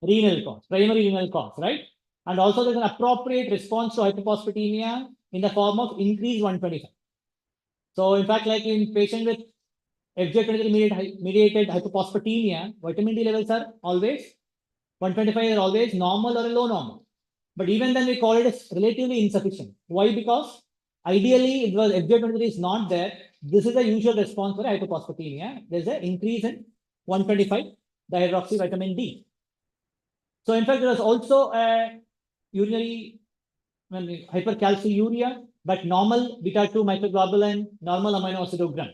renal cause, primary renal cause, right? And also there's an appropriate response to hypophosphatemia in the form of increased 125. So in fact, like in patient with FGF23 mediated hypophosphatemia, vitamin D levels are always 125 is always normal or a low normal. But even then we call it as relatively insufficient. Why? Because ideally it was FGF23 is not there. This is the usual response for hypophosphatemia. There's an increase in 125 dihydroxy vitamin D. So in fact, there was also a urinary hypercalciuria, but normal beta-2 microglobulin, normal amino acidogram.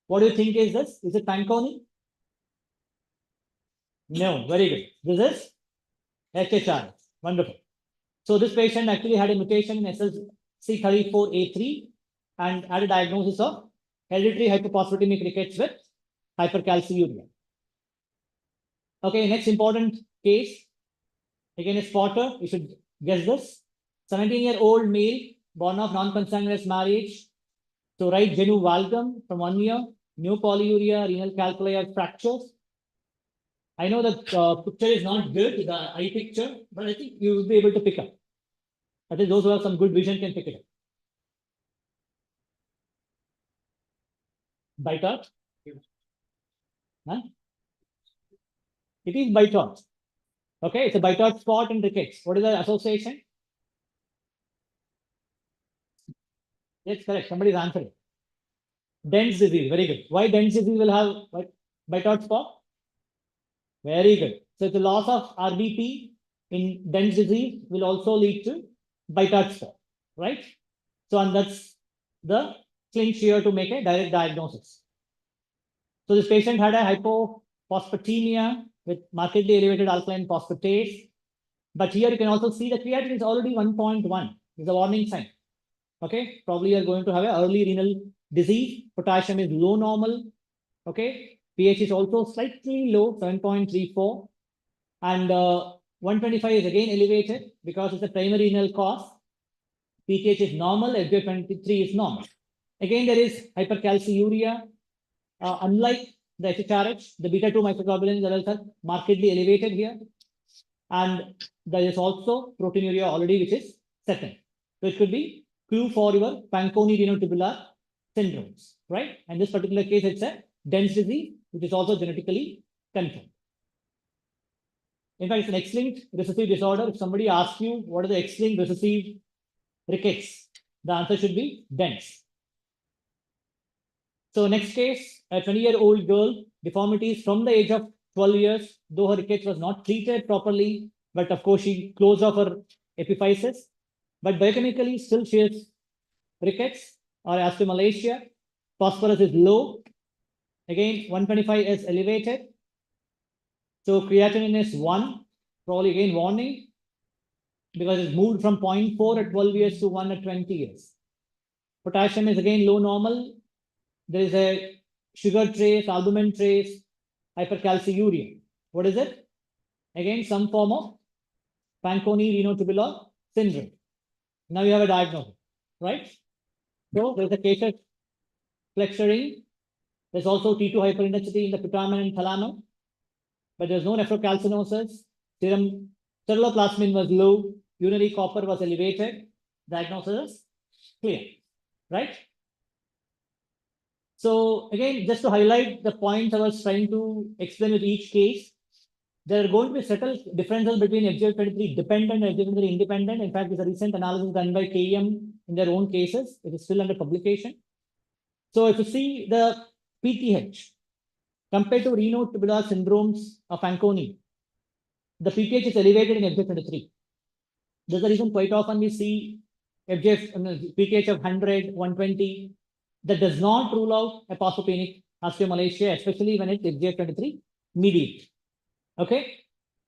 What do you think is this? Is it Fanconi? No, very good. This is HHR. Wonderful. So this patient actually had a mutation in SLC34A3 and had a diagnosis of hereditary hypophosphatemic rickets with hypercalciuria. Okay, next important case. Again, a spotter. You should guess this. 17-year-old male born of non-consanguineous marriage. So right genu valgum from 1 year, new polyuria, renal calculi are fractures. I know the picture is not good, the eye picture, but I think you will be able to pick up. That is, those who have some good vision can pick it up. Bitot? Huh? It is bitot. Okay, it's a bitot spot in rickets. What is the association? Yes, correct. Somebody is answering. Dense disease, very good. Why dense disease will have bitot spot? Very good. So the loss of RBP in dense disease will also lead to bitot spot, right? So and that's the clinch here to make a direct diagnosis. So this patient had a hypophosphatemia with markedly elevated alkaline phosphatase. But here you can also see that creatinine is already 1.1. It's a warning sign. Okay, probably you're going to have an early renal disease. Potassium is low normal. Okay, pH is also slightly low, 7.34. And 125 is again elevated because it's a primary renal cause. pH is normal, FGF23 is normal. Again, there is hypercalciuria. Unlike the HHRH, the beta-2 microglobulin levels are markedly elevated here. And there is also proteinuria already, which is second. So it could be clue for your Fanconi renotubular syndromes, right? And this particular case, it's a dense disease, which is also genetically confirmed. In fact, it's an X-linked recessive disorder. If somebody asks you what are the X-linked recessive rickets, the answer should be dense. So next case, a 20-year-old girl, deformities from the age of 12 years, though her rickets was not treated properly, but of course she closed off her epiphysis, but biochemically still she has rickets or osteomalacia. Phosphorus is low. Again, 125 is elevated. So creatinine is 1, probably again warning, because it's moved from 0.4 at 12 years to 1 at 20 years. Potassium is again low normal. There is a sugar trace, albumin trace, hypercalciuria. What is it? Again, some form of Fanconi renotubular syndrome. Now you have a diagnosis, right? So there's a caseous flexuring. There's also T2 hyperintensity in the putamen and thalamus, but there's no nephrocalcinosis. Serum ceruloplasmin was low. Urinary copper was elevated. Diagnosis is clear, right? So again, just to highlight the points I was trying to explain with each case, there are going to be subtle differences between FGF23 dependent and FGF23 independent. In fact, there's a recent analysis done by KM in their own cases. It is still under publication. So if you see the PTH compared to renotubular syndromes of Fanconi, the PTH is elevated in FGF23. There's a reason quite often we see PTH of 100, 120. That does not rule out a phosphopenic osteomalacia, especially when it's FGF23 mediate. Okay.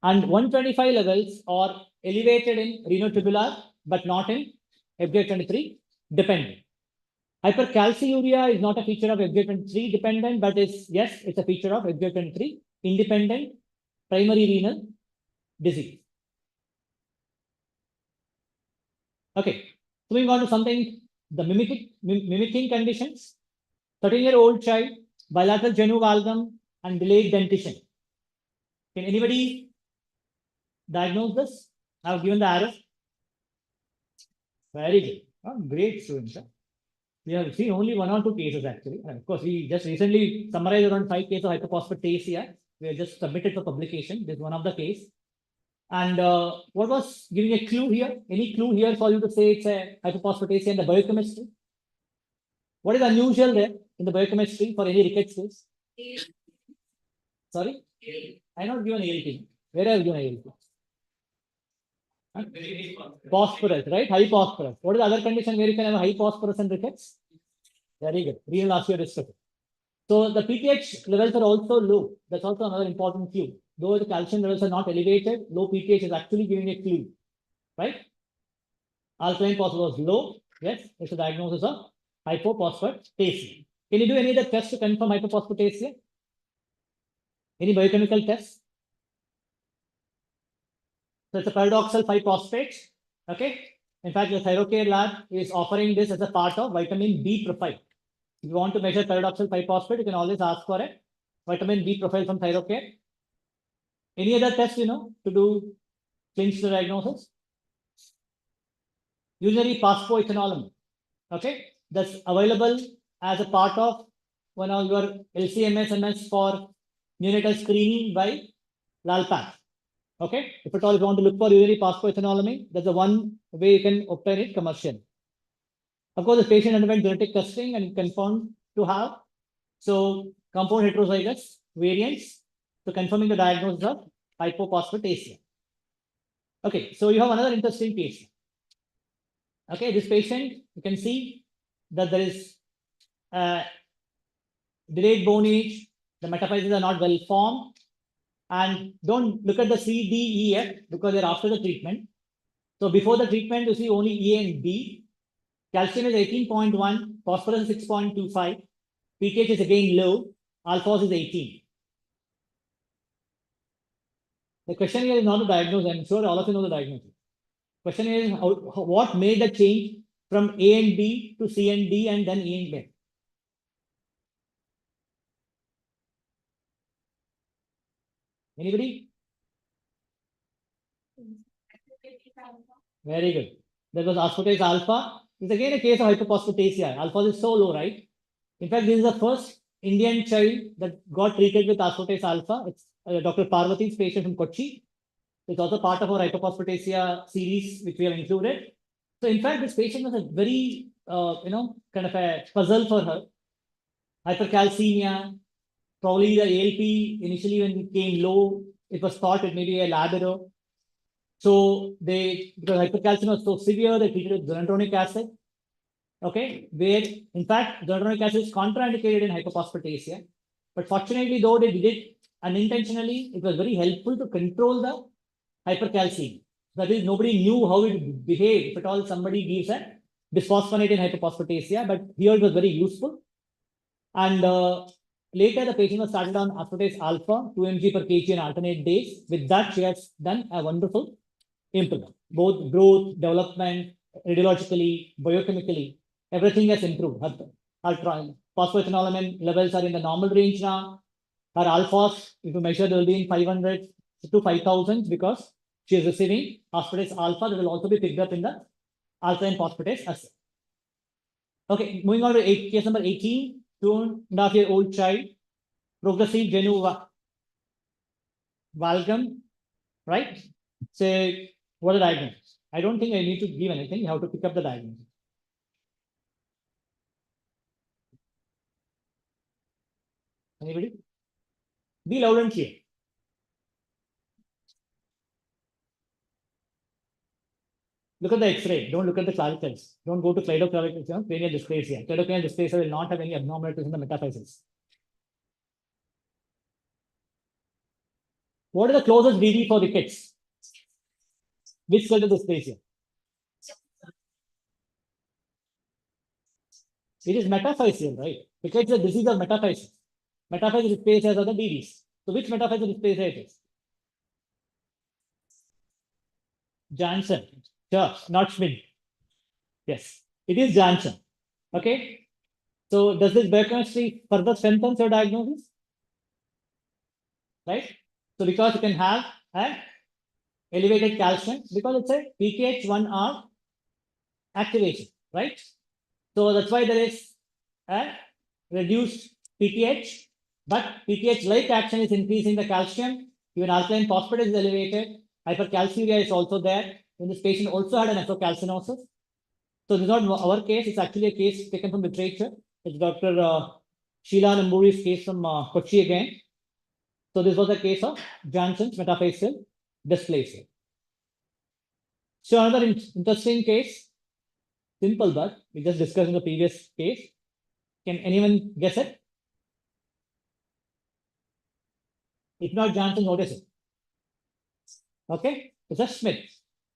And 125 levels are elevated in renotubular, but not in FGF23 dependent. Hypercalciuria is not a feature of FGF23 dependent, but is, yes, it's a feature of FGF23 independent primary renal disease. Okay. Moving on to something, the mimicking conditions. 13-year-old child, bilateral genu valgum and delayed dentition. Can anybody diagnosed this? I've given the arrow. Very good. Oh, great students. We have seen only 1 or 2 cases actually. And of course, we just recently summarized around 5 cases of hyperphosphatasia. We have just submitted for publication. This is one of the case. And what was giving a clue here? Any clue here for you to say it's a hyperphosphatasia in the biochemistry? What is unusual there in the biochemistry for any rickets case? Sorry? I not given ALT. Where have you given ALT? Phosphorus, right? High phosphorus. What is the other condition where you can have high phosphorus and rickets? Very good. Renal osteodysphagia. So the PTH levels are also low. That's also another important clue. Though the calcium levels are not elevated, low PTH is actually giving a clue, right? Alkaline phosphorus low. Yes, it's a diagnosis of hypophosphatasia. Can you do any other tests to confirm hypophosphatasia? Any biochemical tests? So it's a paradoxal 5-phosphate. Okay. In fact, the Thyrocare lab is offering this as a part of vitamin B profile. If you want to measure paradoxal 5-phosphate, you can always ask for a vitamin B profile from Thyrocare. Any other test, to do clinch the diagnosis? Usually phosphoethanolamine. Okay. That's available as a part of one of your LCMS for neonatal screening by LALPAC. Okay. If at all you want to look for urinary phosphoethanolamine, that's the one way you can obtain it commercially. Of course, the patient underwent genetic testing and confirmed to have compound heterozygous variants, confirming the diagnosis of hypophosphatasia. Okay, so you have another interesting case. Okay, this patient, you can see that there is delayed bone age, the metaphyses are not well formed, and don't look at the C, D, E, F because they're after the treatment. So before the treatment, you see only E and B. Calcium is 18.1, phosphorus is 6.25, PTH is again low, alpha is 18. The question here is not to diagnose. I'm sure all of you know the diagnosis. Question is what made the change from A and B to C and D and then E and B? Anybody? Very good. That was aspartate alpha. It's again a case of hypophosphatasia. Alpha is so low, right? In fact, this is the first Indian child that got treated with aspartate alpha. It's Dr. Parvati's patient from Kochi. It's also part of our hypophosphatasia series, which we have included. So, in fact, this patient was a very, kind of a puzzle for her. Hypercalcemia, probably the ALP initially when it came low, it was thought it may be a lab error. So, because hypercalcemia was so severe, they treated with zoledronic acid. Okay, where in fact, zoledronic acid is contraindicated in hypophosphatasia. But fortunately, though they did it unintentionally, it was very helpful to control the hypercalcemia. That is, nobody knew how it behaved. If at all somebody gives a bisphosphonate in hypophosphatasia, but here it was very useful. And later the patient was started on aspartate alpha, 2 mg per kg in alternate days. With that, she has done a wonderful improvement. Both growth, development, radiologically, biochemically, everything has improved. Her phosphoethanolamine levels are in the normal range now. Her alphas, if you measure, they will be in 500 to 5,000 because she is receiving aspartate alpha that will also be picked up in the alkaline phosphatase assay. Okay, moving on to case number 18, 2.5-year-old child, progressive genu valgum, right? Say, what are the diagnosis? I don't think I need to give anything. You have to pick up the diagnosis. Anybody? Be loud and clear. Look at the X-ray. Don't look at the clavicles. Don't go to cleidoclavicular cranial dysplasia. Cleidocranial dysplasia will not have any abnormalities in the metaphyses. What is the closest DD for rickets? Which skeletal dysplasia? It is metaphyseal, right? Because it's a disease of metaphysis. Metaphyseal dysplasias are the DDs. So which metaphyseal dysplasia it is? Janssen. Sure, not Schmidt. Yes, it is Janssen. Okay. So does this biochemistry further strengthen your diagnosis? Right? So because you can have a elevated calcium because it's a PTH1R activation, right? So that's why there is a reduced PTH, but PTH-like action is increasing the calcium. Even alkaline phosphate is elevated. Hypercalciuria is also there. When this patient also had an nephrocalcinosis. So this is not our case. It's actually a case taken from literature. It's Dr. Sheila Namburi's case from Kochi again. So this was a case of Johnson's metaphyseal dysplasia. So another interesting case, simple, but we just discussed in the previous case. Can anyone guess it? If not Johnson, notice it. Okay, it's a Smith,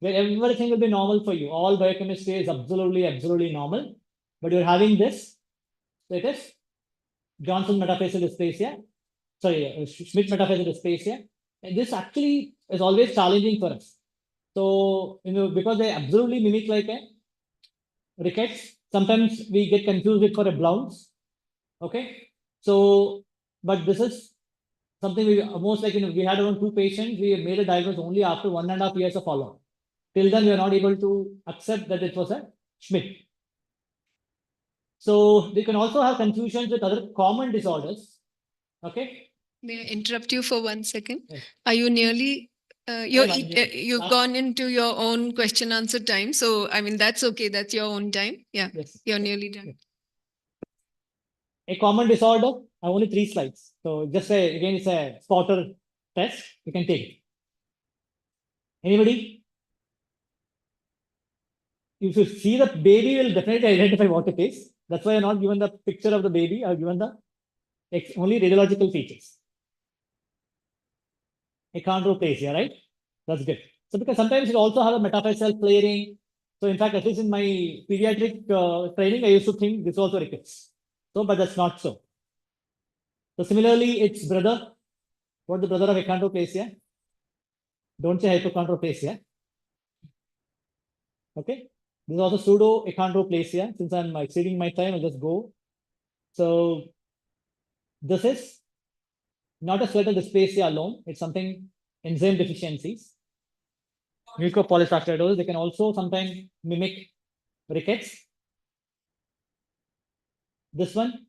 where everything will be normal for you. All biochemistry is absolutely normal, but you're having this. So it is Johnson metaphyseal dysplasia. Sorry, Smith metaphyseal dysplasia. And this actually is always challenging for us. So, because they absolutely mimic like a rickets, sometimes we get confused with for a Blount's. Okay. So, but this is something we almost like, we had around 2 patients. We made a diagnosis only after 1.5 years of follow-up. Till then, we are not able to accept that it was a Schmidt. So, they can also have confusions with other common disorders. Okay. May I interrupt you for 1 second? Yes. Are you nearly, you've gone into your own question answer time. So, I mean, that's okay. That's your own time. Yeah. Yes. You're nearly done. Yes. A common disorder, I have only 3 slides. So just say, again, it's a spotter test. You can take it. Anybody? If you see the baby, will definitely identify what it is. That's why I'm not given the picture of the baby. I've given the only radiological features. Achondroplasia, right? That's good. So because sometimes it also have a metaphyseal flaring. So in fact, at least in my pediatric training, I used to think this also rickets. So, but that's not so. So similarly, its brother, what the brother of achondroplasia? Don't say hypochondroplasia. Okay. This is also pseudo achondroplasia. Since I'm exceeding my time, I'll just go. So this is not a skeletal dysplasia alone. It's something enzyme deficiencies. Mucopolysaccharidosis. They can also sometimes mimic rickets. This one.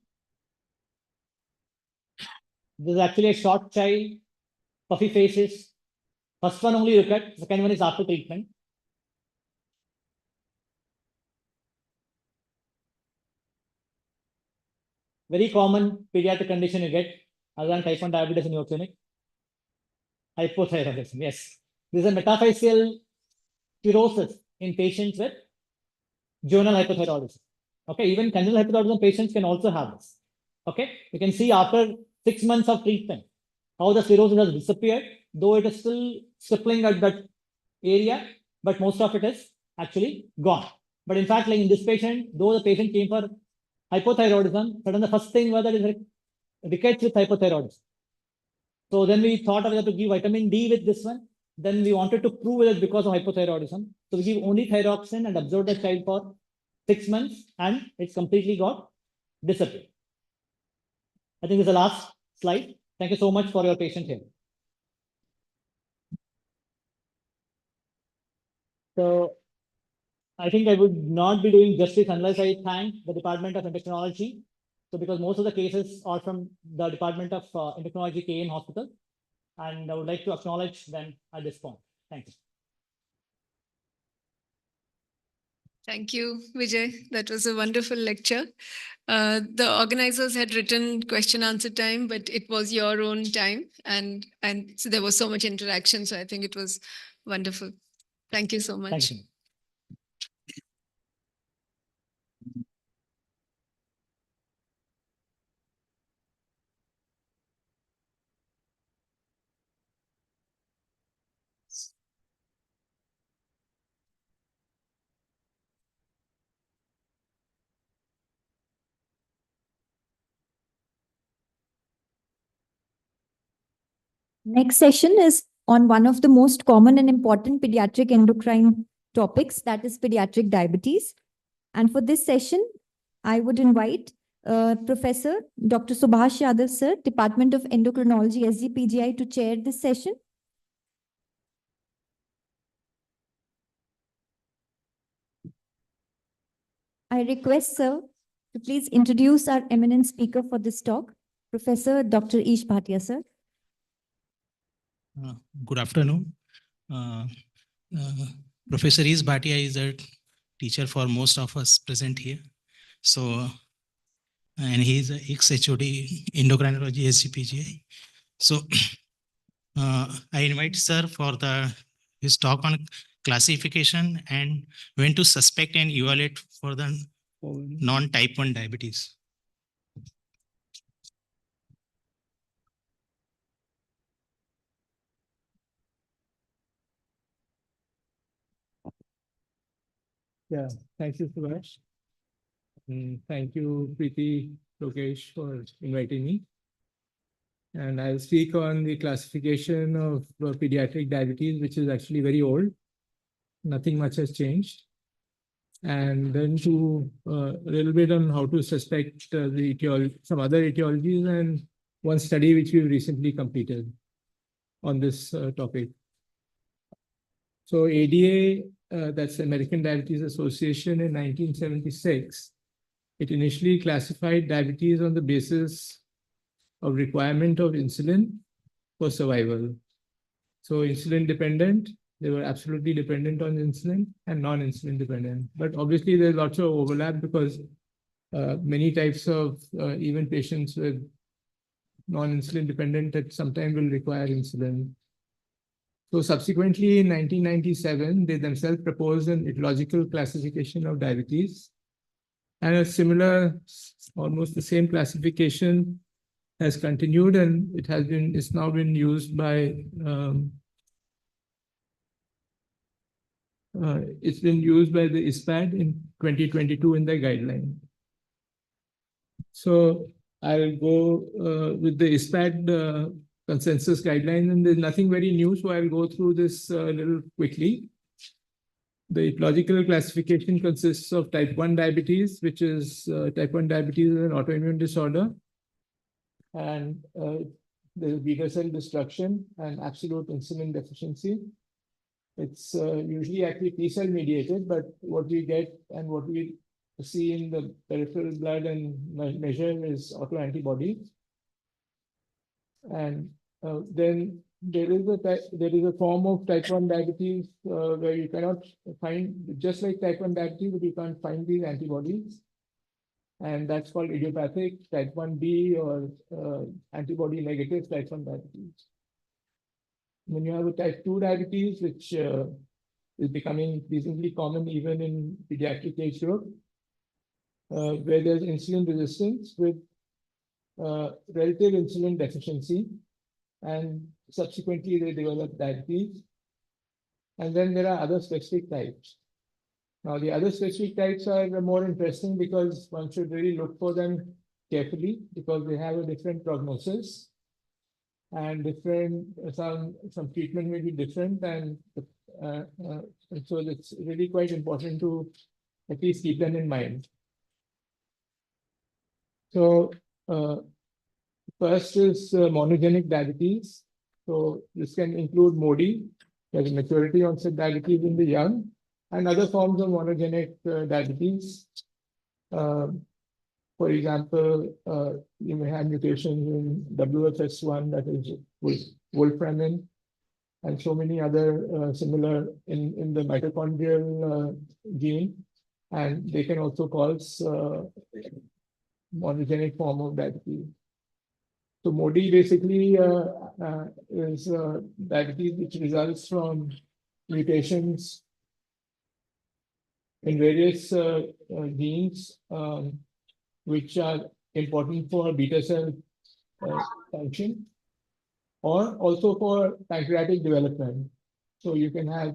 This is actually a short child, puffy faces. First one only ricket, second one is after treatment. Very common pediatric condition you get, other than type 1 diabetes in your clinic. Hypothyroidism, yes. This is a metaphyseal cirrhosis in patients with juvenile hypothyroidism. Okay, even congenital hypothyroidism patients can also have this. Okay, you can see after 6 months of treatment how the cirrhosis has disappeared, though it is still stippling at that area, but most of it is actually gone. But in fact, like in this patient, though the patient came for hypothyroidism, suddenly the first thing was that it rickets with hypothyroidism. So then we thought of whether to give vitamin D with this one. Then we wanted to prove it because of hypothyroidism. So we give only thyroxine and observe the child for 6 months, and it's completely got disappeared. I think this is the last slide. Thank you so much for your patience here. So I think I would not be doing justice unless I thank the Department of Endocrinology. So because most of the cases are from the Department of Endocrinology KM Hospital, and I would like to acknowledge them at this point. Thank you. Thank you, Vijay. That was a wonderful lecture. The organizers had written question answer time, but it was your own time. And so there was so much interaction. So I think it was wonderful. Thank you so much. Thank you. Next session is on one of the most common and important pediatric endocrine topics, that is pediatric diabetes. And for this session, I would invite Professor Dr. Subhash Yadav, sir, Department of Endocrinology, SGPGI, to chair this session. I request, sir, to please introduce our eminent speaker for this talk, Professor Dr. Ish Bhatia, sir. Good afternoon. Professor Ish Bhatia is a teacher for most of us present here. So, and he is a ex-HOD endocrinology SGPGI. So, I invite sir for his talk on classification and when to suspect and evaluate for the non-type 1 diabetes. Yeah, thank you, Subash. Thank you, Preeti Lokesh, for inviting me. And I'll speak on the classification of pediatric diabetes, which is actually very old. Nothing much has changed. And then to a little bit on how to suspect some other etiologies and one study which we've recently completed on this topic. So ADA, that's the American Diabetes Association in 1976, it initially classified diabetes on the basis of requirement of insulin for survival. So insulin dependent, they were absolutely dependent on insulin, and non-insulin dependent. But obviously there's lots of overlap because many types of even patients with non-insulin dependent that sometimes will require insulin. So subsequently in 1997, they themselves proposed an etiological classification of diabetes. And a similar, almost the same classification has continued, and it's now been used by it's been used by the ISPAD in 2022 in their guideline. So I'll go with the ISPAD consensus guideline, and there's nothing very new, so I'll go through this a little quickly. The etiological classification consists of type 1 diabetes, which is type 1 diabetes is an autoimmune disorder. And there's beta cell destruction and absolute insulin deficiency. It's usually actually T cell mediated, but what we get and what we see in the peripheral blood and measure is autoantibodies. And then there is a form of type 1 diabetes where you cannot find, just like type 1 diabetes, but you can't find these antibodies. And that's called idiopathic type 1B or antibody negative type 1 diabetes. Then you have a type 2 diabetes, which is becoming increasingly common even in pediatric age group, where there's insulin resistance with relative insulin deficiency, and subsequently they develop diabetes. And then there are other specific types. Now, the other specific types are more interesting because one should really look for them carefully because they have a different prognosis and some treatment may be different, and so it's really quite important to at least keep them in mind. So first is monogenic diabetes. So this can include MODY, that is maturity onset diabetes in the young, and other forms of monogenic diabetes. For example, you may have mutations in WFS1, that is wolframin, and so many other similar in the mitochondrial gene, and they can also cause monogenic form of diabetes. So MODY basically is diabetes which results from mutations in various genes which are important for beta cell function or also for pancreatic development. So you can have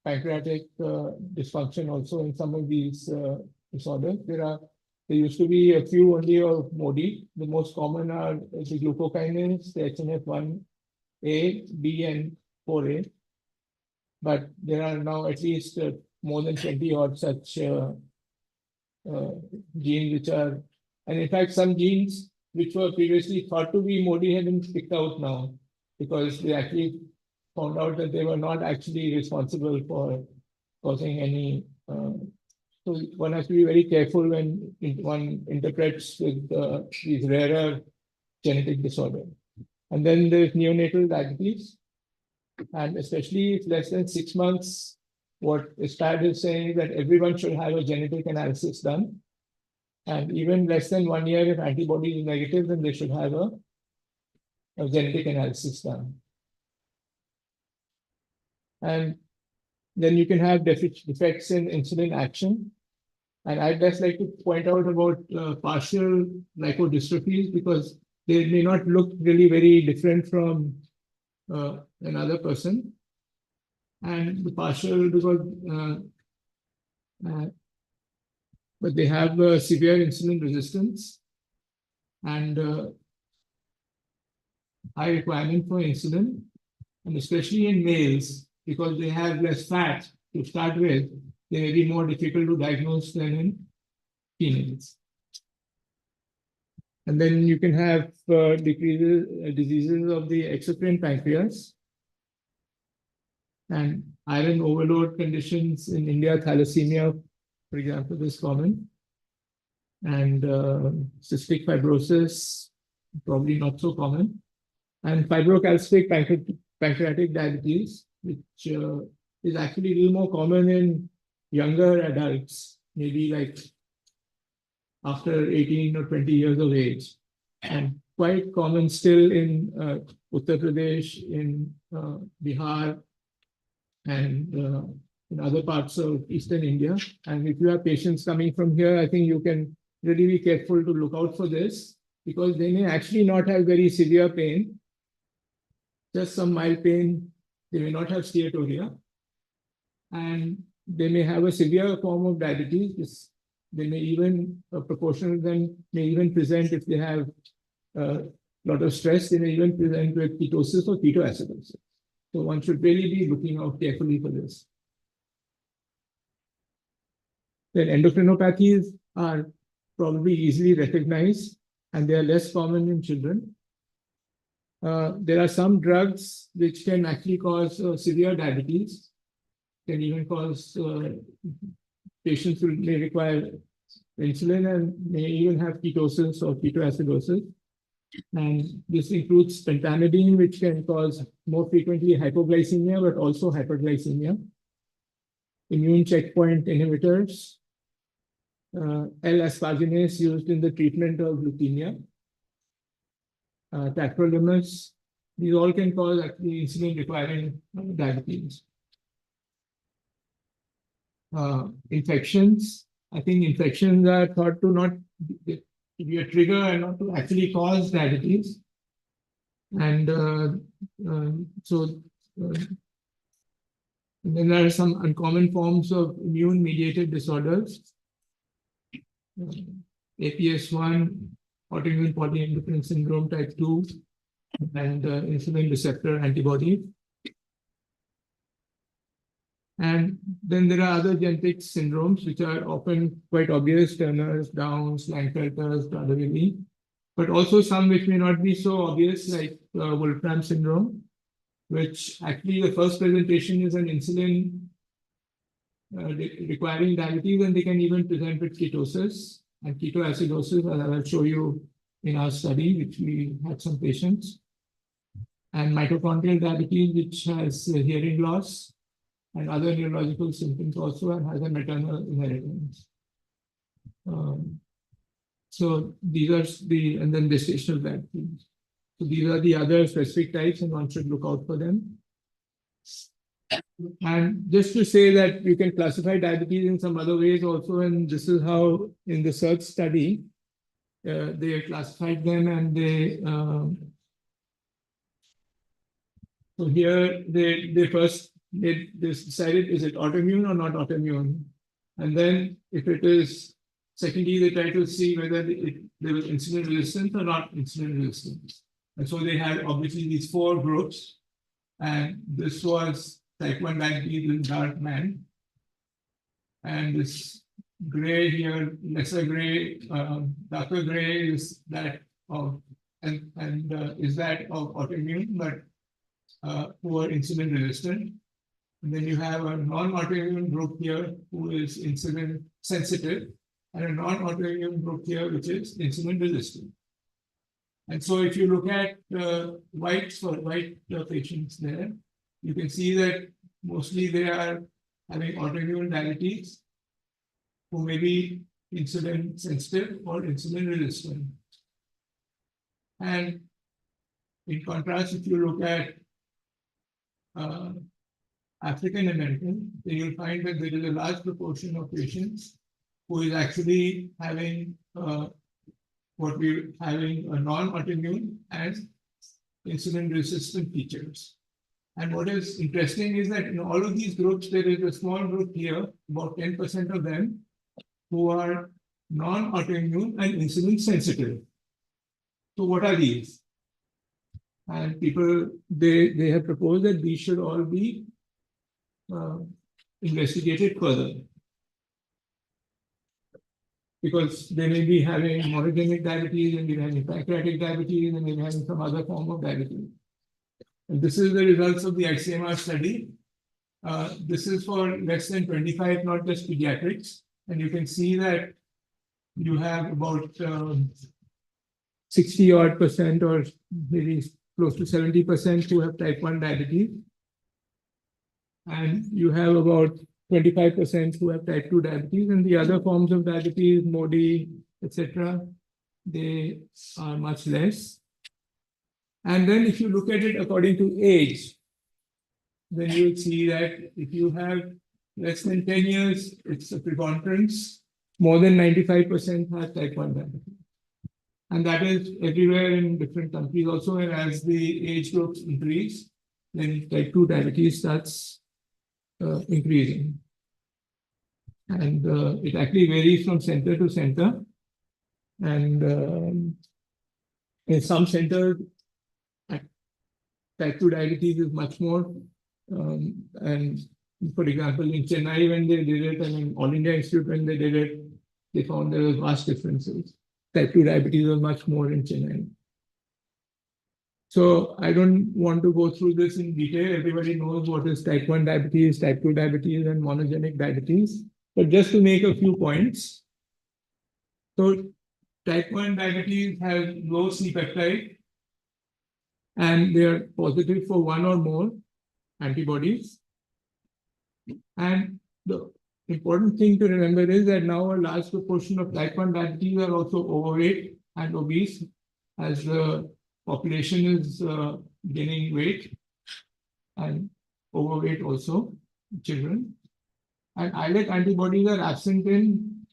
pancreatic dysfunction also in some of these disorders. There used to be a few only of MODY. The most common are the glucokinase, the HNF1A, B, and 4A. But there are now at least more than 20 odd such genes which are, and in fact, some genes which were previously thought to be MODY have been picked out now because they actually found out that they were not actually responsible for causing any So one has to be very careful when one interprets with these rarer genetic disorders. And then there's neonatal diabetes. And especially if less than 6 months, what STAD is saying is that everyone should have a genetic analysis done. And even less than 1 year, if antibody is negative, then they should have a genetic analysis done. And then you can have defects in insulin action. And I'd just like to point out about partial lipodystrophies because they may not look really very different from another person. And the partial because but they have severe insulin resistance and high requirement for insulin, and especially in males, because they have less fat to start with, they may be more difficult to diagnose than in females. And then you can have diseases of the exocrine pancreas and iron overload conditions in India. Thalassemia, for example, is common. And cystic fibrosis, probably not so common. And fibrocalcific pancreatic diabetes, which is actually a little more common in younger adults, maybe like after 18 or 20 years of age, and quite common still in Uttar Pradesh, in Bihar, and in other parts of Eastern India. And if you have patients coming from here, I think you can really be careful to look out for this because they may actually not have very severe pain, just some mild pain. They may not have steatoria, and they may have a severe form of diabetes. They may even, a proportion of them may even present if they have a lot of stress, they may even present with ketosis or ketoacidosis. So one should really be looking out carefully for this. Then endocrinopathies are probably easily recognized and they are less common in children. There are some drugs which can actually cause severe diabetes, can even cause patients who may require insulin and may even have ketosis or ketoacidosis. And this includes pentamidine, which can cause more frequently hypoglycemia, but also hyperglycemia. Immune checkpoint inhibitors, L-asparginase used in the treatment of leukemia, tacrolimus, these all can cause actually insulin requiring diabetes. Infections, I think infections are thought to not be a trigger and not to actually cause diabetes. And then there are some uncommon forms of immune-mediated disorders. APS1, autoimmune polyendocrine syndrome type 2, and insulin receptor antibody. And then there are other genetic syndromes which are often quite obvious: Turner's, Downs, Klinefelter's, Prader-Willi, but also some which may not be so obvious, like Wolfram syndrome, which actually the first presentation is an insulin requiring diabetes, and they can even present with ketosis and ketoacidosis, as I will show you in our study, which we had some patients, and mitochondrial diabetes, which has hearing loss and other neurological symptoms also, and has a maternal inheritance. So these are and then gestational diabetes. So these are the other specific types, and one should look out for them. And just to say that you can classify diabetes in some other ways also, and this is how in the search study, they classified them, and they so here they first they decided, is it autoimmune or not autoimmune? And then if it is, secondly, they try to see whether there was insulin resistance or not insulin resistance. And so they had obviously these 4 groups, and this was type 1 diabetes in dark man. And this gray here, lesser gray, darker gray is that of, is that of autoimmune, but poor insulin resistant. And then you have a non-autoimmune group here who is insulin sensitive, and a non-autoimmune group here which is insulin resistant. And so if you look at white patients there, you can see that mostly they are having autoimmune diabetes who may be insulin sensitive or insulin resistant. And in contrast, if you look at African American, then you'll find that there is a large proportion of patients who is actually having what we're having a non-autoimmune and insulin resistant features. And what is interesting is that in all of these groups, there is a small group here, about 10% of them, who are non-autoimmune and insulin sensitive. So what are these? And people, they have proposed that these should all be investigated further. Because they may be having monogenic diabetes, and they may be having pancreatic diabetes, and they may be having some other form of diabetes. And this is the results of the ICMR study. This is for less than 25, not just pediatrics. And you can see that you have about 60% or maybe close to 70% who have type 1 diabetes. And you have about 25% who have type 2 diabetes, and the other forms of diabetes, MODY, etc., they are much less. And then if you look at it according to age, then you will see that if you have less than 10 years, it's a preponderance. More than 95% have type 1 diabetes. And that is everywhere in different countries also. And as the age groups increase, then type 2 diabetes starts increasing. And it actually varies from center to center. And in some centers, type 2 diabetes is much more. And for example, in Chennai, when they did it, and in All India Institute, when they did it, they found there was vast differences. Type 2 diabetes was much more in Chennai. So I don't want to go through this in detail. Everybody knows what is type 1 diabetes, type 2 diabetes, and monogenic diabetes. But just to make a few points. So type 1 diabetes has low C-peptide, and they are positive for one or more antibodies. And the important thing to remember is that now a large proportion of type 1 diabetes are also overweight and obese, as the population is gaining weight, and overweight also, children. And islet antibodies are absent in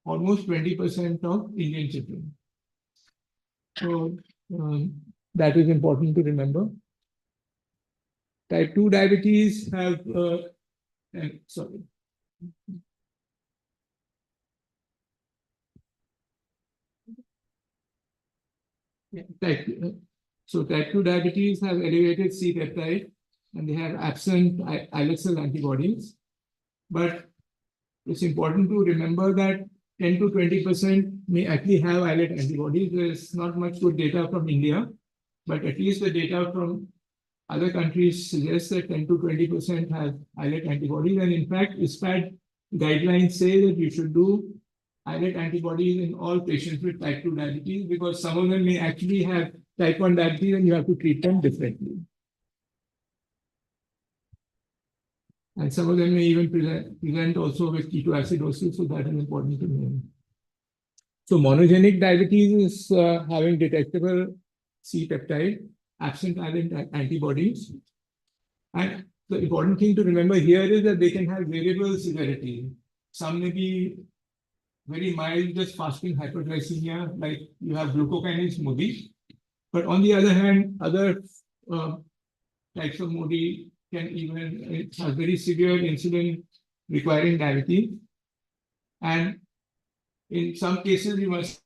almost 20% of Indian children. So that is important to remember. Type 2 diabetes have, sorry. Yeah, type 2 diabetes have elevated C-peptide, and they have absent islet cell antibodies. But it's important to remember that 10 to 20% may actually have islet antibodies. There's not much good data from India, but at least the data from other countries suggests that 10 to 20% have islet antibodies. And in fact, ISPAD guidelines say that you should do islet antibodies in all patients with type 2 diabetes, because some of them may actually have type 1 diabetes and you have to treat them differently. And some of them may even present also with ketoacidosis, so that is important to know. So monogenic diabetes is having detectable C-peptide, absent islet antibodies. And the important thing to remember here is that they can have variable severity. Some may be very mild, just fasting hyperglycemia, like you have glucokinase MODY. But on the other hand, other types of MODY can even have very severe insulin requiring diabetes. And in some cases, you must